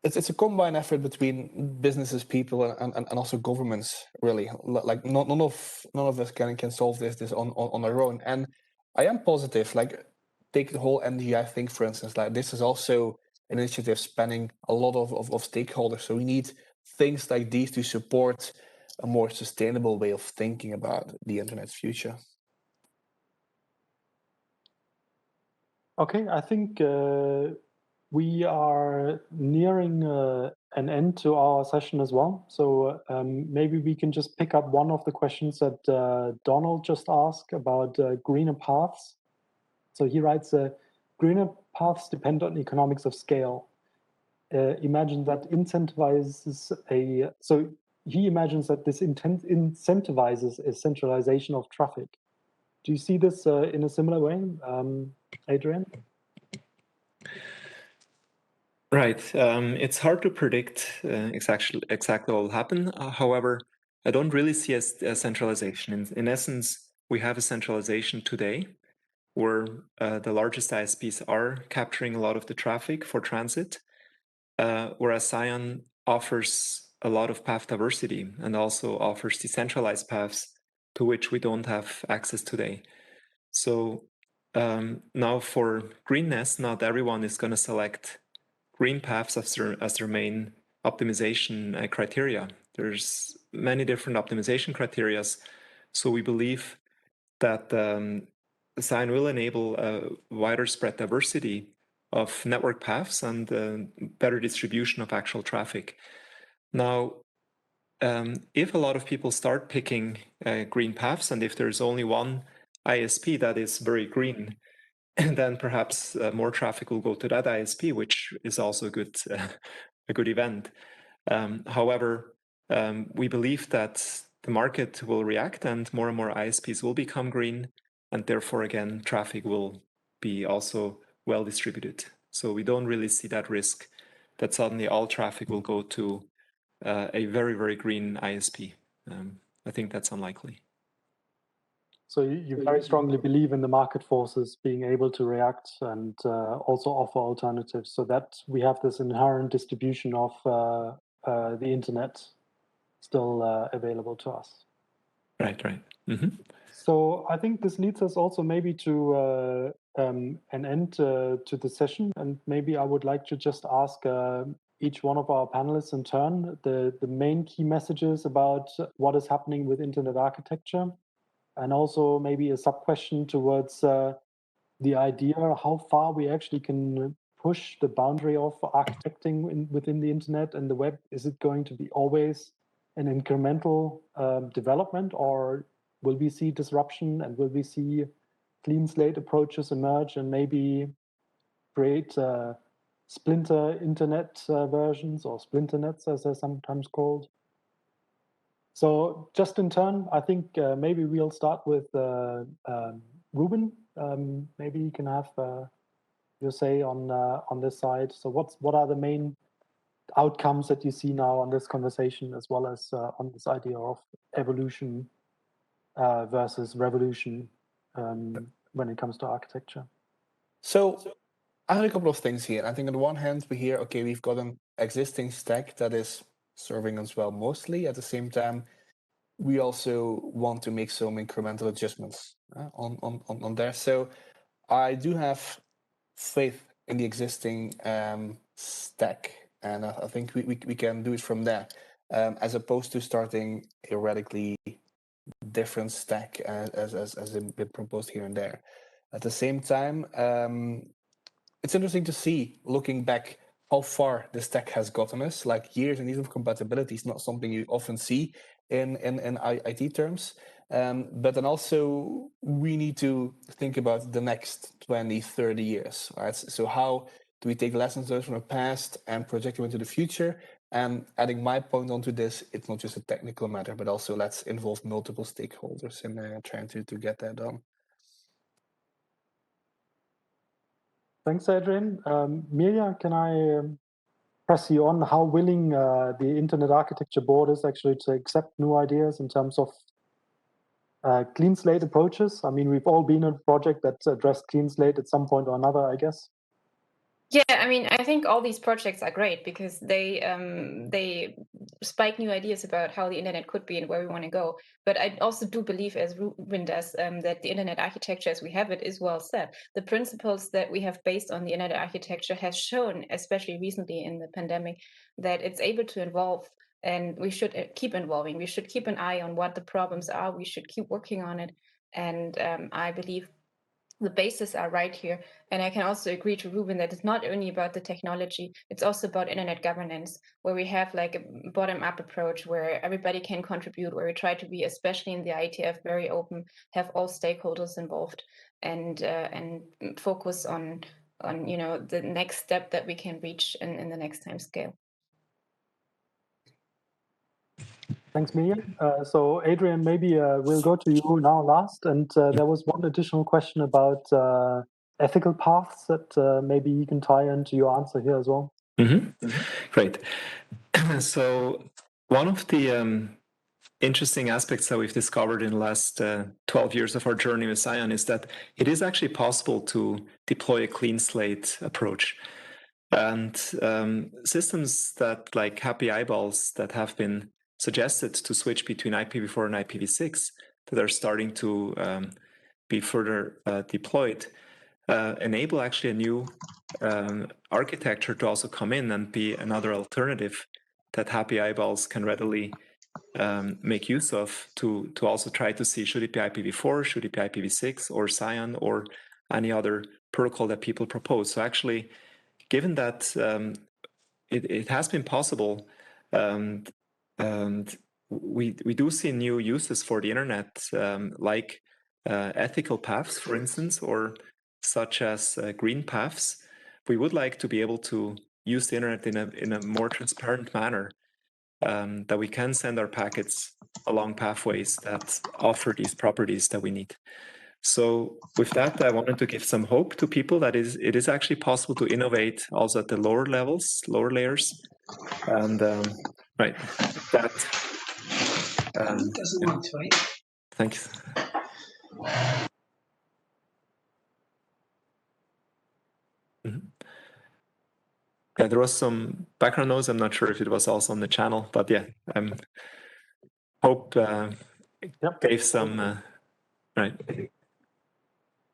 it's a combined effort between businesses, people, and also governments. Really, like none of us can solve this on our own. And I am positive. Like, take the whole NGI thing, for instance. Like, this is also an initiative spanning a lot of stakeholders. So we need things like these to support a more sustainable way of thinking about the internet's future. Okay, I think we are nearing an end to our session as well. So maybe we can just pick up one of the questions that Donald just asked about greener paths. So he writes, greener paths depend on economics of scale. Imagine that incentivizes so he imagines that this incentivizes a centralization of traffic. Do you see this in a similar way, Adrian? Right. It's hard to predict exactly what will happen. However, I don't really see a centralization. In essence, we have a centralization today where the largest ISPs are capturing a lot of the traffic for transit, whereas Scion offers a lot of path diversity and also offers decentralized paths to which we don't have access today. So now for greenness, not everyone is going to select green paths as their main optimization criteria. There's many different optimization criteria. So we believe that Scion will enable a wider spread diversity of network paths and better distribution of actual traffic. Now, if a lot of people start picking green paths, and if there's only one ISP that is very green, then perhaps more traffic will go to that ISP, which is also a good event. However, we believe that the market will react and more ISPs will become green, and therefore, again, traffic will be also well distributed. So we don't really see that risk that suddenly all traffic will go to a very, very green ISP. I think that's unlikely. So you very strongly believe in the market forces being able to react and also offer alternatives, so that we have this inherent distribution of the internet still available to us. Right. Mm-hmm. So I think this leads us also maybe to an end to the session, and maybe I would like to just ask each one of our panelists in turn the main key messages about what is happening with internet architecture. And also maybe a sub-question towards the idea how far we actually can push the boundary of architecting within the internet and the web. Is it going to be always an incremental development, or will we see disruption and will we see clean slate approaches emerge and maybe create splinter internet versions, or splinternets as they're sometimes called? So just in turn, I think maybe we'll start with Ruben. Maybe you can have your say on this side. So what are the main outcomes that you see now on this conversation, as well as on this idea of evolution versus revolution when it comes to architecture? So I had a couple of things here. I think on the one hand, we hear, okay, we've got an existing stack that is serving us well mostly. At the same time, we also want to make some incremental adjustments on there. So I do have faith in the existing stack, and I think we can do it from there, as opposed to starting a radically different stack as been proposed here and there. At the same time, it's interesting to see, looking back, how far the stack has gotten us. Like, years and years of compatibility is not something you often see in IT terms. But then also we need to think about the next 20, 30 years, right? So how do we take lessons learned from the past and project them into the future? And adding my point onto this, it's not just a technical matter, but also let's involve multiple stakeholders in trying to get that done. Thanks, Adrian. Miya, can I press you on how willing the Internet Architecture Board is actually to accept new ideas in terms of clean slate approaches? I mean, we've all been in a project that addressed clean slate at some point or another, I guess. Yeah, I mean, I think all these projects are great because they spike new ideas about how the internet could be and where we want to go. But I also do believe, as Ruben does, that the internet architecture as we have it is well set. The principles that we have based on the internet architecture has shown, especially recently in the pandemic, that it's able to evolve, and we should keep evolving. We should keep an eye on what the problems are. We should keep working on it. And I believe the bases are right here. And I can also agree to Ruben that it's not only about the technology, it's also about internet governance, where we have like a bottom-up approach where everybody can contribute, where we try to be, especially in the IETF, very open, have all stakeholders involved, and focus on the next step that we can reach in the next time scale. Thanks, Miya. So Adrian, maybe we'll go to you now last. And there was one additional question about ethical paths that maybe you can tie into your answer here as well. Great. So one of the interesting aspects that we've discovered in the last 12 years of our journey with Scion is that it is actually possible to deploy a clean slate approach. And systems that, like Happy Eyeballs, that have been suggested to switch between IPv4 and IPv6 that are starting to be further deployed enable actually a new architecture to also come in and be another alternative that Happy Eyeballs can readily make use of to also try to see, should it be IPv4, should it be IPv6 or Scion or any other protocol that people propose. So actually, given that it has been possible, and we do see new uses for the internet, like ethical paths, for instance, or such as green paths. We would like to be able to use the internet in a more transparent manner, that we can send our packets along pathways that offer these properties that we need. So with that, I wanted to give some hope to people that it is actually possible to innovate also at the lower levels, lower layers. And right, that. Doesn't want to, right? Thanks. Yeah, there was some background noise. I'm not sure if it was also on the channel, but yeah, hope gave some right.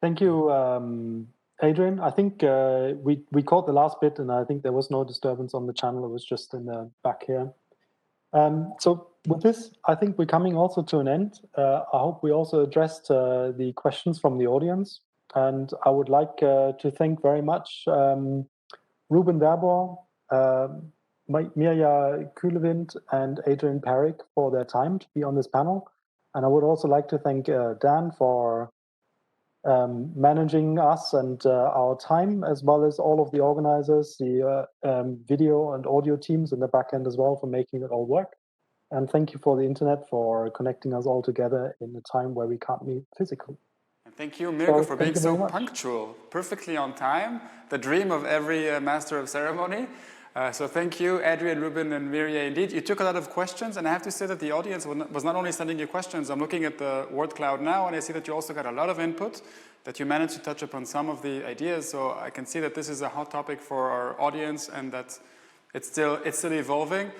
Thank you, Adrian. I think we caught the last bit, and I think there was no disturbance on the channel. It was just in the back here. So with this, I think we're coming also to an end. I hope we also addressed the questions from the audience. And I would like to thank very much Ruben Verbor, Miya Kuluwind, and Adrian Parikh for their time to be on this panel. And I would also like to thank Dan for managing us and our time, as well as all of the organizers, the video and audio teams in the back end as well for making it all work. And thank you for the internet for connecting us all together in a time where we can't meet physically. And thank you, Mirko, for being so punctual, perfectly on time, the dream of every master of ceremony. So thank you, Adrian, Ruben, and Miya. Indeed, you took a lot of questions, and I have to say that the audience was not only sending you questions. I'm looking at the word cloud now, and I see that you also got a lot of input, that you managed to touch upon some of the ideas. So I can see that this is a hot topic for our audience, and that it's still evolving.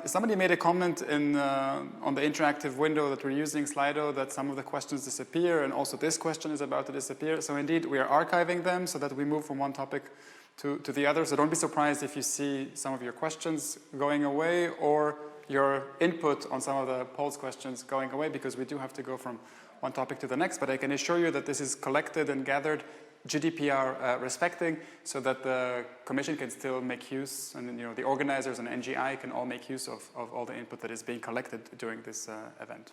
Somebody made a comment on the interactive window that we're using, Slido, that some of the questions disappear, and also this question is about to disappear. So indeed, we are archiving them so that we move from one topic to the other. So don't be surprised if you see some of your questions going away or your input on some of the polls questions going away, because we do have to go from one topic to the next. But I can assure you that this is collected and gathered, GDPR respecting, so that the Commission can still make use, and the organizers and NGI can all make use of all the input that is being collected during this event.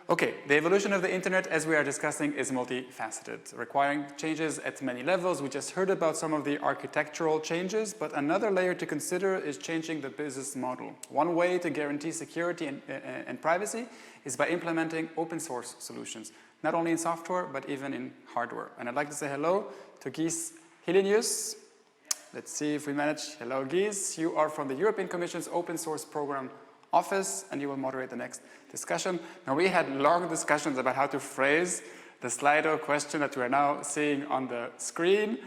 Okay, the evolution of the internet, as we are discussing, is multifaceted, requiring changes at many levels. We just heard about some of the architectural changes, but another layer to consider is changing the business model. One way to guarantee security and privacy is by implementing open source solutions, not only in software, but even in hardware. And I'd like to say hello to Gijs Hillenius. Let's see if we manage. Hello, Gijs. You are from the European Commission's Open Source Program office, and you will moderate the next discussion. Now, we had long discussions about how to phrase the Slido question that we are now seeing on the screen.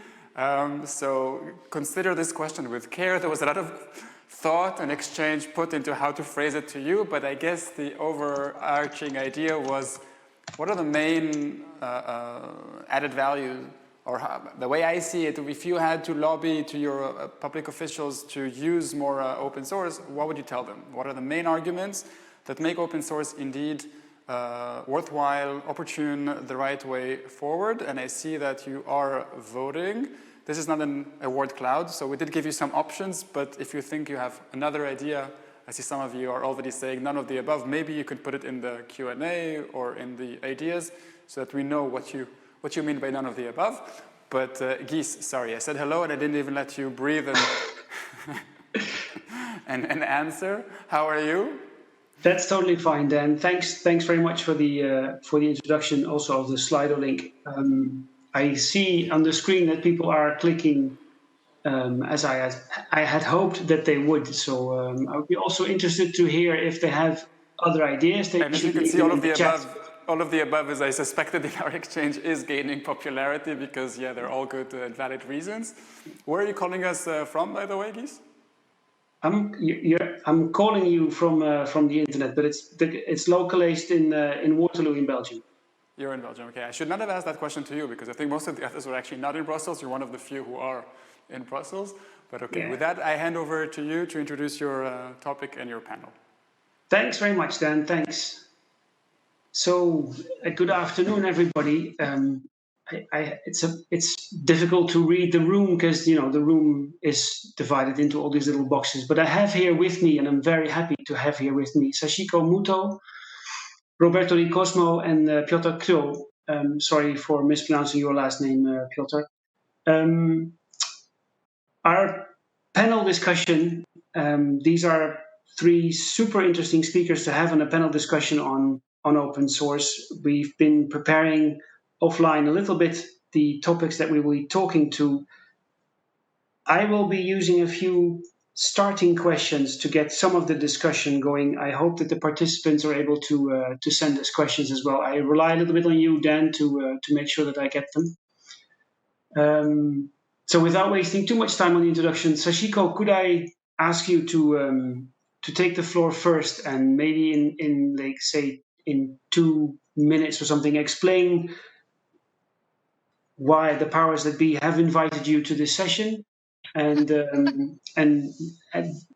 So consider this question with care. There was a lot of thought and exchange put into how to phrase it to you, but I guess the overarching idea was, what are the main added value, or the way I see it, if you had to lobby to your public officials to use more open source, what would you tell them? What are the main arguments that make open source indeed worthwhile, opportune, the right way forward? And I see that you are voting. This is not an award cloud, so we did give you some options, but if you think you have another idea, I see some of you are already saying none of the above, maybe you could put it in the Q&A or in the ideas so that we know what you mean by none of the above. But Guy, sorry, I said hello and I didn't even let you breathe and answer. How are you? That's totally fine, Dan. Thanks very much for the introduction, also of the Slido link. I see on the screen that people are clicking as I had hoped that they would. So I would be also interested to hear if they have other ideas. And as you can see, all of the above, as I suspected in our exchange, is gaining popularity because, yeah, they're all good and valid reasons. Where are you calling us from, by the way, Guy? I'm calling you from the internet, but it's localized in Waterloo in Belgium. You're in Belgium, okay. I should not have asked that question to you because I think most of the others were actually not in Brussels. You're one of the few who are in Brussels. But okay, With that, I hand over to you to introduce your topic and your panel. Thanks very much, Dan. Thanks. So, good afternoon, everybody. It's difficult to read the room because the room is divided into all these little boxes. But I have here with me, and I'm very happy to have here with me, Sachiko Muto, Roberto Di Cosmo, and Piotr Krio. Sorry for mispronouncing your last name, Piotr. Our panel discussion. These are three super interesting speakers to have on a panel discussion on open source. We've been preparing offline a little bit the topics that we will be talking to. I will be using a few starting questions to get some of the discussion going. I hope that the participants are able to send us questions as well. I rely a little bit on you, Dan, to make sure that I get them. So without wasting too much time on the introduction, Sachiko, could I ask you to take the floor first and maybe in like say in 2 minutes or something explain why the powers that be have invited you to this session, and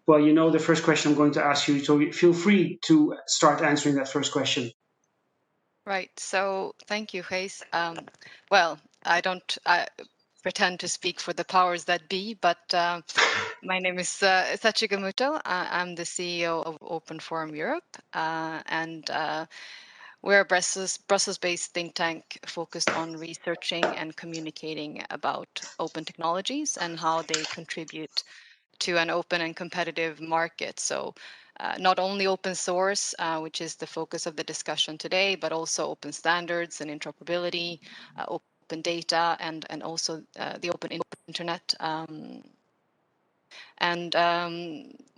well, the first question I'm going to ask you, so feel free to start answering that first question. Right. So thank you, Gijs. Well, I don't pretend to speak for the powers that be, but my name is Sachiko Muto. I'm the CEO of Open Forum Europe, and we're a Brussels-based think tank focused on researching and communicating about open technologies and how they contribute to an open and competitive market. So not only open source, which is the focus of the discussion today, but also open standards and interoperability, open data, and also the open internet.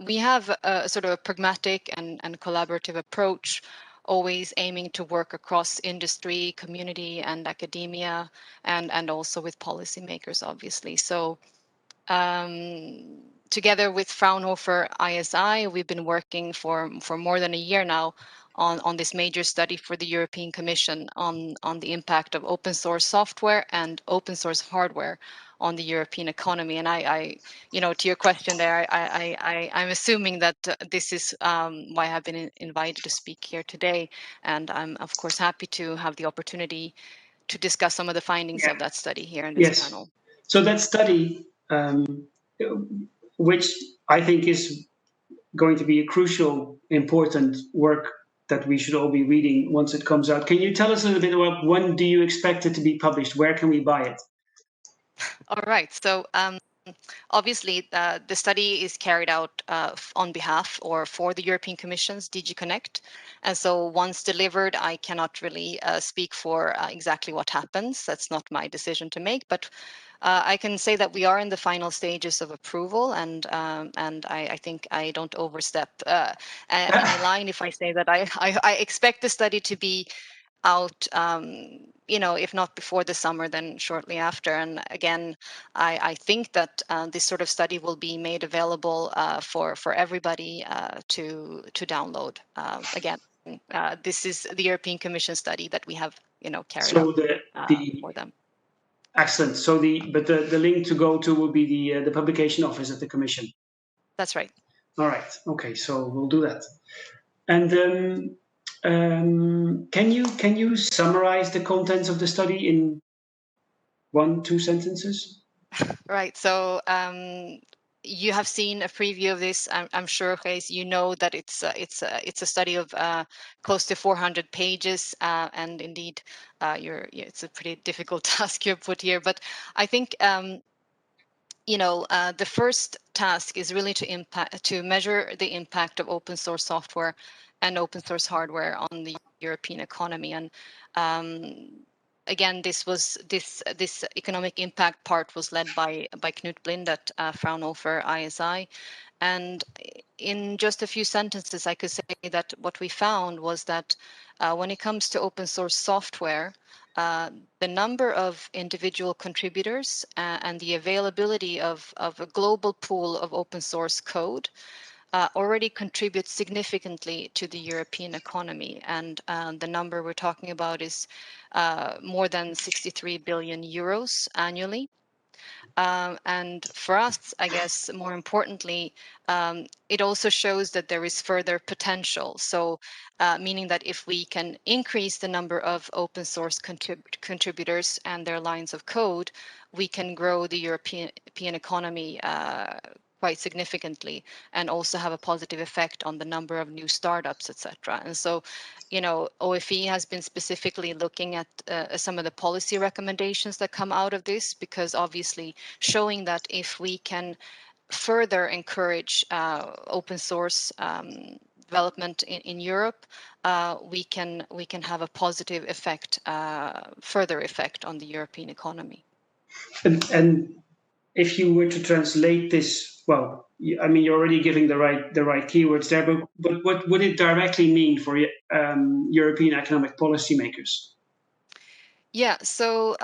We have a sort of a pragmatic and collaborative approach, always aiming to work across industry, community, and academia, and also with policymakers, obviously. So together with Fraunhofer ISI, we've been working for more than a year now on this major study for the European Commission on the impact of open source software and open source hardware on the European economy. And I to your question there, I'm assuming that this is why I have been invited to speak here today. And I'm, of course, happy to have the opportunity to discuss some of the findings of that study here in this panel. So that study, which I think is going to be a crucial, important work that we should all be reading once it comes out. Can you tell us a little bit about when do you expect it to be published? Where can we buy it? All right. So obviously, the study is carried out on behalf or for the European Commission's DG Connect. And so once delivered, I cannot really speak for exactly what happens. That's not my decision to make. But I can say that we are in the final stages of approval, and I think I don't overstep any line if I say that I expect the study to be out, if not before the summer, then shortly after. And again, I think that this sort of study will be made available for everybody to download. Again, this is the European Commission study that we have, carried out for them. Excellent. So the link to go to will be the publication office at the Commission. That's right. All right. Okay. So we'll do that. And can you summarize the contents of the study in 1-2 sentences? Right. So you have seen a preview of this. I'm sure, Gijs, you know that it's a study of close to 400 pages, and indeed, it's a pretty difficult task you're put here. But I think the first task is really to measure the impact of open source software and open source hardware on the European economy. And again, this economic impact part was led by Knut Blind at Fraunhofer ISI. And in just a few sentences, I could say that what we found was that when it comes to open source software, the number of individual contributors and the availability of a global pool of open source code already contributes significantly to the European economy. And the number we're talking about is more than 63 billion euros annually. And for us, I guess, more importantly, it also shows that there is further potential. So meaning that if we can increase the number of open source contributors and their lines of code, we can grow the European economy quite significantly, and also have a positive effect on the number of new startups, etc. And so, OFE has been specifically looking at some of the policy recommendations that come out of this, because obviously showing that if we can further encourage open source development in Europe, we can have a positive effect, further effect on the European economy. And if you were to translate this, well, I mean, you're already giving the right keywords there, but what would it directly mean for European economic policymakers? Yeah, so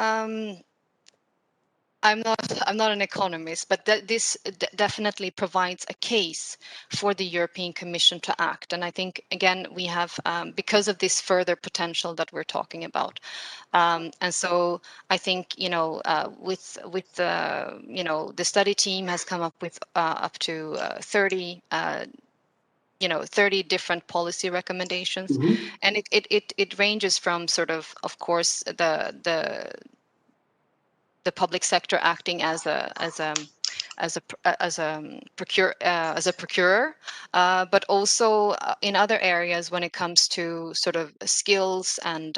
I'm not an economist, but this definitely provides a case for the European Commission to act. And I think, again, we have, because of this further potential that we're talking about. And so I think, with the study team has come up with up to 30 30 different policy recommendations. Mm-hmm. And it ranges from sort of course, the public sector acting as a procurer, but also in other areas when it comes to sort of skills and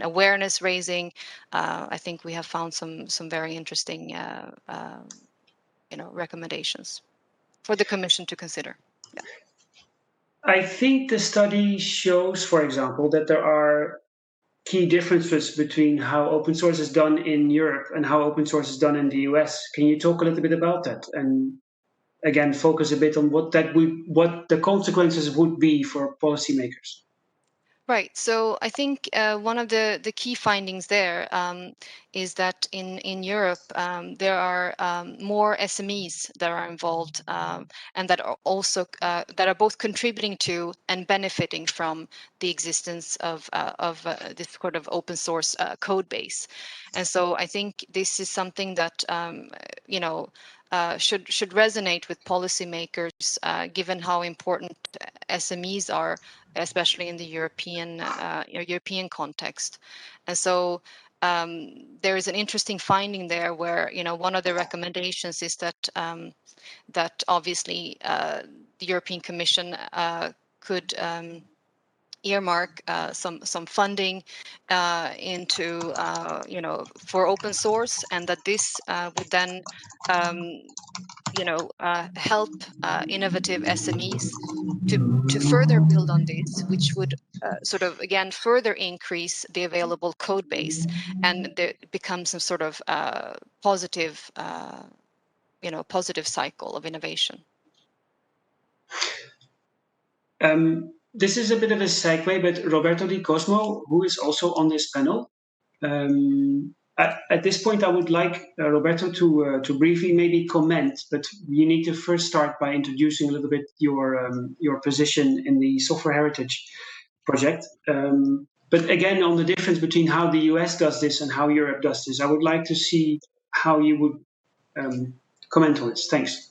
awareness raising. I think we have found some very interesting recommendations for the Commission to consider. Yeah. I think the study shows, for example, that there are key differences between how open source is done in Europe and how open source is done in the US. Can you talk a little bit about that? And again, focus a bit on what the consequences would be for policymakers. Right. So I think one of the key findings there is that in Europe there are more SMEs that are involved and that are also that are both contributing to and benefiting from the existence of this sort of open source code base. And so I think this is something that should resonate with policymakers, given how important SMEs are, especially in the European context. And so there is an interesting finding there where, one of the recommendations is that that obviously the European Commission could earmark some funding into for open source, and that this would then help innovative SMEs to further build on this, which would sort of again further increase the available code base, and there becomes some sort of positive positive cycle of innovation. This is a bit of a segue, but Roberto Di Cosmo, who is also on this panel, at this point, I would like Roberto to briefly maybe comment, but you need to first start by introducing a little bit your position in the Software Heritage Project. But again, on the difference between how the US does this and how Europe does this, I would like to see how you would comment on this. Thanks.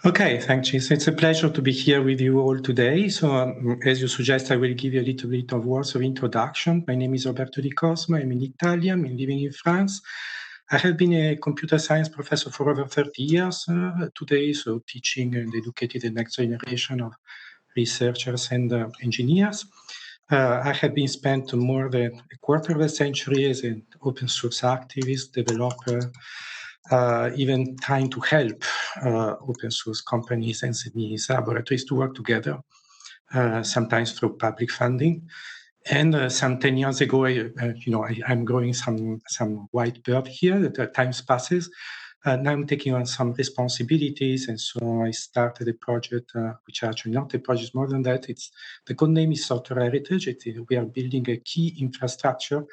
Okay, thanks, Chis. It's a pleasure to be here with you all today. So, as you suggest, I will give you a little bit of words of introduction. My name is Roberto Di Cosmo. I'm in Italian. I'm living in France. I have been a computer science professor for over 30 years today, so teaching and educating the next generation of researchers and engineers. I have been spent more than a quarter of a century as an open source activist, developer, even trying to help open source companies and SMEs, laboratories to work together, sometimes through public funding. And some 10 years ago, I'm growing some white bird here that times passes. Now I'm taking on some responsibilities, and so I started a project, which actually not a project, more than that. The code name is Software Heritage. We are building a key infrastructure,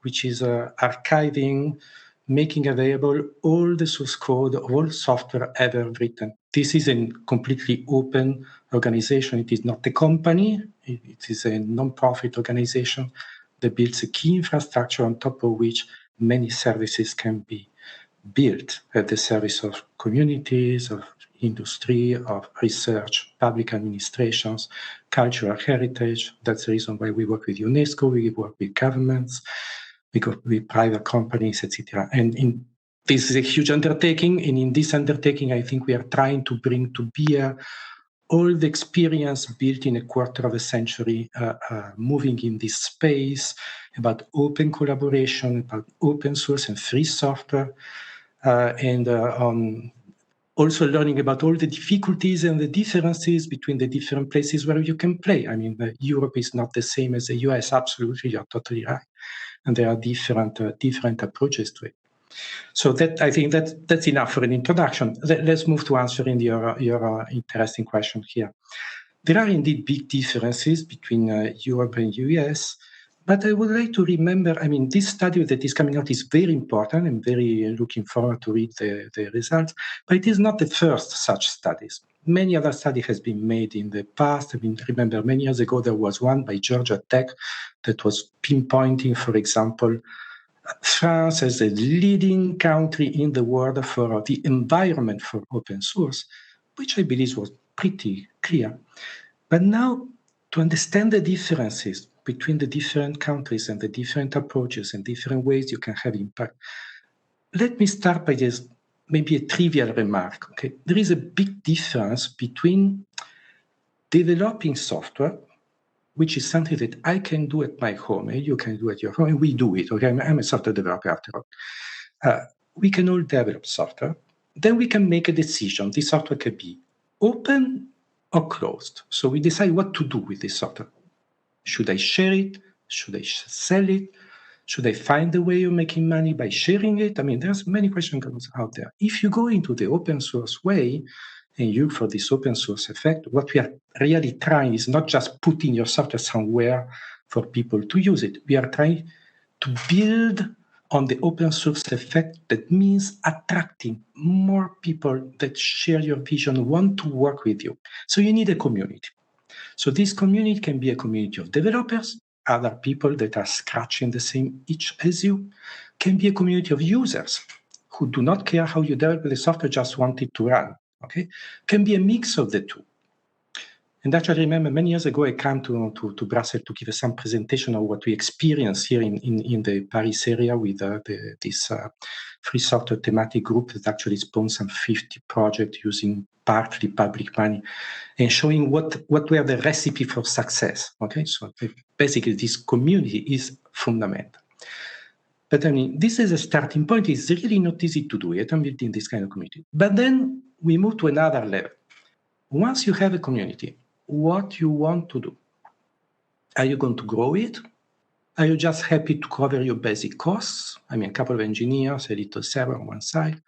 which is archiving, making available all the source code of all software ever written. This is a completely open organization. It is not a company. It is a non-profit organization that builds a key infrastructure on top of which many services can be built at the service of communities, of industry, of research, public administrations, cultural heritage. That's the reason why we work with UNESCO, we work with governments, we work with private companies, etc. And this is a huge undertaking, and in this undertaking, I think we are trying to bring to bear all the experience built in a quarter of a century, moving in this space, about open collaboration, about open source and free software, and also learning about all the difficulties and the differences between the different places where you can play. I mean, Europe is not the same as the US, absolutely, you're totally right. And there are different approaches to it. So that I think that's enough for an introduction. Let's move to answering your interesting question here. There are indeed big differences between Europe and US, but I would like to remember, I mean, this study that is coming out is very important. I'm very looking forward to read the results, but it is not the first such studies. Many other studies has been made in the past. I mean, remember many years ago, there was one by Georgia Tech that was pinpointing, for example, France as a leading country in the world for the environment for open source, which I believe was pretty clear. But now, to understand the differences between the different countries and the different approaches and different ways you can have impact, let me start by just maybe a trivial remark. Okay, there is a big difference between developing software, which is something that I can do at my home, and you can do at your home, and we do it. Okay, I'm a software developer after all. We can all develop software. Then we can make a decision. This software can be open or closed. So we decide what to do with this software. Should I share it? Should I sell it? Should I find a way of making money by sharing it? I mean, there's many questions out there. If you go into the open source way and you for this open source effect, what we are really trying is not just putting your software somewhere for people to use it. We are trying to build on the open source effect. That means attracting more people that share your vision, want to work with you. So you need a community. So this community can be a community of developers, other people that are scratching the same itch as you, can be a community of users who do not care how you develop the software, just want it to run. Okay, can be a mix of the two. And actually, I remember many years ago, I came to Brussels to give some presentation of what we experience here in the Paris area with this free software thematic group that actually sponsors some 50 projects using partly public money and showing what were the recipe for success. Okay, so basically this community is fundamental. But I mean, this is a starting point. It's really not easy to do it. I'm building this kind of community. But then we move to another level. Once you have a community, what you want to do? Are you going to grow it? Are you just happy to cover your basic costs? I mean, a couple of engineers, a little server on one side.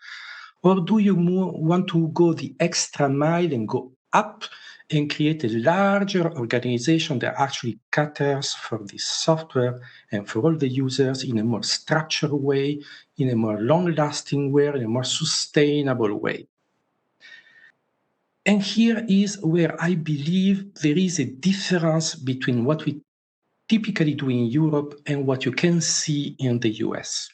Or do you want to go the extra mile and go up and create a larger organization that actually caters for this software and for all the users in a more structured way, in a more long-lasting way, in a more sustainable way? And here is where I believe there is a difference between what we typically do in Europe and what you can see in the US.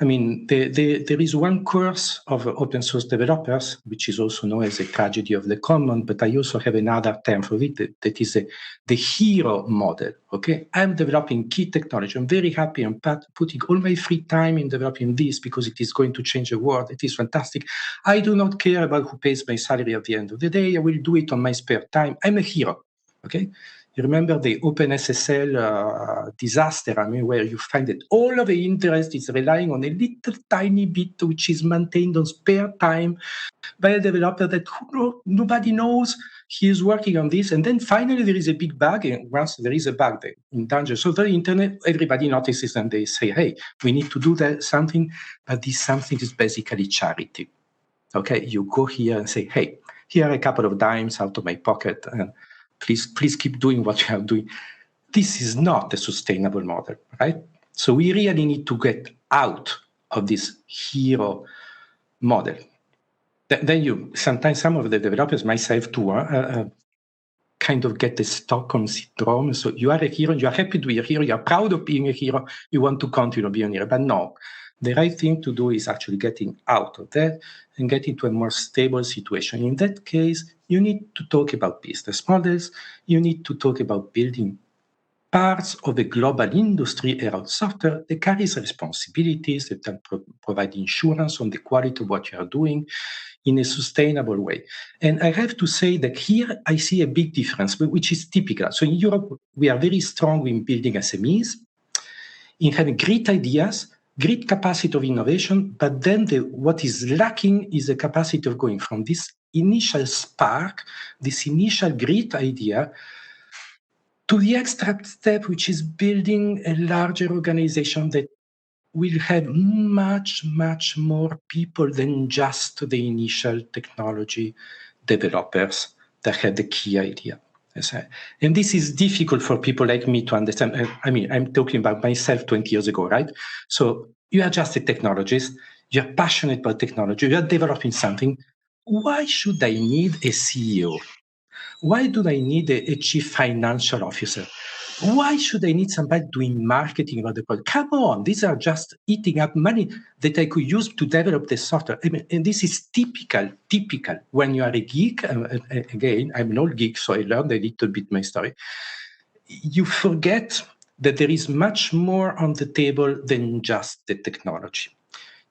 I mean, there is one course of open source developers, which is also known as a tragedy of the common, but I also have another term for it, that is the hero model, okay? I'm developing key technology. I'm very happy. I'm putting all my free time in developing this because it is going to change the world. It is fantastic. I do not care about who pays my salary at the end of the day. I will do it on my spare time. I'm a hero, okay? You remember the OpenSSL disaster, I mean, where you find that all of the interest is relying on a little tiny bit which is maintained on spare time by a developer that nobody knows he is working on this. And then finally there is a big bug, and once there is a bug that endangers the internet, everybody notices and they say, hey, we need to do something, but this something is basically charity. Okay, you go here and say, hey, here are a couple of dimes out of my pocket, and please keep doing what you are doing. This is not a sustainable model, right? So we really need to get out of this hero model. Then sometimes some of the developers, myself too, kind of get the Stockholm syndrome. So you are a hero, you are happy to be a hero, you are proud of being a hero, you want to continue being a hero. But no, the right thing to do is actually getting out of that and get into a more stable situation. In that case, you need to talk about business models, you need to talk about building parts of a global industry around software that carries responsibilities, that can provide insurance on the quality of what you are doing in a sustainable way. And I have to say that here I see a big difference, which is typical. So in Europe, we are very strong in building SMEs, in having great ideas, great capacity of innovation, but then what is lacking is the capacity of going from this initial spark, this initial great idea, to the extra step, which is building a larger organization that will have much, much more people than just the initial technology developers that had the key idea. And this is difficult for people like me to understand. I mean, I'm talking about myself 20 years ago, right? So you are just a technologist, you're passionate about technology, you're developing something. Why should I need a CEO? Why do I need a chief financial officer? Why should I need somebody doing marketing about the product? Come on, these are just eating up money that I could use to develop the software. I mean, and this is typical when you are a geek. Again, I'm an old geek, so I learned a little bit my story. You forget that there is much more on the table than just the technology.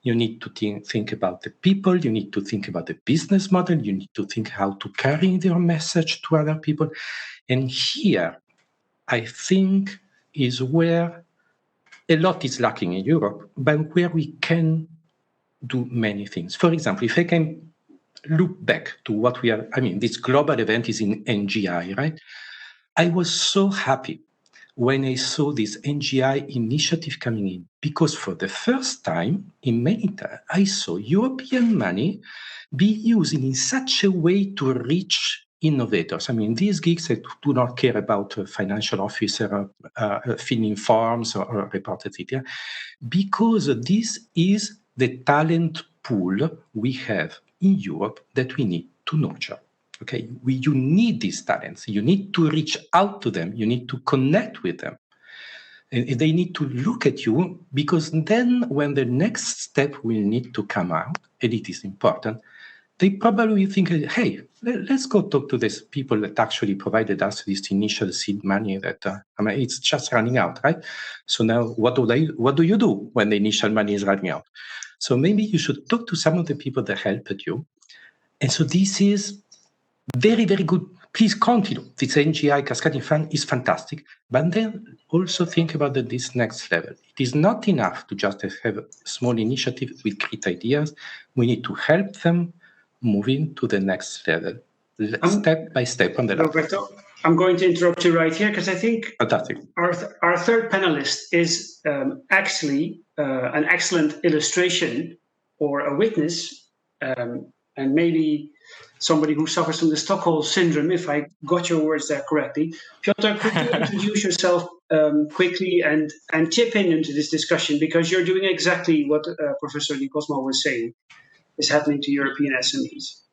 You need to think about the people, you need to think about the business model, you need to think how to carry your message to other people. And here, I think, is where a lot is lacking in Europe, but where we can do many things. For example, if I can look back to what we are, I mean, this global event is in NGI, right? I was so happy when I saw this NGI initiative coming in, because for the first time in many times, I saw European money be used in such a way to reach innovators. I mean, these geeks that do not care about a financial officer, filling forms or report, etc., because this is the talent pool we have in Europe that we need to nurture. Okay, you need these talents. You need to reach out to them. You need to connect with them. And they need to look at you, because then when the next step will need to come out, and it is important, they probably think, hey, let's go talk to these people that actually provided us this initial seed money that, it's just running out, right? So now what do you do when the initial money is running out? So maybe you should talk to some of the people that helped you. And so this is very, very good. Please continue. This NGI Cascading Fund is fantastic. But then also think about this next level. It is not enough to just have a small initiative with great ideas. We need to help them moving to the next level, step by step on the ladder. Roberto, I'm going to interrupt you right here because I think fantastic. Our third panelist is actually an excellent illustration or a witness, and maybe somebody who suffers from the Stockholm syndrome, if I got your words there correctly. Piotr, could you introduce yourself quickly and chip into this discussion, because you're doing exactly what Professor Di Cosmo was saying is happening to European SMEs.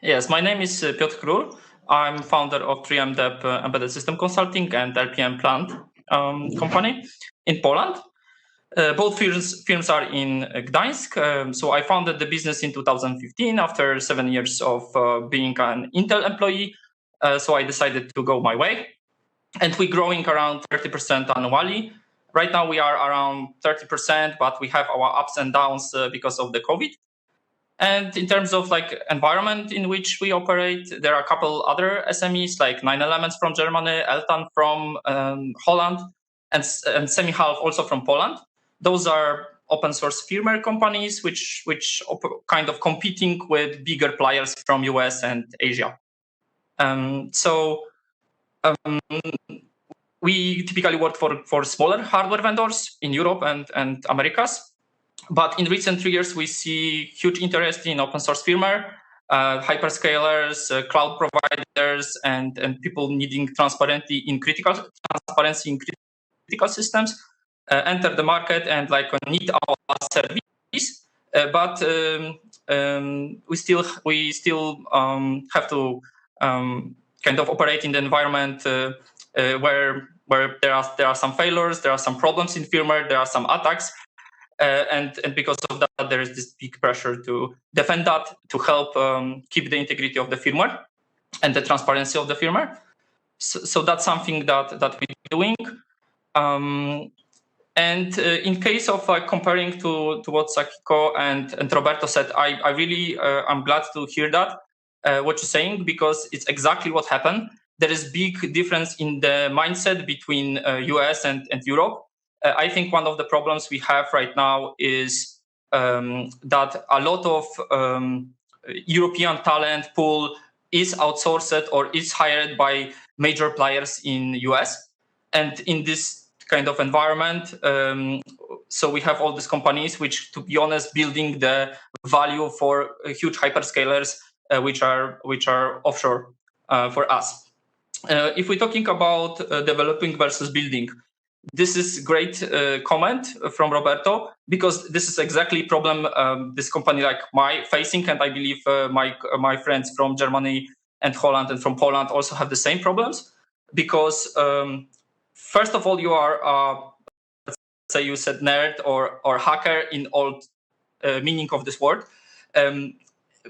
Yes, my name is Piotr Król. I'm founder of 3M Dep Embedded System Consulting and LPM Plant company in Poland. Both firms are in Gdańsk. So I founded the business in 2015 after 7 years of being an Intel employee. So I decided to go my way. And we're growing around 30% annually. Right now we are around 30%, but we have our ups and downs because of the COVID. And in terms of environment in which we operate, there are a couple other SMEs like 9 Elements from Germany, Eltan from Holland, and SemiHalf also from Poland. Those are open source firmware companies which kind of competing with bigger players from US and Asia. We typically work for smaller hardware vendors in Europe and Americas. But in recent 3 years, we see huge interest in open source firmware, hyperscalers, cloud providers, and people needing transparency in critical systems enter the market and need our service. But we still have to kind of operate in the environment where there are some failures, there are some problems in firmware, there are some attacks. And because of that, there is this big pressure to defend that, to help keep the integrity of the firmware and the transparency of the firmware. So that's something that we're doing. And in case of comparing to what Sakiko and Roberto said, I really I'm glad to hear that what you're saying, because it's exactly what happened. There is big difference in the mindset between US and Europe. I think one of the problems we have right now is that a lot of European talent pool is outsourced or is hired by major players in US. And in this kind of environment, so we have all these companies which, to be honest, building the value for huge hyperscalers which are offshore for us. If we're talking about developing versus building, this is great comment from Roberto, because this is exactly problem this company like my facing, and I believe my friends from Germany and Holland and from Poland also have the same problems, because first of all, you are let's say you said nerd or hacker in old meaning of this word,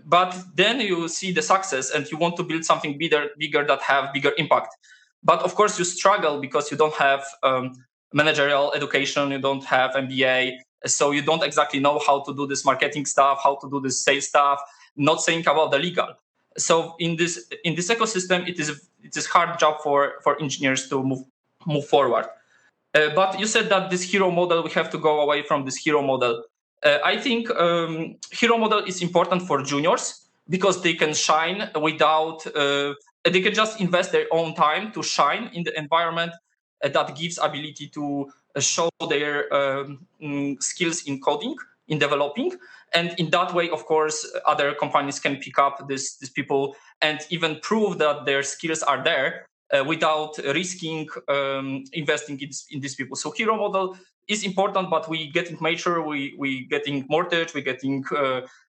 but then you see the success and you want to build something bigger that have bigger impact. But of course you struggle because you don't have managerial education, you don't have MBA, so you don't exactly know how to do this marketing stuff, how to do this sales stuff, not saying about the legal. So in this ecosystem, it is hard job for engineers to move forward. But you said that this hero model, we have to go away from this hero model. I think hero model is important for juniors because they can shine without, they can just invest their own time to shine in the environment that gives ability to show their skills in coding, in developing. And in that way, of course, other companies can pick up these people and even prove that their skills are there without risking investing in these people. So hero model is important, but we getting mature, we getting mortgage, we getting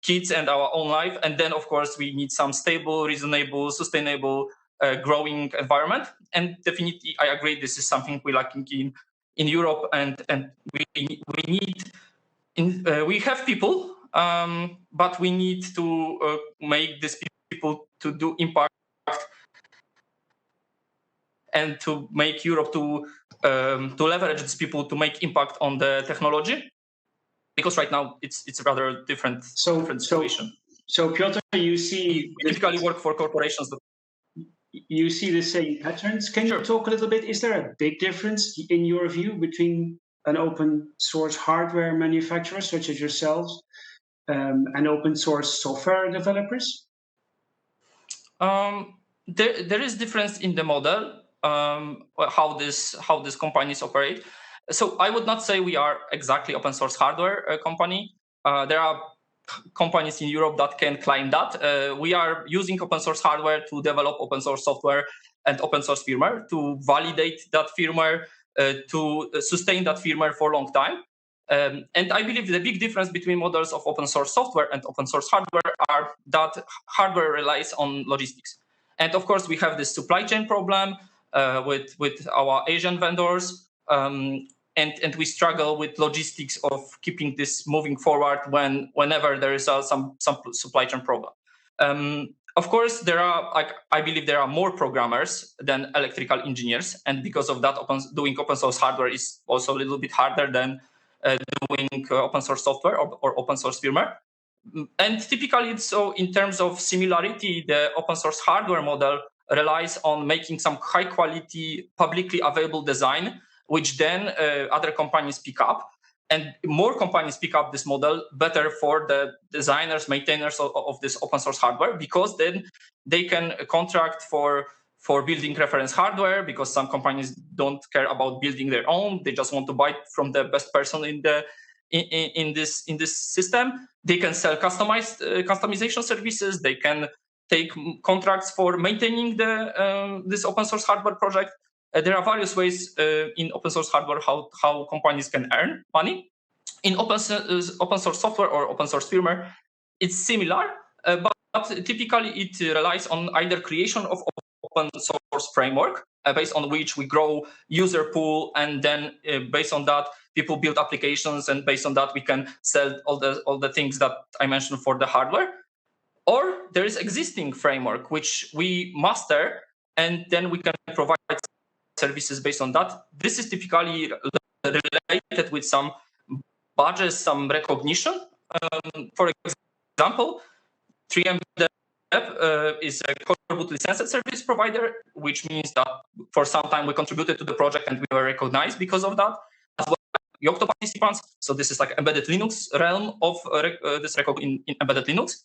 kids and our own life. And then, of course, we need some stable, reasonable, sustainable, growing environment. And definitely, I agree, this is something we're lacking in Europe. And we need, we have people but we need to make these people to do impact and to make Europe to leverage these people to make impact on the technology, because right now it's a rather different situation. So Piotr, you see we typically work for corporations. You see the same patterns. Can you talk a little bit? Is there a big difference in your view between an open source hardware manufacturer such as yourselves and open source software developers? There is difference in the model, how these companies operate. So I would not say we are exactly open source hardware company. There are companies in Europe that can claim that. We are using open source hardware to develop open source software and open source firmware, to validate that firmware, to sustain that firmware for a long time. And I believe the big difference between models of open source software and open source hardware are that hardware relies on logistics. And of course, we have this supply chain problem with our Asian vendors. And we struggle with logistics of keeping this moving forward whenever there is some supply chain problem. Of course, I believe there are more programmers than electrical engineers, and because of that, doing open source hardware is also a little bit harder than doing open source software or open source firmware. And typically, so in terms of similarity, the open source hardware model relies on making some high quality, publicly available design, which then other companies pick up. And more companies pick up this model, better for the designers, maintainers of this open source hardware, because then they can contract for building reference hardware, because some companies don't care about building their own. They just want to buy from the best person in this system. They can sell customization services. They can take contracts for maintaining this open source hardware project. There are various ways in open source hardware how companies can earn money. In open source software or open source firmware, it's similar, but typically it relies on either creation of open source framework based on which we grow user pool, and then based on that people build applications, and based on that we can sell all the things that I mentioned for the hardware. Or there is existing framework which we master, and then we can provide services based on that. This is typically related with some badges, some recognition. For example, 3M is a corporate licensed service provider, which means that for some time we contributed to the project and we were recognized because of that, as well as Yocto participants. So this is like embedded Linux realm of this record in embedded Linux.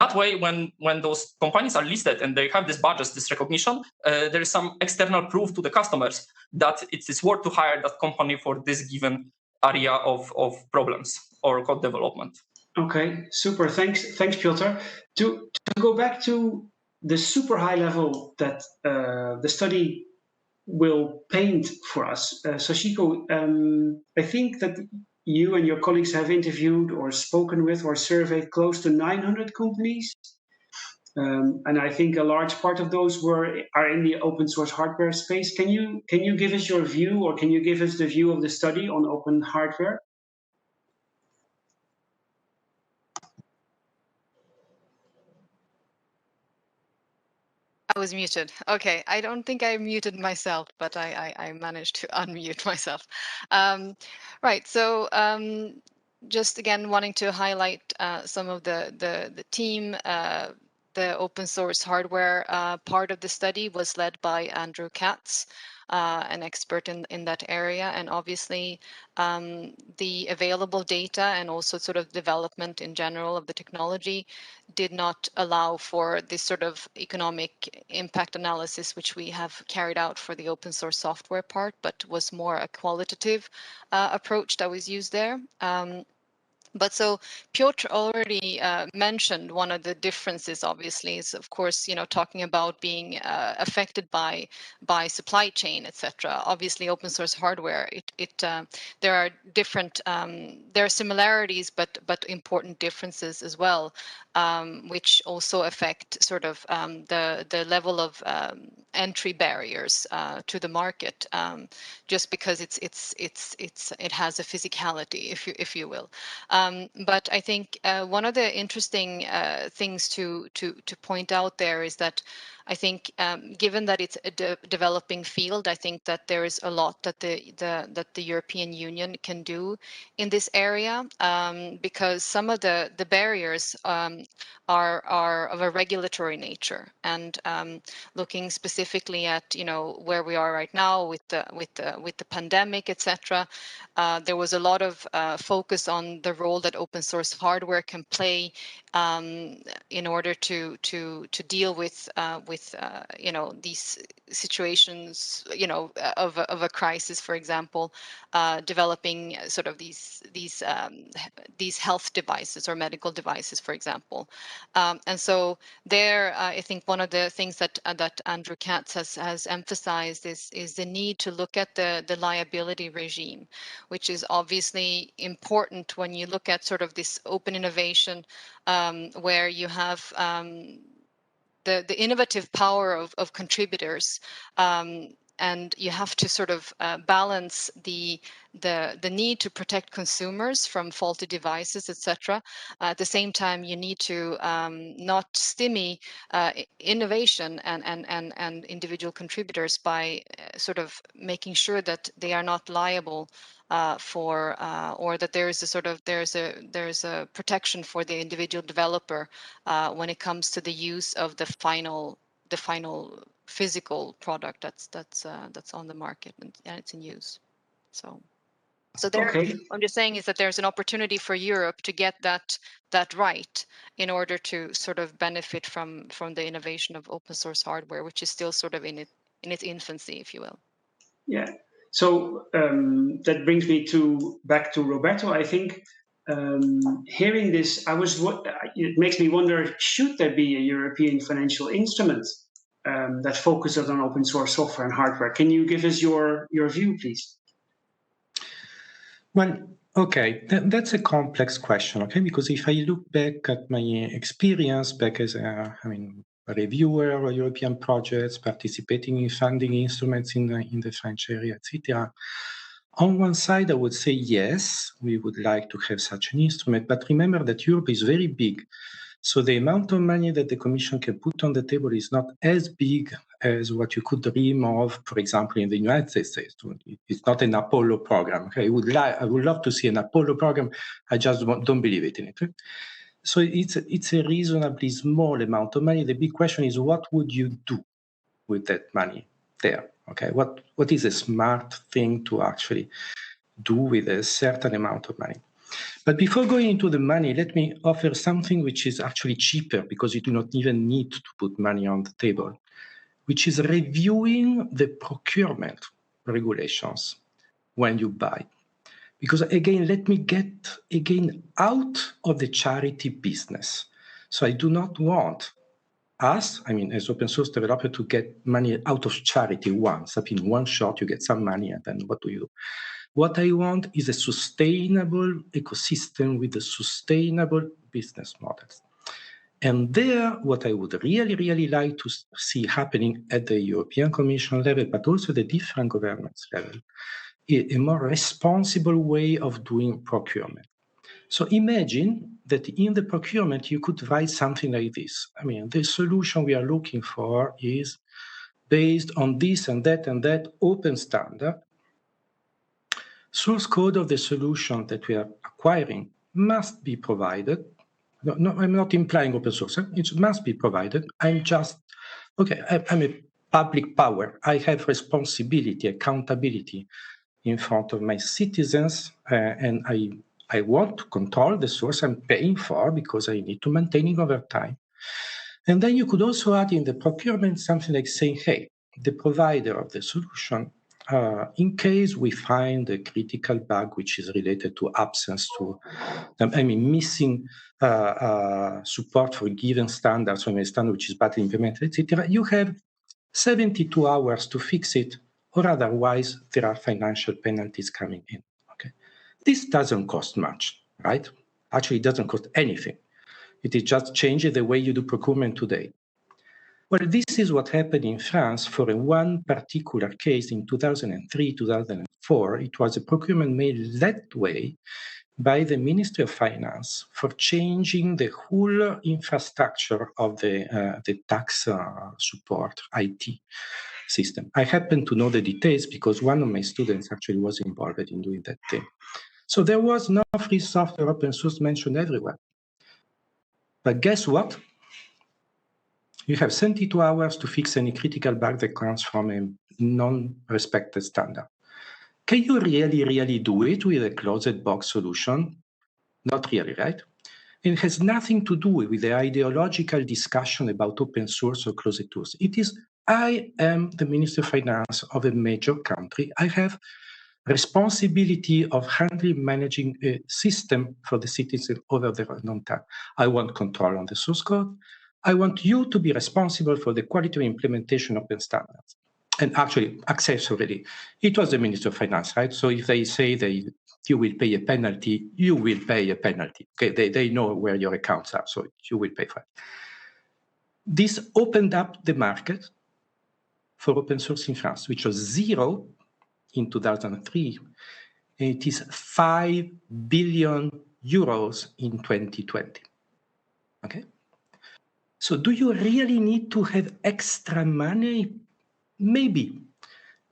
That way, when those companies are listed and they have these badges, this recognition, there is some external proof to the customers that it is worth to hire that company for this given area of problems or code development. Okay, super. Thanks, Piotr. To go back to the super high level that the study will paint for us, Sachiko, I think that you and your colleagues have interviewed or spoken with or surveyed close to 900 companies. And I think a large part of those are in the open source hardware space. Can you give us your view, or can you give us the view of the study on open hardware? I was muted. Okay, I don't think I muted myself, but I managed to unmute myself. Right, so just again wanting to highlight some of the team. The open source hardware part of the study was led by Andrew Katz, an expert in that area, and obviously the available data and also sort of development in general of the technology did not allow for this sort of economic impact analysis which we have carried out for the open source software part, but was more a qualitative approach that was used there. But so Piotr already mentioned one of the differences, obviously, is of course, talking about being affected by supply chain, etc. Obviously, open source hardware, there are different, there are similarities, but important differences as well, which also affect sort of the level of entry barriers to the market, just because it has a physicality, if you will. But I think one of the interesting things to point out there is that I think, given that it's a developing field, I think that there is a lot that the European Union can do in this area, because some of the barriers are of a regulatory nature, and looking specifically at where we are right now with the pandemic, etc. There was a lot of focus on the role that open source hardware can play in order to deal with these situations, of a crisis, for example, developing sort of these health devices or medical devices, for example. And so there, I think one of the things that Andrew Katz has emphasized is the need to look at the liability regime, which is obviously important when you look at sort of this open innovation, where you have the innovative power of contributors, and you have to sort of balance the need to protect consumers from faulty devices, etc. At the same time, you need to not stymie innovation and individual contributors by sort of making sure that they are not liable for or that there is a protection for the individual developer when it comes to the use of the final physical product that's on the market and it's in use. So there, Okay. what I'm just saying is that there's an opportunity for Europe to get that right in order to sort of benefit from the innovation of open source hardware, which is still sort of in its infancy, if you will. Yeah. So that brings me back to Roberto. I think hearing this, it makes me wonder: should there be a European financial instrument that focuses on open source software and hardware? Can you give us your view, please? Well, okay, that's a complex question, okay? Because if I look back at my experience back as a reviewer of European projects, participating in funding instruments in the French area, etc. On one side, I would say yes, we would like to have such an instrument, but remember that Europe is very big. So the amount of money that the Commission can put on the table is not as big as what you could dream of, for example, in the United States. It's not an Apollo program. Okay? I would love to see an Apollo program. I just don't believe it in it. Okay? So it's a reasonably small amount of money. The big question is, what would you do with that money there? Okay, what is a smart thing to actually do with a certain amount of money? But before going into the money, let me offer something which is actually cheaper, because you do not even need to put money on the table, which is reviewing the procurement regulations when you buy. Because again, let me get out of the charity business. So I do not want us, as open source developer, to get money out of charity once. In one shot, you get some money, and then what do you do? What I want is a sustainable ecosystem with a sustainable business models. And there, what I would really, really like to see happening at the European Commission level, but also the different governments level, a more responsible way of doing procurement. So imagine that in the procurement, you could write something like this. The solution we are looking for is based on this and that open standard. Source code of the solution that we are acquiring must be provided. No, I'm not implying open source. It must be provided. I'm a public power. I have responsibility, accountability in front of my citizens, and I want to control the source I'm paying for because I need to maintain it over time. And then you could also add in the procurement something like saying, hey, the provider of the solution, in case we find a critical bug which is related to absence to, missing support for given standards, a standard which is badly implemented, etc., you have 72 hours to fix it, or otherwise there are financial penalties coming in. Okay, this doesn't cost much, right? Actually, it doesn't cost anything. It is just changing the way you do procurement today. Well, this is what happened in France for one particular case in 2003, 2004. It was a procurement made that way by the Ministry of Finance for changing the whole infrastructure of the tax support IT system. I happen to know the details because one of my students actually was involved in doing that thing. So there was no free software open source mentioned everywhere. But guess what? You have 72 hours to fix any critical bug that comes from a non-respected standard. Can you really do it with a closed box solution? Not really, right? It has nothing to do with the ideological discussion about open source or closed tools. It is, I am the Minister of Finance of a major country. I have responsibility of handling, managing a system for the citizens over the long term. I want control on the source code. I want you to be responsible for the quality of implementation of open standards. And actually, access already. It was the Minister of Finance, right? So if they say you will pay a penalty, you will pay a penalty. Okay, they know where your accounts are, so you will pay for it. This opened up the market for open source in France, which was 0 in 2003, and it is 5 billion euros in 2020. Okay? So do you really need to have extra money? Maybe.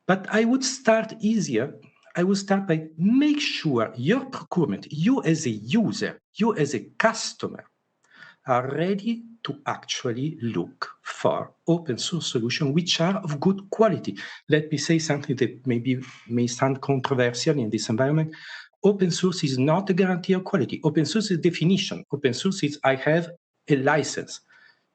But I would start easier. I would start by make sure your procurement, you as a user, you as a customer, are ready to actually look for open source solutions which are of good quality. Let me say something that maybe may sound controversial in this environment. Open source is not a guarantee of quality. Open source is definition. Open source is I have a license.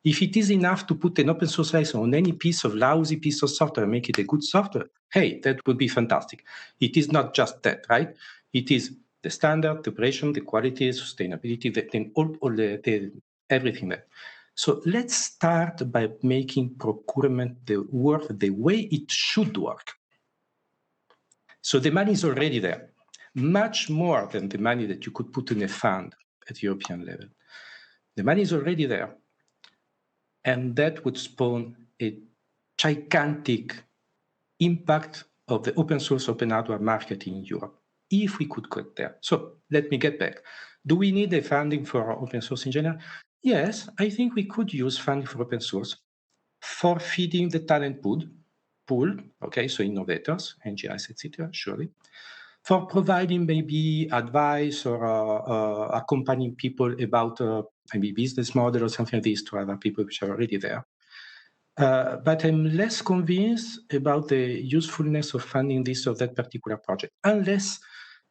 If it is enough to put an open source license on any lousy piece of software and make it a good software, hey, that would be fantastic. It is not just that, right? It is the standard, the operation, the quality, sustainability, everything there. So let's start by making procurement work the way it should work. So the money is already there, much more than the money that you could put in a fund at European level. The money is already there. And that would spawn a gigantic impact of the open source, open hardware market in Europe, if we could get there. So let me get back. Do we need a funding for open source in general? Yes, I think we could use funding for open source for feeding the talent pool, okay, so innovators, NGIs, etc., surely. For providing maybe advice or accompanying people about maybe business model or something like this to other people which are already there. But I'm less convinced about the usefulness of funding this or that particular project, unless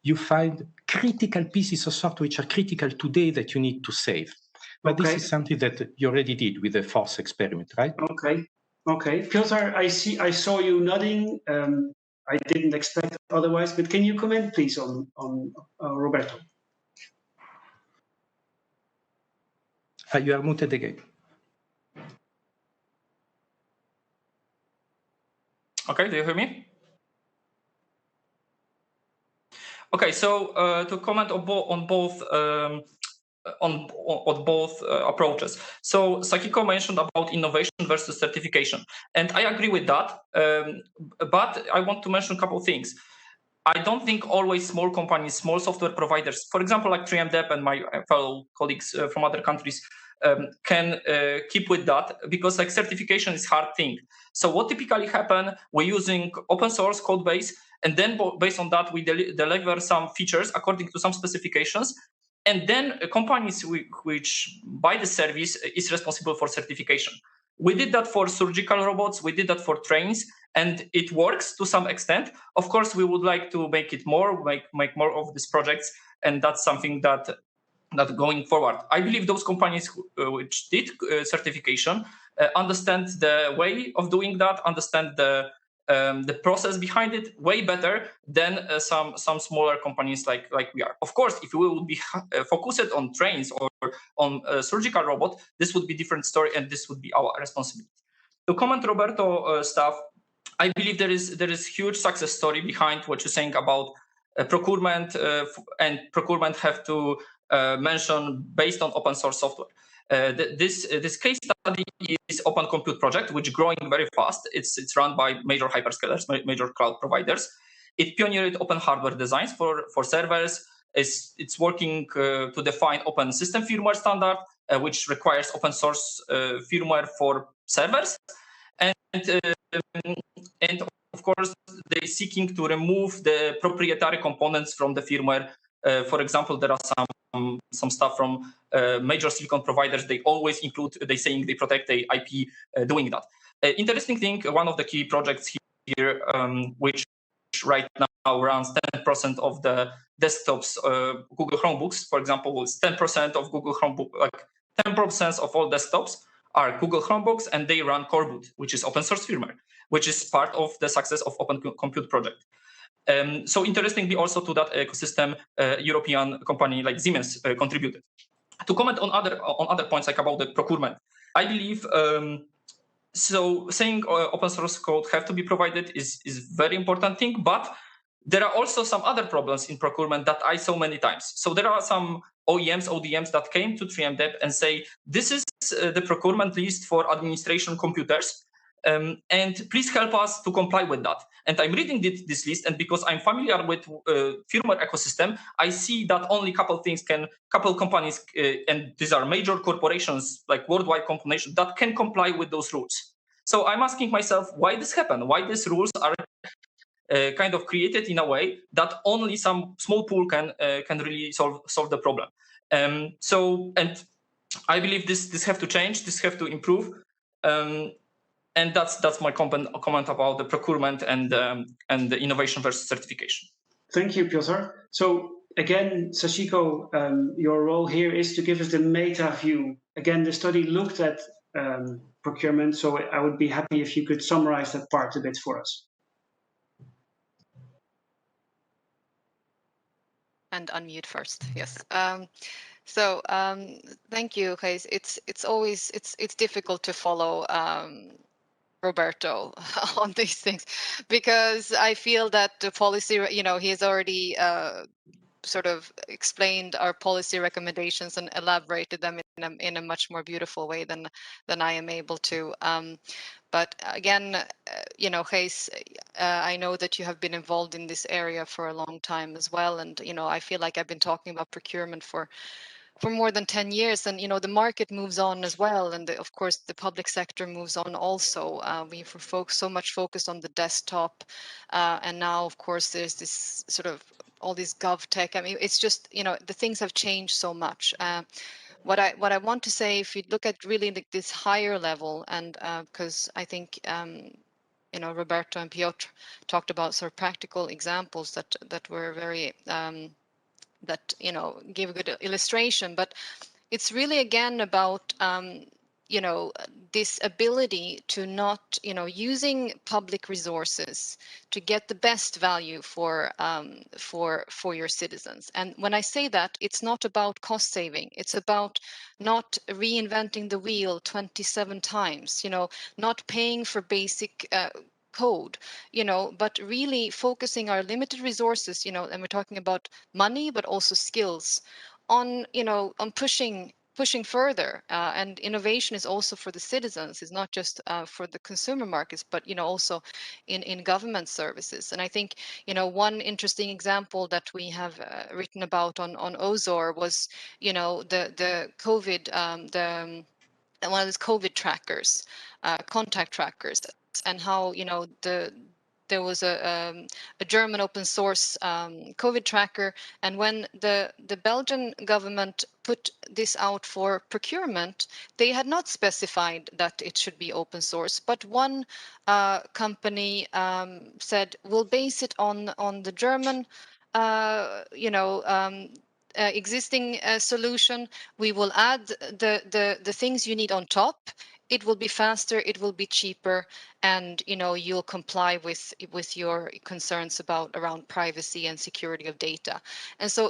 you find critical pieces of software which are critical today that you need to save. But this is something that you already did with the FOSS experiment, right? Okay. Piotr, I saw you nodding. I didn't expect otherwise, but can you comment, please, on Roberto? You are muted again. Okay, do you hear me? Okay, so to comment on both approaches. So Sakiko mentioned about innovation versus certification, and I agree with that. But I want to mention a couple of things. I don't think always small companies, small software providers, for example, like 3MDEP and my fellow colleagues from other countries, can keep with that, because like certification is a hard thing. So what typically happen, we're using open source code base, and then based on that, we deliver some features according to some specifications. And then companies which buy the service is responsible for certification. We did that for surgical robots, we did that for trains, and it works to some extent. Of course, we would like to make it more, make more of these projects, and that's something that going forward. I believe those companies which did certification understand the way of doing that, understand the process behind it way better than some smaller companies like we are. Of course, if we would be focused on trains or on surgical robot, this would be a different story, and this would be our responsibility. To comment Roberto stuff, I believe there is huge success story behind what you're saying about procurement, and procurement have to mention based on open source software. This case study is Open Compute project, which is growing very fast. It's run by major hyperscalers, major cloud providers. It pioneered open hardware designs for servers, it's working to define open system firmware standard, which requires open source firmware for servers, and of course they're seeking to remove the proprietary components from the firmware. For example, there are some stuff from major silicon providers. They always include, they saying they protect the IP doing that. Interesting thing, one of the key projects here, which right now runs 10% of the desktops, Google Chromebooks, for example, is 10% of Google Chromebook, like 10% of all desktops are Google Chromebooks, and they run Core Boot, which is open source firmware, which is part of the success of Open Compute project. So interestingly, also to that ecosystem, European company like Siemens contributed. To comment on other points, like about the procurement, I believe so saying open source code have to be provided is very important thing, but there are also some other problems in procurement that I saw many times. So there are some OEMs, ODMs that came to 3M and say, this is the procurement list for administration computers, and please help us to comply with that. And I'm reading this list, and because I'm familiar with firmware ecosystem, I see that only couple companies, and these are major corporations, like worldwide corporations, that can comply with those rules. So I'm asking myself, why this happened? Why these rules are kind of created in a way that only some small pool can really solve the problem. So, and I believe this have to change, this have to improve. And that's my comment about the procurement and the innovation versus certification. Thank you, Piotr. So again, Sachiko, your role here is to give us the meta view. Again, the study looked at procurement, so I would be happy if you could summarize that part a bit for us. And unmute first, yes. So thank you, Gijs. It's always difficult to follow Roberto on these things, because I feel that the policy, he has already sort of explained our policy recommendations and elaborated them in a much more beautiful way than I am able to. But again, Gijs, I know that you have been involved in this area for a long time as well, and I feel like I've been talking about procurement for more than 10 years, and the market moves on as well, and of course the public sector moves on also. We've so much focused on the desktop, and now of course there's this sort of all this GovTech. I mean, it's just the things have changed so much. What I want to say, if you look at really like this higher level, and because I think Roberto and Piotr talked about sort of practical examples that were very that gave a good illustration, but it's really again about this ability to not using public resources to get the best value for your citizens. And when I say that, it's not about cost saving, it's about not reinventing the wheel 27 times, not paying for basic code, but really focusing our limited resources, and we're talking about money, but also skills on pushing further, and innovation is also for the citizens. It's not just for the consumer markets, but also in government services. And I think one interesting example that we have written about on Ozor was the COVID, one of those COVID trackers, contact trackers, and how there was a German open source COVID tracker, and when the Belgian government put this out for procurement, they had not specified that it should be open source, but one company said, we'll base it on the German existing solution. We will add the things you need on top. It will be faster, it will be cheaper, and you'll comply with your concerns around privacy and security of data. And so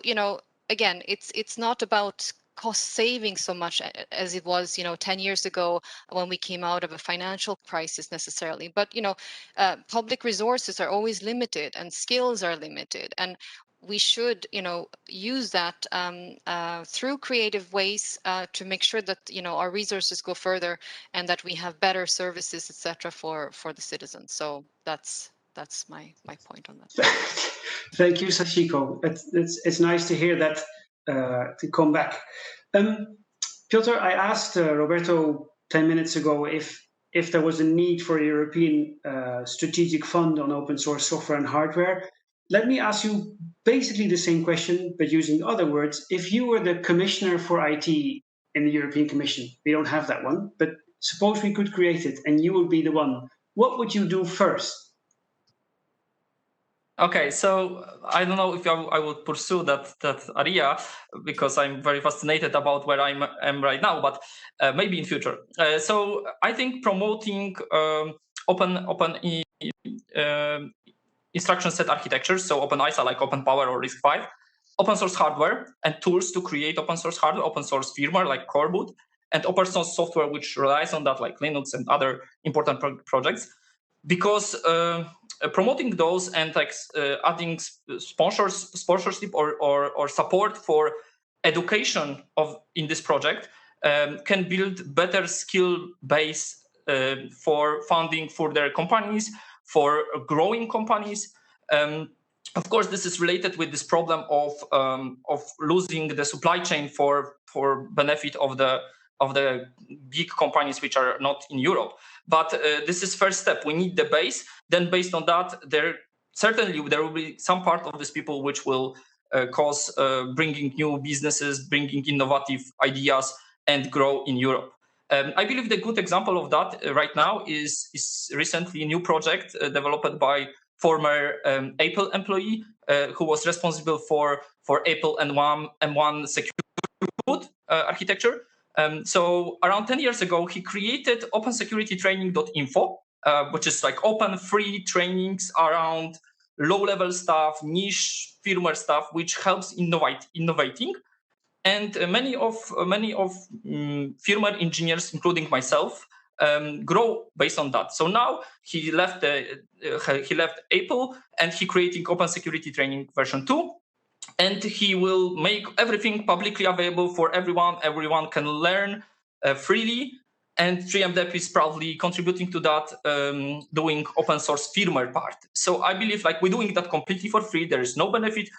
again, it's not about cost saving so much as it was 10 years ago when we came out of a financial crisis necessarily, but public resources are always limited and skills are limited, and we should use that through creative ways to make sure that our resources go further and that we have better services, etc., for the citizens. So that's my point on that. Thank you, Sachiko. It's nice to hear that to come back. Piotr, I asked Roberto 10 minutes ago if there was a need for a European strategic fund on open source software and hardware. Let me ask you basically the same question, but using other words. If you were the commissioner for IT in the European Commission, we don't have that one, but suppose we could create it and you would be the one, what would you do first? Okay, so I don't know if I would pursue that area because I'm very fascinated about where I am right now, but maybe in future. So I think promoting open instruction set architectures, so open ISA like Open Power or RISC-V, open source hardware and tools to create open source hardware, open source firmware like Coreboot, and open source software which relies on that like Linux and other important projects. Because promoting those and like adding sponsorship or support for education in this project can build better skill base for funding for their companies, for growing companies. Of course, this is related with this problem of losing the supply chain for benefit of the big companies which are not in Europe. But this is first step. We need the base. Then based on that, there will be some part of these people which will cause bringing new businesses, bringing innovative ideas and grow in Europe. I believe the good example of that right now is recently a new project developed by former Apple employee who was responsible for Apple M1 secure architecture. So around 10 years ago, he created opensecuritytraining.info, which is like open free trainings around low-level stuff, niche firmware stuff, which helps innovating. And many of firmware engineers, including myself, grow based on that. So now he left Apple and he creating Open Security Training version 2. And he will make everything publicly available for everyone. Everyone can learn freely. And 3MDEP is proudly contributing to that, doing open source firmware part. So I believe like we're doing that completely for free. There is no benefit,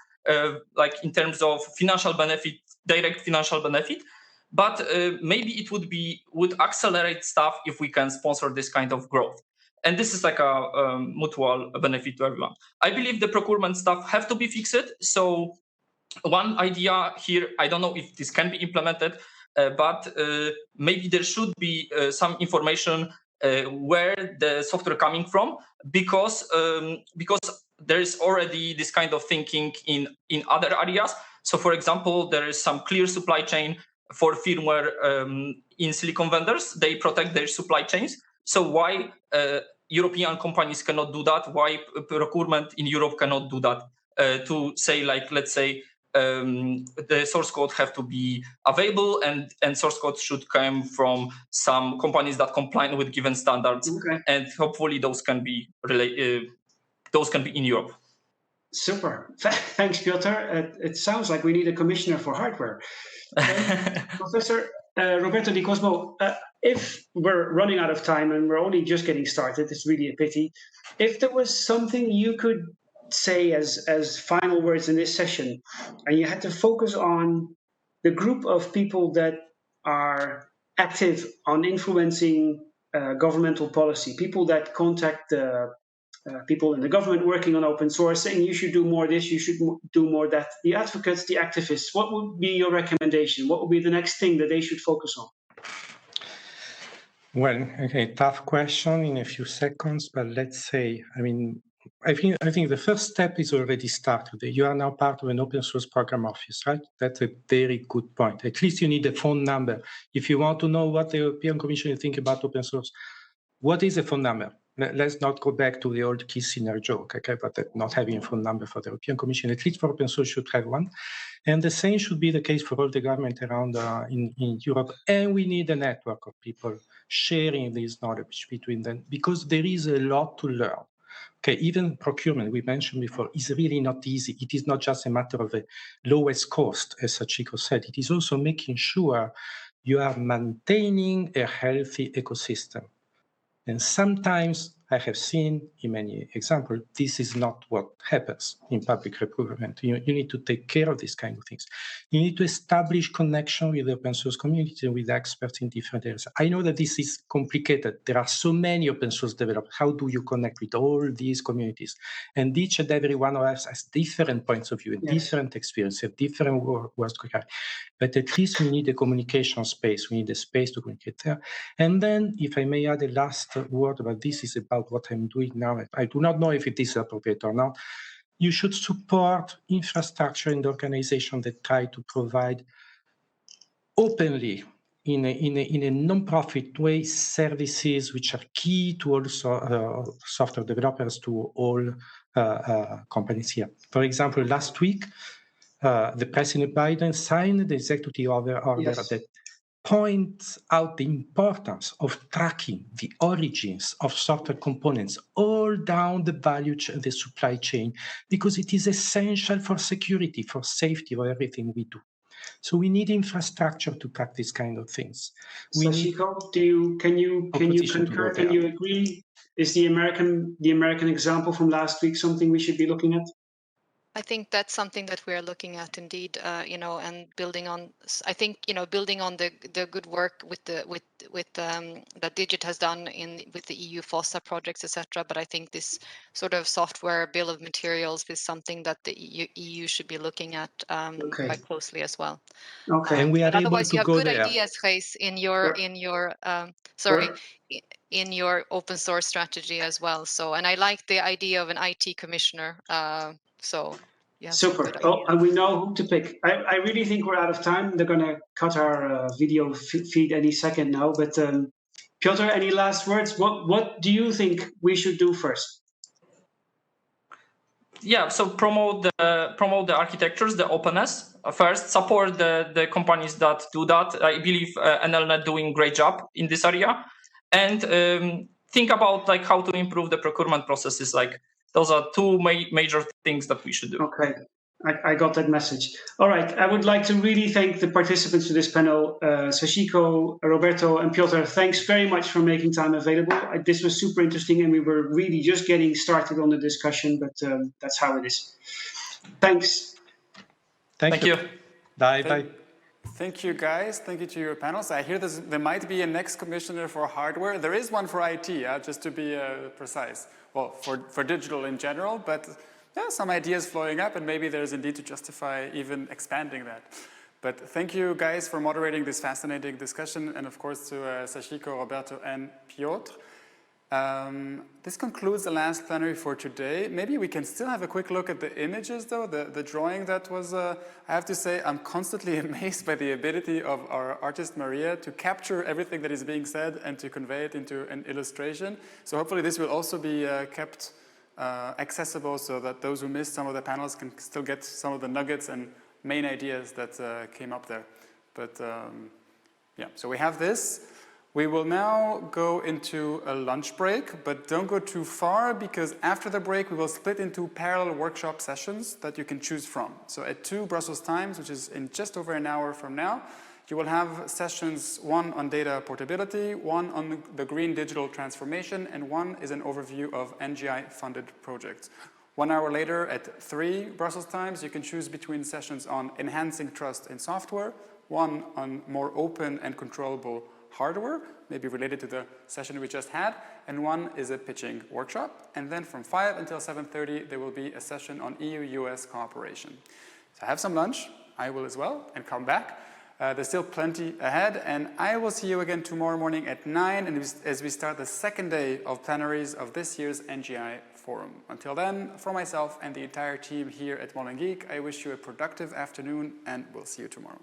like in terms of financial benefit, direct financial benefit. But maybe it would accelerate stuff if we can sponsor this kind of growth. And this is like a mutual benefit to everyone. I believe the procurement stuff have to be fixed. So one idea here, I don't know if this can be implemented, but maybe there should be some information where the software coming from, because there is already this kind of thinking in other areas. So for example, there is some clear supply chain for firmware in silicon vendors. They protect their supply chains. So why European companies cannot do that? Why procurement in Europe cannot do that? To say like, let's say, the source code have to be available and source code should come from some companies that comply with given standards. Okay. And hopefully those can be in Europe. Super. Thanks, Piotr. It sounds like we need a commissioner for hardware. Professor Roberto Di Cosmo, if we're running out of time and we're only just getting started, it's really a pity. If there was something you could say as final words in this session, and you had to focus on the group of people that are active on influencing governmental policy, people that contact people in the government working on open source, saying you should do more this, you should do more that, the advocates, the activists, what would be your recommendation? What would be the next thing that they should focus on? Well, okay, tough question in a few seconds, but let's say, I think the first step is already started. You are now part of an open source program office, right? That's a very good point. At least you need a phone number. If you want to know what the European Commission thinks about open source, what is a phone number? Let's not go back to the old Kissinger joke, okay, but not having a phone number for the European Commission, at least for open source, should have one. And the same should be the case for all the government around in Europe. And we need a network of people sharing this knowledge between them, because there is a lot to learn. Okay, even procurement, we mentioned before, is really not easy. It is not just a matter of the lowest cost, as Sachiko said. It is also making sure you are maintaining a healthy ecosystem. And sometimes I have seen in many examples, this is not what happens in public procurement. You need to take care of these kind of things. You need to establish connection with the open source community and with experts in different areas. I know that this is complicated. There are so many open source developers. How do you connect with all these communities? And each and every one of us has different points of view and different experiences, different words to carry. But at least we need a communication space. We need a space to communicate there. And then, if I may add a last word about this, is about what I'm doing now. I do not know if it is appropriate or not. You should support infrastructure and organizations that try to provide openly in a non-profit way services which are key to all software developers, to all companies here. For example, last week, the President Biden signed the executive order that points out the importance of tracking the origins of software components all down the value chain, the supply chain, because it is essential for security, for safety, for everything we do. So we need infrastructure to track these kind of things. Sashiko, can you concur? Can you agree? Is the American example from last week something we should be looking at? I think that's something that we are looking at indeed, and building on. I think building on the good work with that Digit has done with the EU FOSSA projects, etc. But I think this sort of software bill of materials is something that the EU should be looking at quite closely as well. Okay, and we are able otherwise, to you have go good there. ideas, Gijs, in your open source strategy as well. So, and I like the idea of an IT commissioner. Super. Oh, and we know who to pick. I really think we're out of time. They're going to cut our video feed any second now. But Piotr, any last words? What do you think we should do first? Yeah, so promote the architectures, the openness first. Support the companies that do that. I believe NLNet doing great job in this area, and think about how to improve the procurement processes. Those are two major things that we should do. Okay, I got that message. All right, I would like to really thank the participants to this panel, Sashiko, Roberto, and Piotr. Thanks very much for making time available. This was super interesting, and we were really just getting started on the discussion, but that's how it is. Thanks. Thank you. Bye. Thank you, guys. Thank you to your panels. I hear there might be a next commissioner for hardware. There is one for IT, just to be precise. Well, for digital in general, but some ideas flowing up, and maybe there's indeed to justify even expanding that. But thank you, guys, for moderating this fascinating discussion, and of course to Sashiko, Roberto, and Piotr. This concludes the last plenary for today. Maybe we can still have a quick look at the images, though. The drawing that was, I have to say, I'm constantly amazed by the ability of our artist Maria to capture everything that is being said and to convey it into an illustration. So hopefully this will also be kept accessible so that those who missed some of the panels can still get some of the nuggets and main ideas that came up there. But yeah, so we have this. We will now go into a lunch break, but don't go too far, because after the break we will split into parallel workshop sessions that you can choose from. So at 2 Brussels times, which is in just over an hour from now, you will have sessions, one on data portability, one on the green digital transformation, and one is an overview of NGI funded projects. 1 hour later at 3 Brussels times, you can choose between sessions on enhancing trust in software, one on more open and controllable hardware, maybe related to the session we just had, and one is a pitching workshop. And then from 5 until 7:30, there will be a session on EU-US cooperation. So have some lunch, I will as well, and come back. There's still plenty ahead, and I will see you again tomorrow morning at 9, and as we start the second day of plenaries of this year's NGI Forum. Until then, from myself and the entire team here at Molengeek, I wish you a productive afternoon, and we'll see you tomorrow.